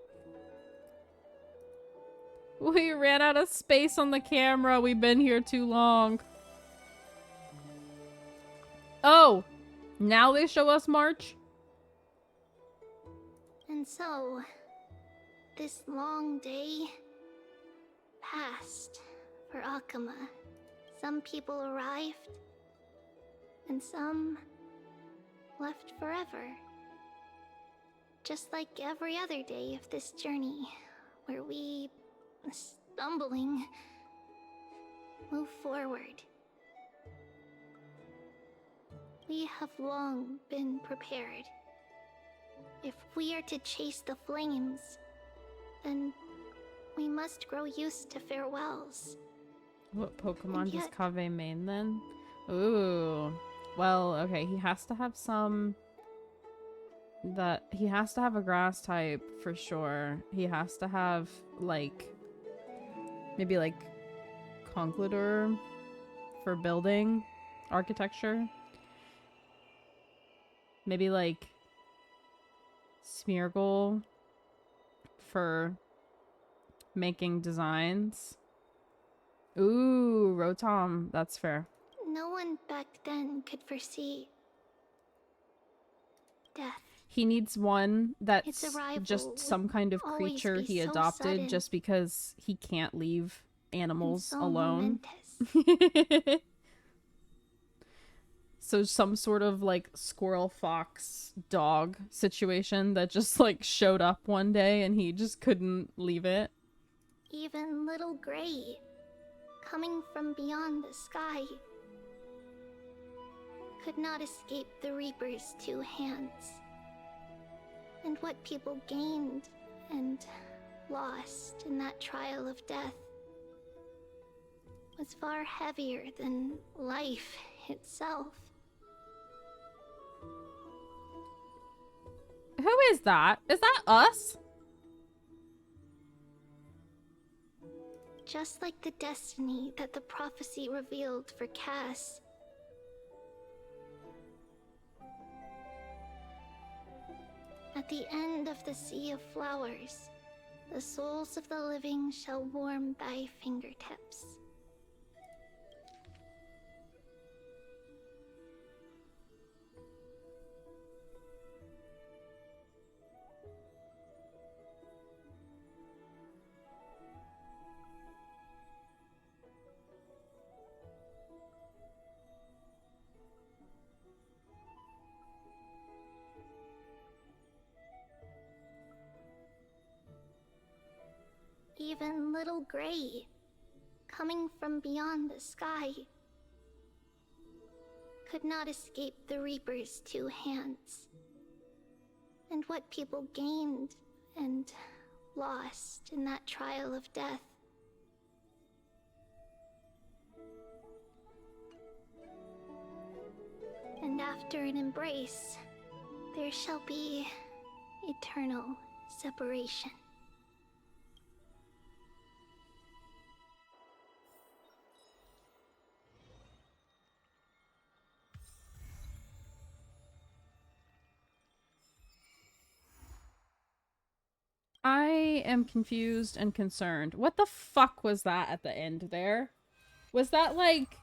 We ran out of space on the camera. We've been here too long. Oh, now they show us March? And so, this long day passed for Akama. Some people arrived, and some left forever. Just like every other day of this journey, where we, stumbling, move forward. We have long been prepared. If we are to chase the flames, then we must grow used to farewells. What Pokemon does Kaveh main then? Ooh. Well, okay, he has to have some... he has to have a grass type for sure. He has to have, like... maybe, like, Conkeldurr for building architecture. Maybe, like, Smeargle for making designs. Ooh, Rotom. That's fair. No one back then could foresee death. He needs one that's Its arrival just some kind of always creature be he so adopted sudden. just because he can't leave animals so alone. So some sort of like squirrel, fox, dog situation that just like showed up one day and he just couldn't leave it. Even little Gray, coming from beyond the sky, could not escape the Reaper's 2 hands. And what people gained and lost in that trial of death was far heavier than life itself. Who is that? Is that us? Just like the destiny that the prophecy revealed for Cass. At the end of the Sea of Flowers, The souls of the living shall warm thy fingertips. Even little Gray, coming from beyond the sky, could not escape the Reaper's two hands. And what people gained and lost in that trial of death. And after an embrace, there shall be eternal separation. I am confused and concerned. What the fuck was that at the end there? Was that like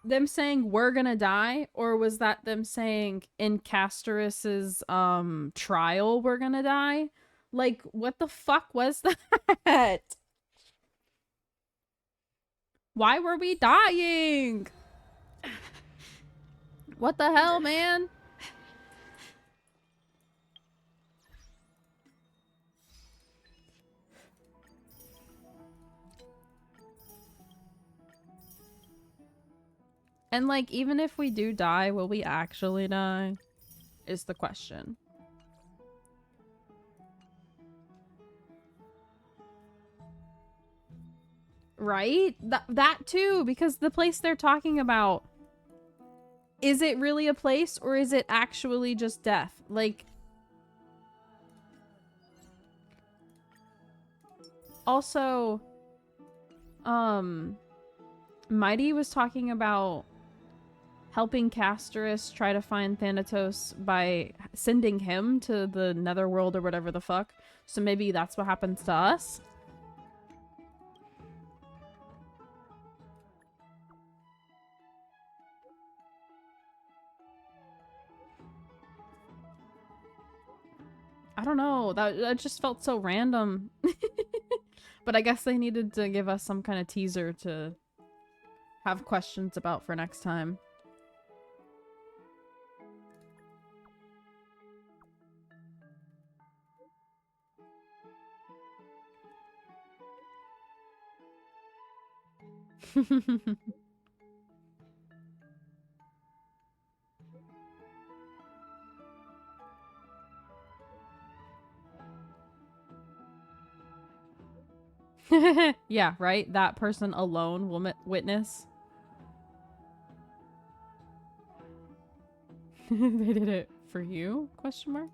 them saying we're gonna die, or was that them saying in Castorus's trial we're gonna die? Like, what the fuck was that? Why were we dying? What the hell, man? And, like, even if we do die, will we actually die? Is the question. Right? That too, because the place they're talking about, is it really a place or is it actually just death? Like, also, Mighty was talking about helping Castorus try to find Thanatos by sending him to the Netherworld or whatever the fuck. So maybe that's what happens to us? I don't know. That just felt so random. But I guess they needed to give us some kind of teaser to have questions about for next time. Yeah, right? That person alone will witness. They did it for you? Question mark?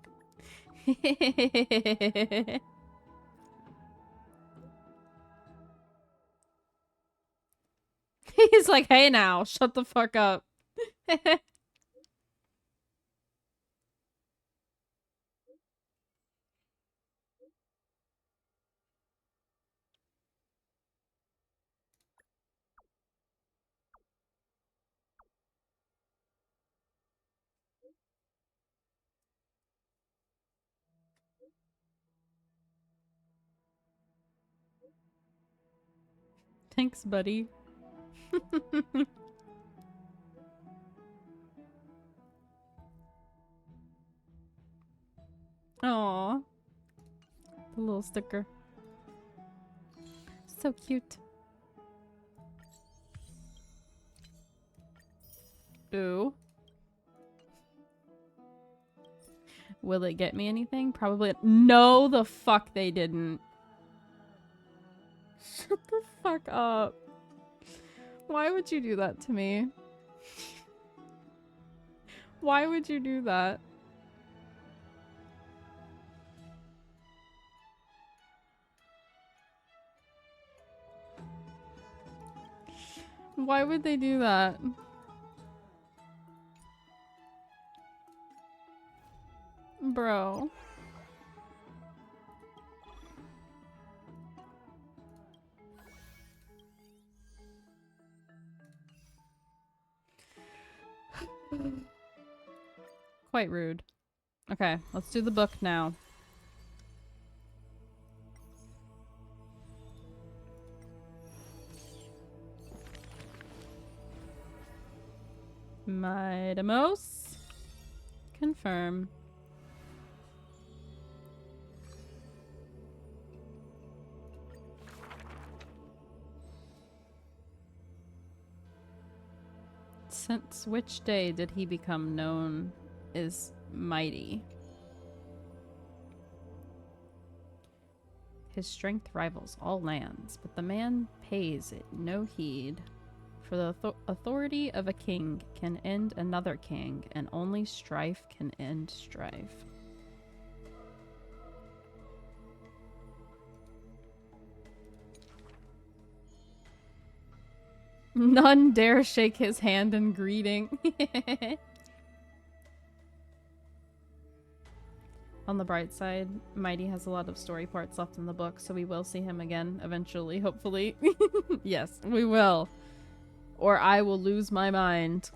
He's like, hey now, shut the fuck up. Thanks, buddy. Aw. The little sticker. So cute. Ooh. Will it get me anything? Probably. No, the fuck they didn't. Shut the fuck up. Why would you do that to me? Why would you do that? Why would they do that? Bro. Quite rude. Okay, let's do the book now. Midamos. Confirm. Since which day did he become known as mighty? His strength rivals all lands, but the man pays it no heed. For the authority of a king can end another king, and only strife can end strife. None dare shake his hand in greeting. On the bright side, Mighty has a lot of story parts left in the book, so we will see him again eventually, hopefully. Yes, we will. Or I will lose my mind.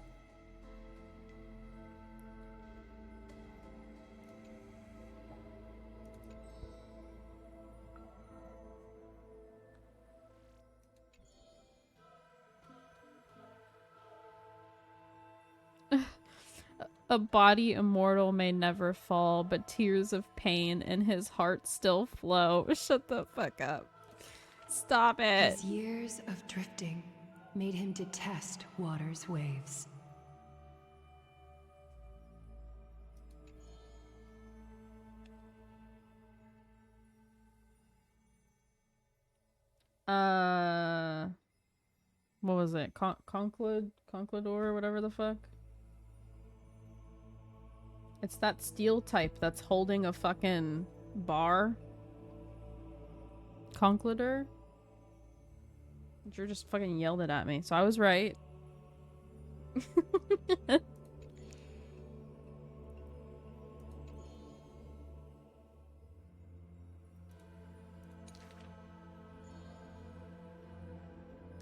A body immortal may never fall, but tears of pain in his heart still flow. Shut the fuck up. Stop it. His years of drifting made him detest water's waves. What was it? Conclador or whatever the fuck? It's that steel type that's holding a fucking bar. Conclador? Drew just fucking yelled it at me, so I was right.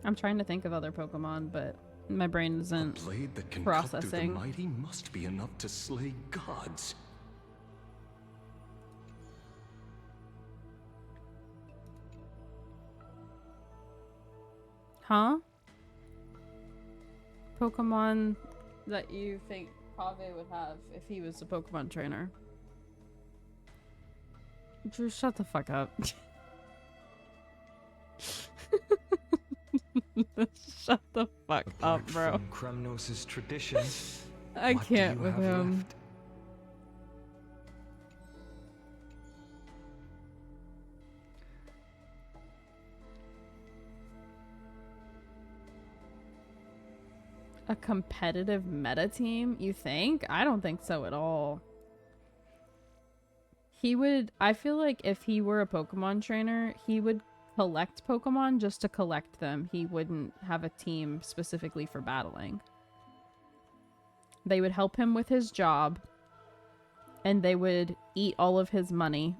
I'm trying to think of other Pokemon, but my brain isn't A blade that can processing. cut through the mighty must be enough to slay gods. Huh? Pokemon that you think Pave would have if he was a Pokemon trainer. Drew, shut the fuck up. Shut the fuck up, bro. From Kremnos' traditions, I what do can't you with have him. left? A competitive meta team, you think? I don't think so at all. He would, I feel like if he were a Pokemon trainer, he would collect Pokemon just to collect them. He wouldn't have a team specifically for battling. They would help him with his job, and they would eat all of his money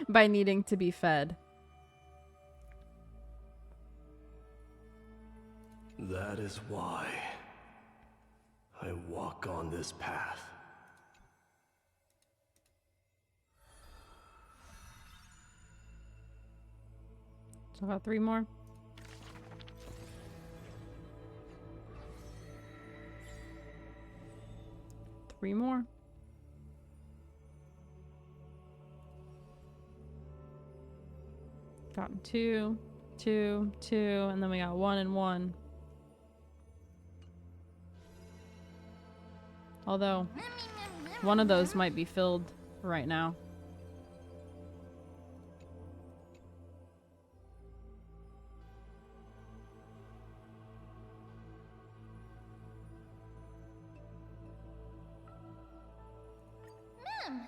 by needing to be fed. That is why I walk on this path. So I got 3 more. Three more. Gotten 2, 2, 2, and then we got 1 and 1. Although, one of those might be filled right now. Ma'am!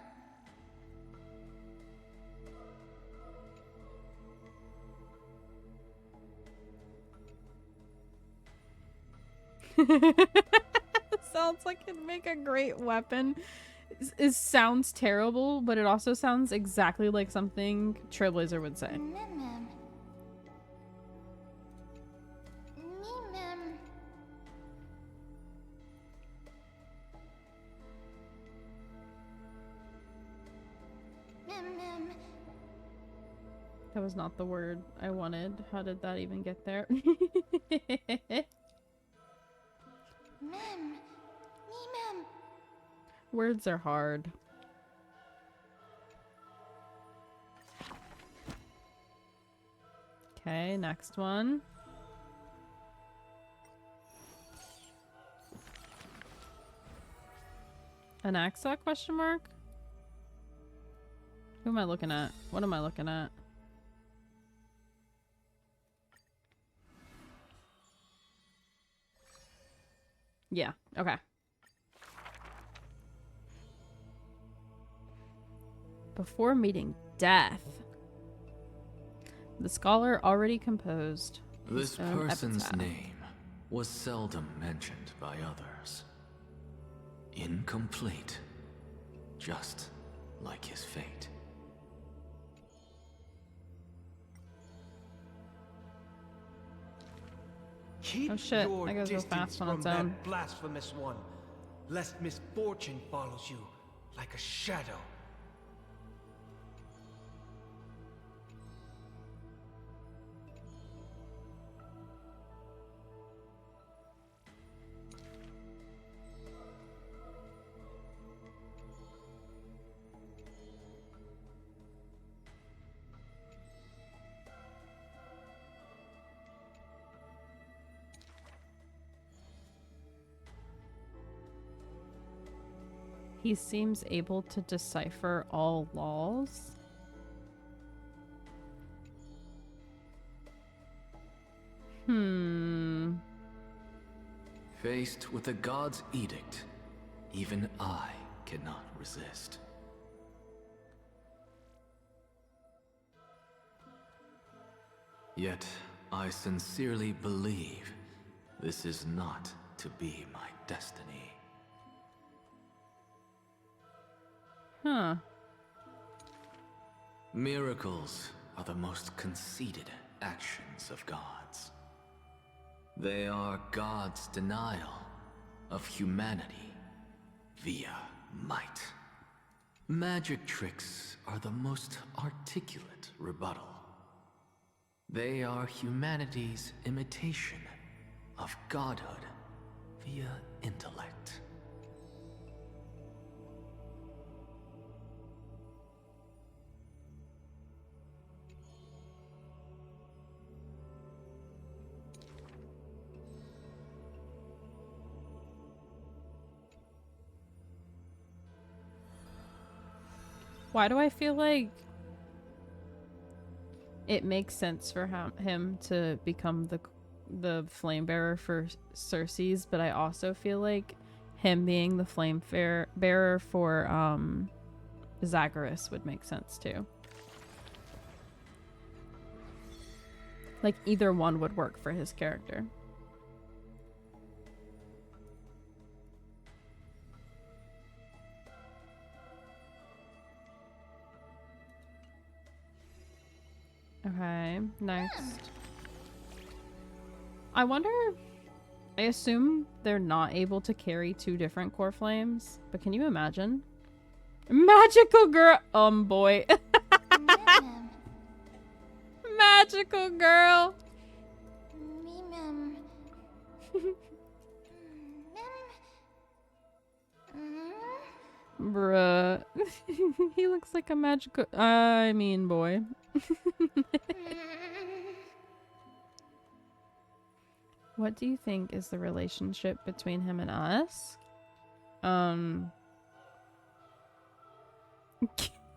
Sounds like it'd make a great weapon. It sounds terrible, but it also sounds exactly like something Trailblazer would say. Ma'am. Me, ma'am. That was not the word I wanted. How did that even get there? Mem. Mem. Words are hard. Okay, next one. An Axa question mark? Who am I looking at? What am I looking at? Yeah, okay. Before meeting death, the scholar already composed This his own person's epitaph. name was seldom mentioned by others. Incomplete, just like his fate. Keep Oh shit, your that goes real distance fast on from its that own. blasphemous one, lest misfortune follows you like a shadow. He seems able to decipher all laws. Faced with the god's edict, even I cannot resist. Yet, I sincerely believe this is not to be my destiny. Huh. Miracles are the most conceited actions of gods. They are God's denial of humanity via might. Magic tricks are the most articulate rebuttal. They are humanity's imitation of godhood via intellect. Why do I feel like it makes sense for him to become the flame bearer for Cersei's, but I also feel like him being the flame bearer for Zagreus would make sense too. Like either one would work for his character. Okay, next. I wonder... I assume they're not able to carry two different core flames, but can you imagine? Magical girl! Boy. Magical girl! Mem. Bruh. He looks like a magical... I mean, boy. What do you think is the relationship between him and us?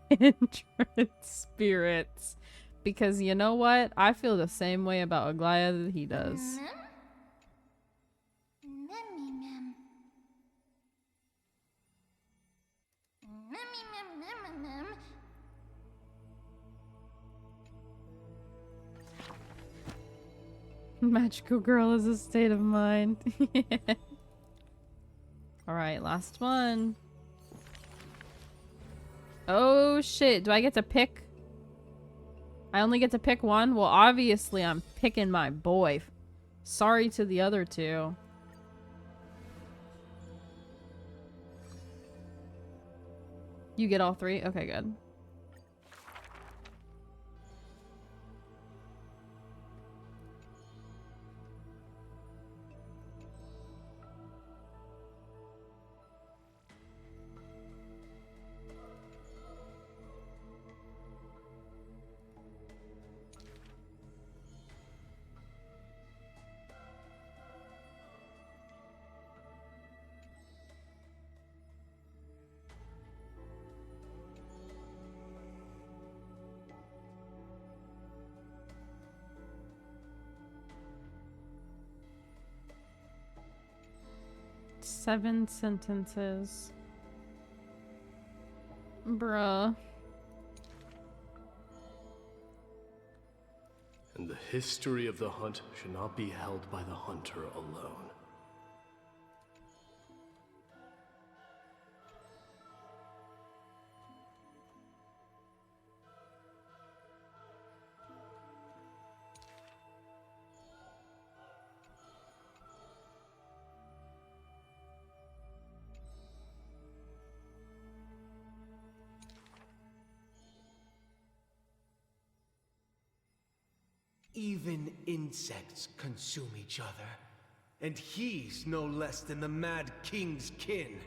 Kindred spirits. Because you know what? I feel the same way about Aglaya that he does. Magical girl is a state of mind. Alright, last one. Oh shit, do I get to pick? I only get to pick one? Well, obviously I'm picking my boy. Sorry to the other two. You get all three? Okay, good. 7 sentences. Bruh. And the history of the hunt should not be held by the hunter alone. Even insects consume each other, and he's no less than the Mad King's kin.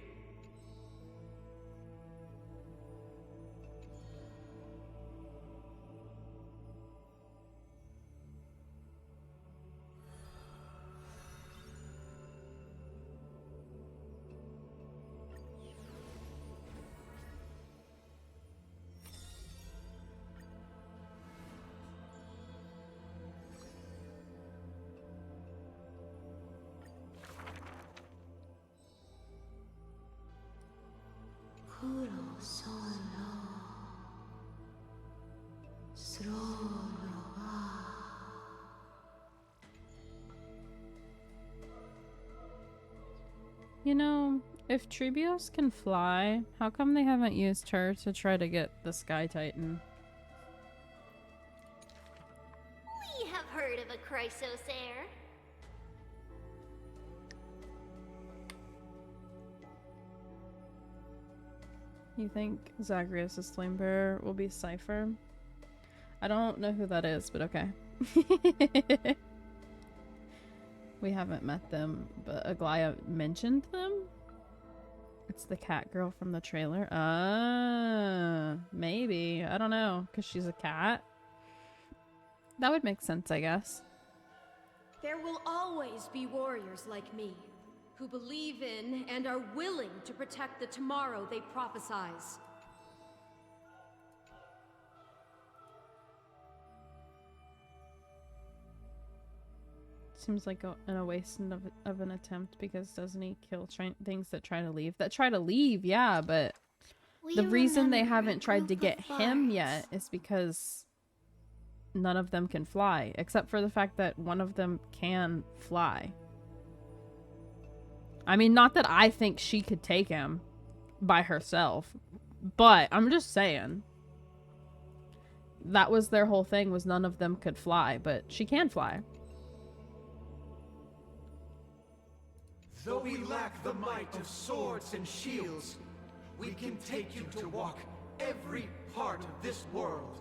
You know, if Treebeos can fly, how come they haven't used her to try to get the Sky Titan? We have heard of a Chrysos heir. You think Zagreus' Flamebearer will be Cypher? I don't know who that is, but okay. We haven't met them, but Aglaya mentioned them? It's the cat girl from the trailer? Maybe. I don't know, because she's a cat. That would make sense, I guess. There will always be warriors like me, who believe in and are willing to protect the tomorrow they prophesize. Seems like a waste of an attempt, because doesn't he kill things that try to leave? That try to leave, yeah, but the reason they haven't tried to get him yet is because none of them can fly, except for the fact that one of them can fly. I mean, not that I think she could take him by herself, but I'm just saying. That was their whole thing, was none of them could fly, but she can fly. Though we lack the might of swords and shields, we can take you to walk every part of this world.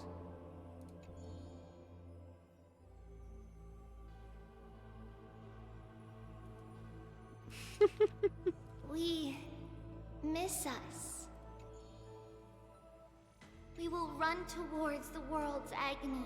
We miss us. We will run towards the world's agony.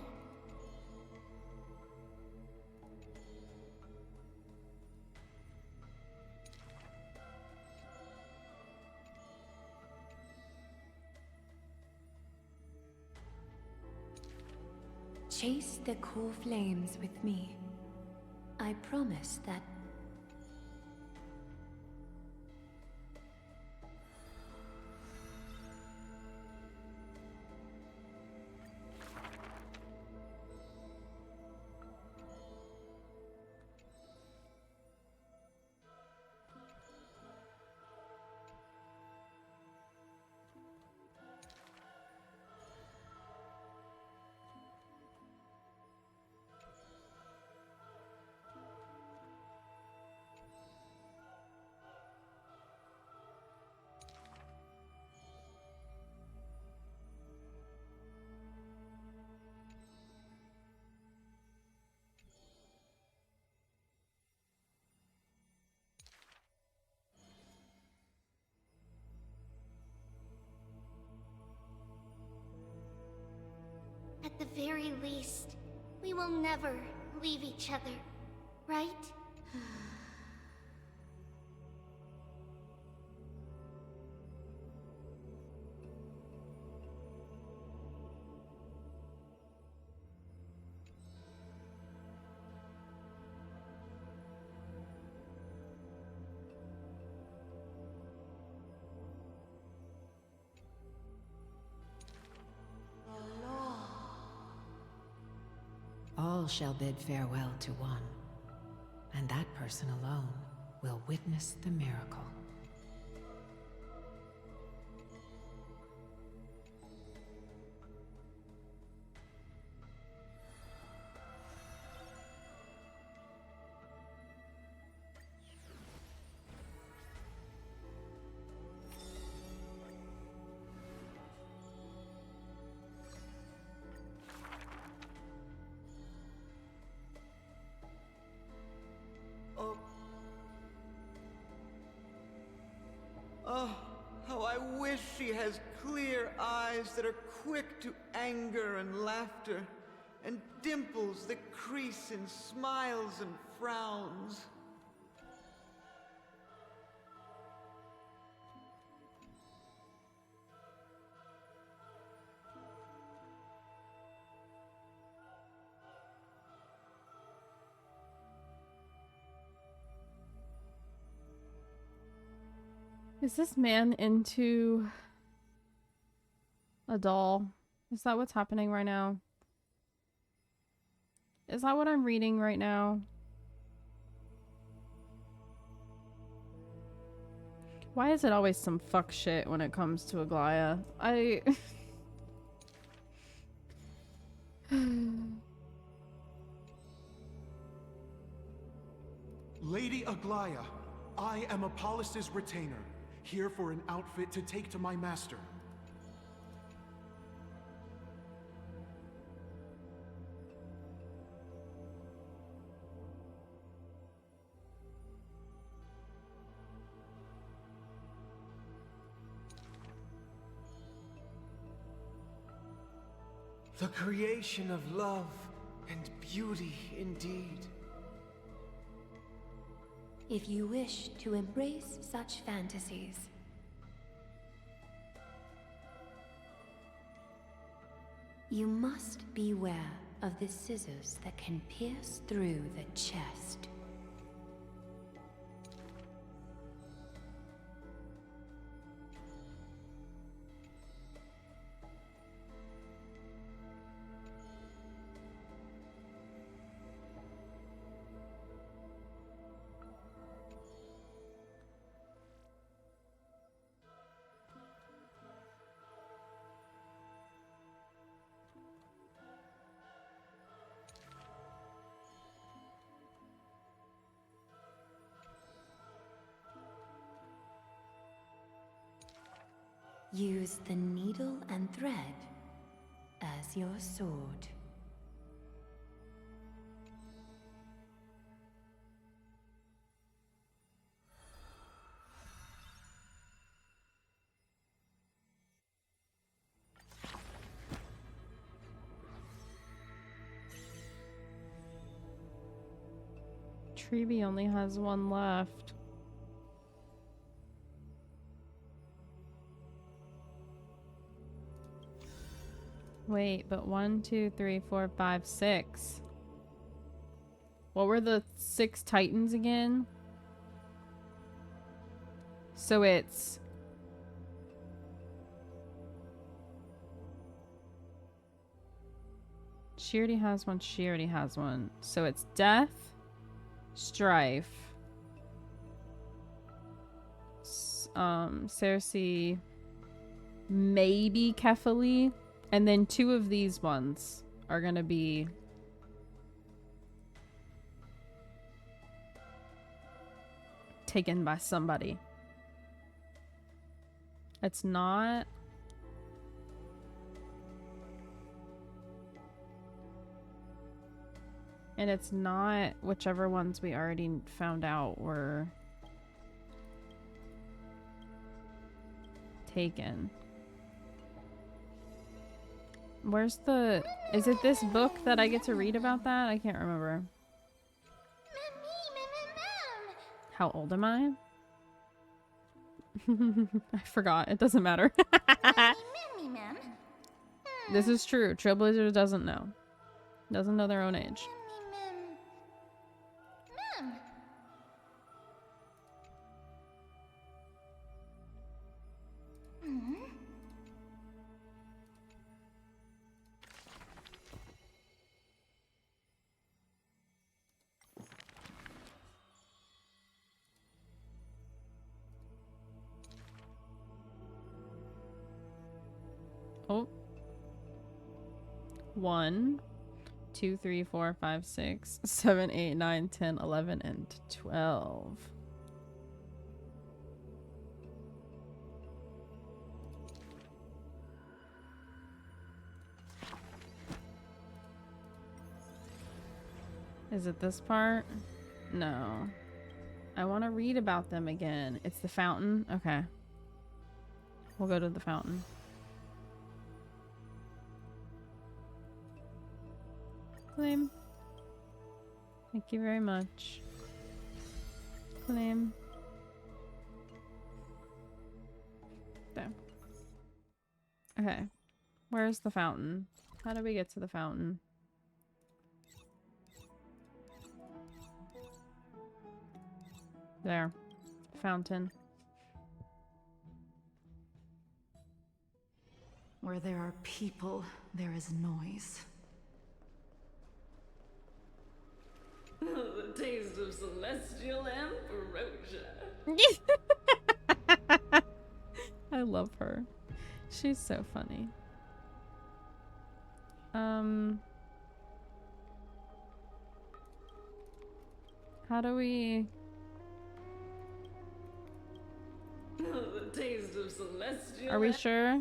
Chase the cool flames with me. I promise that. At the very least, we will never leave each other, right? shall bid farewell to one, and that person alone will witness the miracle. Oh, how I wish she has clear eyes that are quick to anger and laughter, and dimples that crease in smiles and frowns. Is this man into a doll? Is that what's happening right now? Is that what I'm reading right now? Why is it always some fuck shit when it comes to Aglaya? Lady Aglaya, I am Apollos' retainer, here for an outfit to take to my master. The creation of love and beauty indeed. If you wish to embrace such fantasies, you must beware of the scissors that can pierce through the chest. Use the needle and thread as your sword. Treeby only has one left. Wait, but 1, 2, 3, 4, 5, 6. What were the 6 titans again? So it's... She already has one, she already has one. So it's Death, Strife, Cersei, maybe Kefali. And then 2 of these ones are gonna be taken by somebody. It's not... And it's not whichever ones we already found out were taken. Where's the... Is it this book that I get to read about that? I can't remember. How old am I? I forgot. It doesn't matter. This is true. Trailblazer doesn't know. Doesn't know their own age. 1, 2, 3, 4, 5, 6, 7, 8, 9, 10, 11, and 12. Is it this part? No. I want to read about them again. It's the fountain? Okay. We'll go to the fountain. Claim. Thank you very much. Claim. There. Okay. Where's the fountain? How do we get to the fountain? There. Fountain. Where there are people, there is noise. The taste of celestial ambrosia. I love her. She's so funny. How do we... The taste of celestial. Are we sure?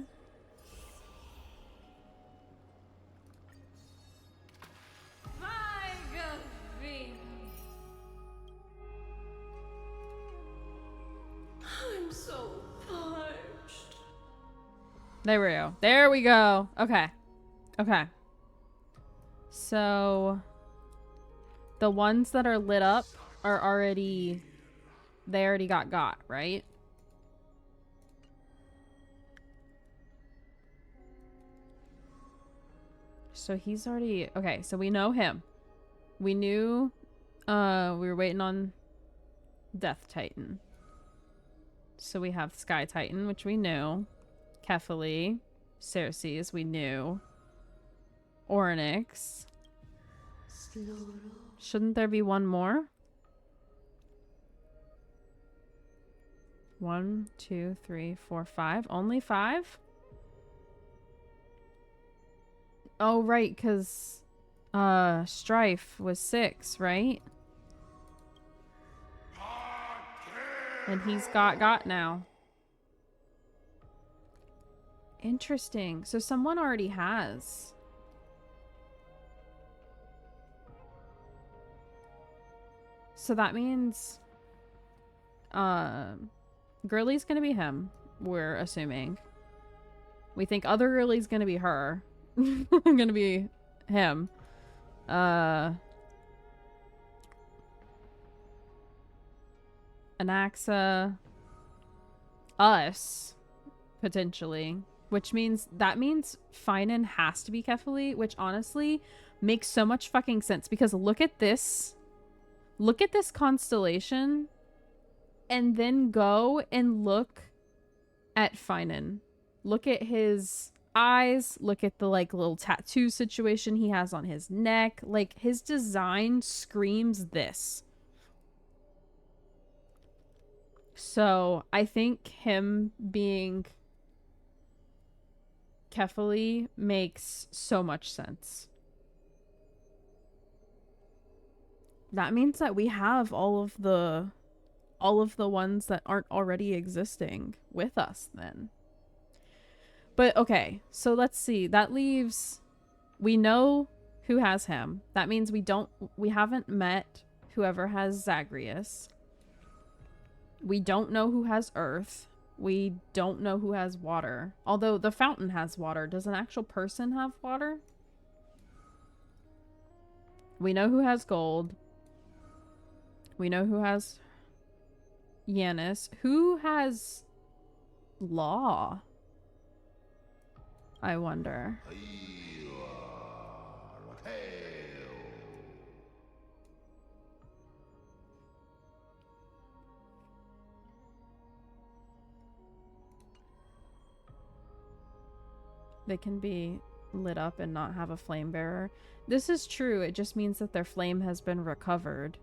I'm so parched. There we go. There we go. Okay. Okay. So the ones that are lit up are already... They already got, right? So he's already... Okay, so we know him. We knew... we were waiting on Death Titan. So we have Sky Titan, which we knew. Kefali. Cersei's, we knew. Oryx. Shouldn't there be one more? 1, 2, 3, 4, 5. Only 5? Oh, right, because Strife was 6, right? And he's got now. Interesting. So someone already has. So that means Girly's gonna be him, we're assuming. We think other Girly's gonna be her. Gonna be him. Anaxa. Us. Potentially. Which means, that means Finan has to be Kefali, which honestly makes so much fucking sense because look at this. Look at this constellation and then go and look at Finan. Look at his eyes. Look at the like little tattoo situation he has on his neck. Like his design screams this. So I think him being Kefali makes so much sense. That means that we have all of the ones that aren't already existing with us then. But okay, so let's see. That leaves, we know who has him. That means we haven't met whoever has Zagreus. We don't know who has earth. We don't know who has water. Although the fountain has water. Does an actual person have water? We know who has gold. We know who has Yanis. Who has law? I wonder. They can be lit up and not have a flame bearer. This is true. It just means that their flame has been recovered.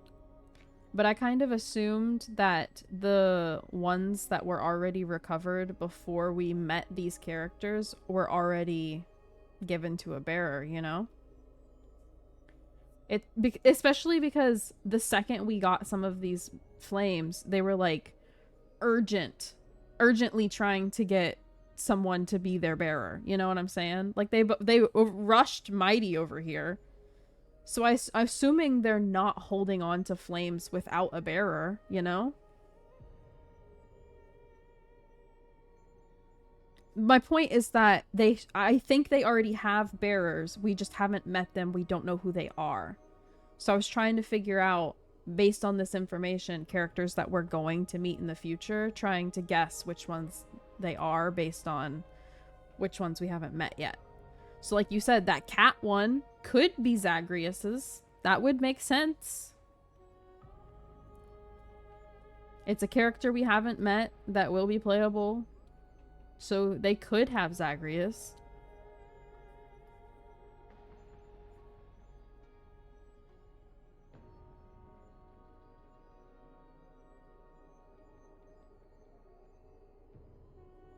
But I kind of assumed that the ones that were already recovered before we met these characters were already given to a bearer, you know? Especially because the second we got some of these flames, they were like urgently trying to get someone to be their bearer. You know what I'm saying? Like they rushed Mighty over here. So I'm assuming they're not holding on to flames without a bearer, you know? My point is that I think they already have bearers. We just haven't met them. We don't know who they are. So I was trying to figure out, based on this information, characters that we're going to meet in the future, trying to guess which ones they are based on which ones we haven't met yet. So like you said, that cat one could be Zagreus's. That would make sense. It's a character we haven't met that will be playable. So they could have Zagreus.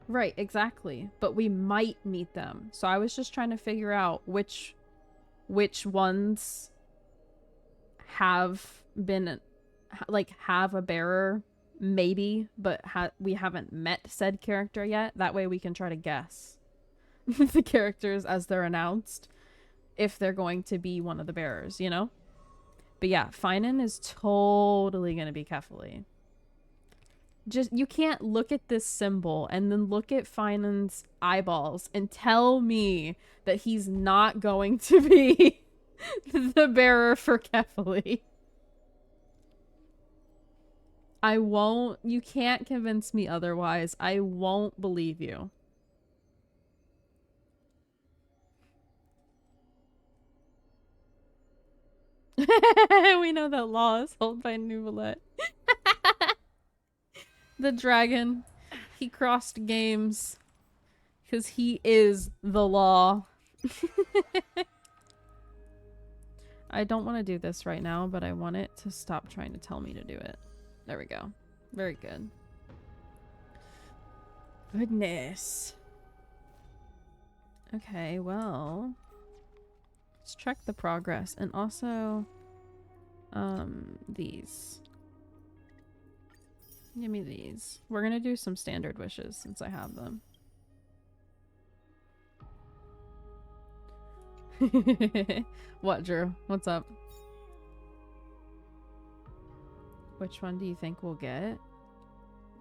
Right, exactly. But we might meet them. So I was just trying to figure out which ones have been, like, have a bearer, maybe, but we haven't met said character yet. That way we can try to guess the characters as they're announced, if they're going to be one of the bearers, you know? But yeah, Finan is totally going to be Kefali. Just, you can't look at this symbol and then look at Finan's eyeballs and tell me that he's not going to be the bearer for Kefali. I won't. You can't convince me otherwise. I won't believe you. We know that Law is held by Nuvalet. The dragon. He crossed games. Because he is the law. I don't want to do this right now, but I want it to stop trying to tell me to do it. There we go. Very good. Goodness. Okay, well, let's check the progress. And also, these. Give me these. We're gonna do some standard wishes since I have them. What, Drew? What's up? Which one do you think we'll get?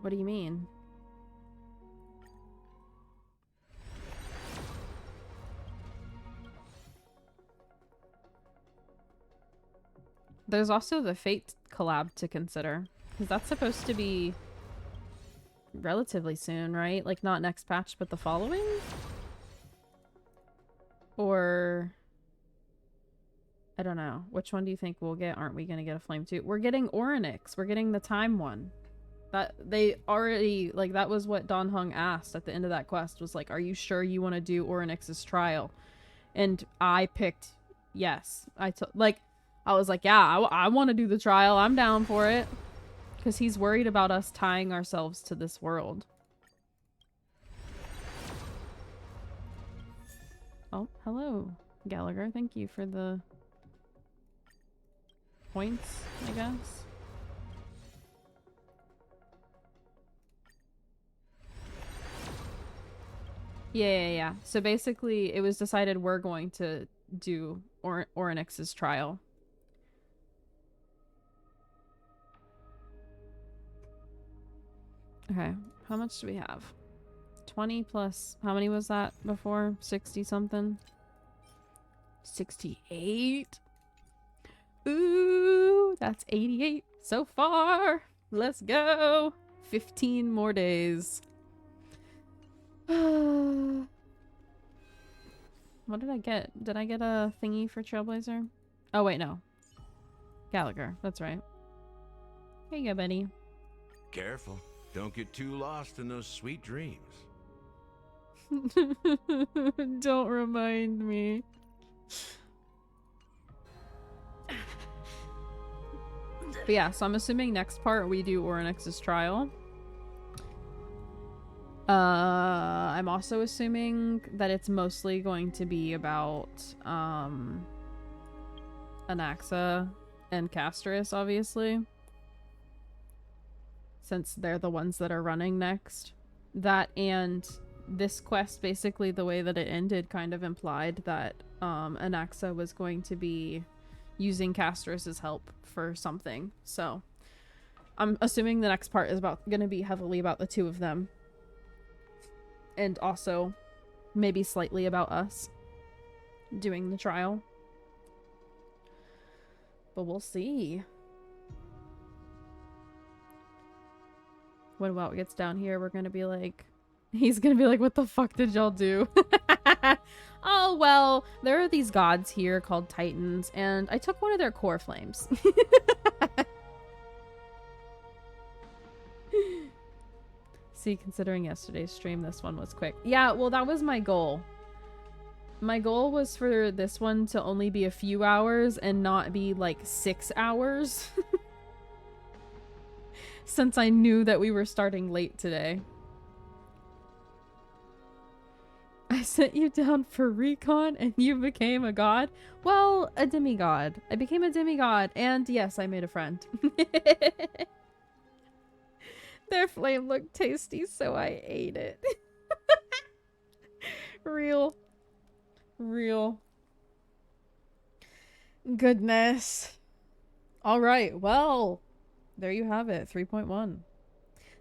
What do you mean? There's also the Fate collab to consider. Because that's supposed to be relatively soon, right? Like, not next patch, but the following? Or... I don't know. Which one do you think we'll get? Aren't we going to get a Flame too? We're getting Orynyx. We're getting the time one. That they already, like, that was what Dan Heng asked at the end of that quest. Was like, are you sure you want to do Orynyx's trial? And I picked yes. I was like, yeah, I want to do the trial. I'm down for it. Because he's worried about us tying ourselves to this world. Oh, hello, Gallagher. Thank you for the points, I guess. Yeah. So basically, it was decided we're going to do Orynyx's trial. Okay, how much do we have? 20 plus, how many was that before? 60 something? 68? Ooh, that's 88 so far. Let's go. 15 more days. What did I get? Did I get a thingy for Trailblazer? Oh, wait, no. Gallagher, that's right. Here you go, buddy. Careful. Don't get too lost in those sweet dreams. Don't remind me. But yeah, so I'm assuming next part we do Orynyx's trial. I'm also assuming that it's mostly going to be about Anaxa and Castris, obviously, since they're the ones that are running next. That and this quest, basically the way that it ended kind of implied that Anaxa was going to be using Castris's help for something. So I'm assuming the next part is going to be heavily about the two of them. And also maybe slightly about us doing the trial. But we'll see. When Wout gets down here, we're gonna be like... He's gonna be like, what the fuck did y'all do? Oh, well, there are these gods here called Titans, and I took one of their core flames. See, considering yesterday's stream, this one was quick. Yeah, well, that was my goal. My goal was for this one to only be a few hours and not be like 6 hours. Since I knew that we were starting late today. I sent you down for recon and you became a god? Well, a demigod. I became a demigod, and yes, I made a friend. Their flame looked tasty, so I ate it. Real. Goodness. Alright, well, there you have it, 3.1.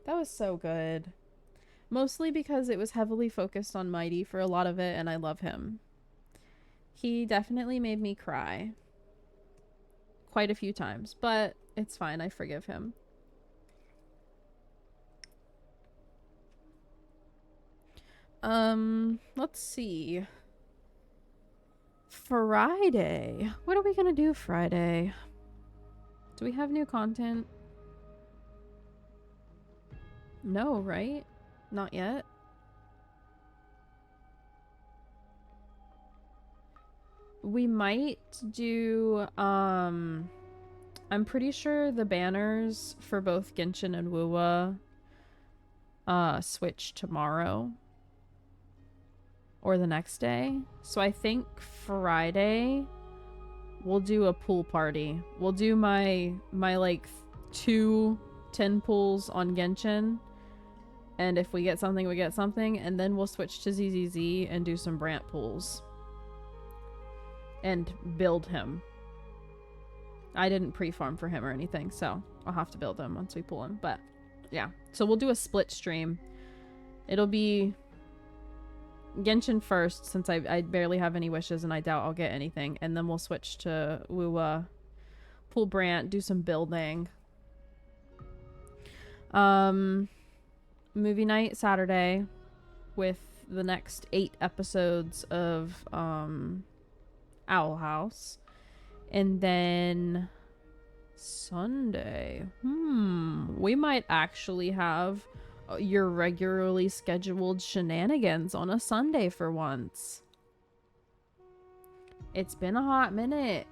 That was so good. Mostly because it was heavily focused on Mighty for a lot of it, and I love him. He definitely made me cry. Quite a few times, but it's fine, I forgive him. Let's see. Friday. What are we gonna do Friday? Do we have new content? No, right? Not yet. We might do, I'm pretty sure the banners for both Genshin and Wuwa, switch tomorrow. Or the next day. So I think Friday we'll do a pool party. We'll do my like 2 10 pools on Genshin. And if we get something, we get something. And then we'll switch to ZZZ and do some Brant pools. And build him. I didn't pre-farm for him or anything, so I'll have to build him once we pull him. But yeah, so we'll do a split stream. It'll be Genshin first, since I barely have any wishes and I doubt I'll get anything. And then we'll switch to Wuwa, pull Brant, do some building. Movie night Saturday with the next 8 episodes of Owl House. And then Sunday. We might actually have your regularly scheduled shenanigans on a Sunday for once. It's been a hot minute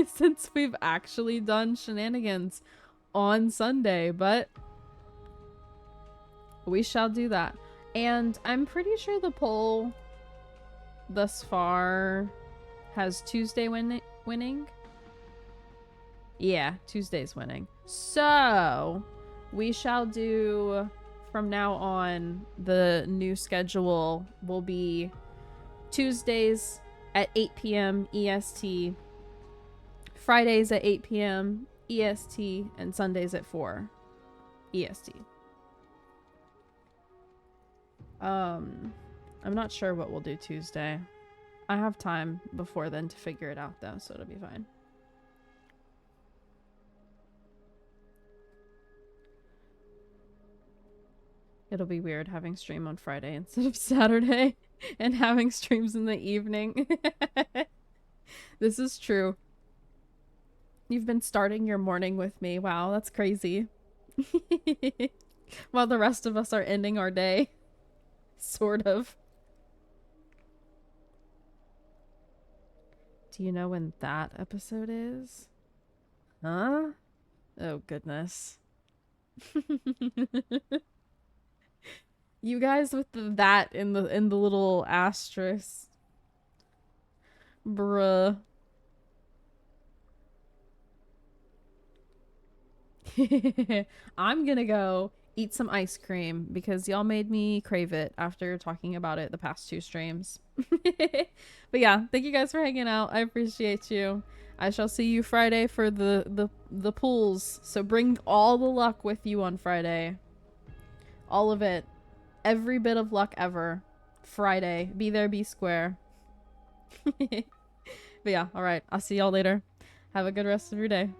since we've actually done shenanigans on Sunday, but we shall do that. And I'm pretty sure the poll thus far has Tuesday winning. Yeah, Tuesday's winning. So we shall do, from now on, the new schedule will be Tuesdays at 8 p.m. EST, Fridays at 8 p.m. EST, and Sundays at 4 EST. I'm not sure what we'll do Tuesday. I have time before then to figure it out though, so it'll be fine. It'll be weird having stream on Friday instead of Saturday and having streams in the evening. This is true. You've been starting your morning with me. Wow, that's crazy. While the rest of us are ending our day. Sort of. Do you know when that episode is? Huh? Oh, goodness. You guys with that in the little asterisk. Bruh. I'm gonna go eat some ice cream because y'all made me crave it after talking about it the past 2 streams. But yeah, thank you guys for hanging out. I appreciate you. I shall see you Friday for the pools. So bring all the luck with you on Friday. All of it. Every bit of luck ever. Friday. Be there, be square. But yeah, alright. I'll see y'all later. Have a good rest of your day.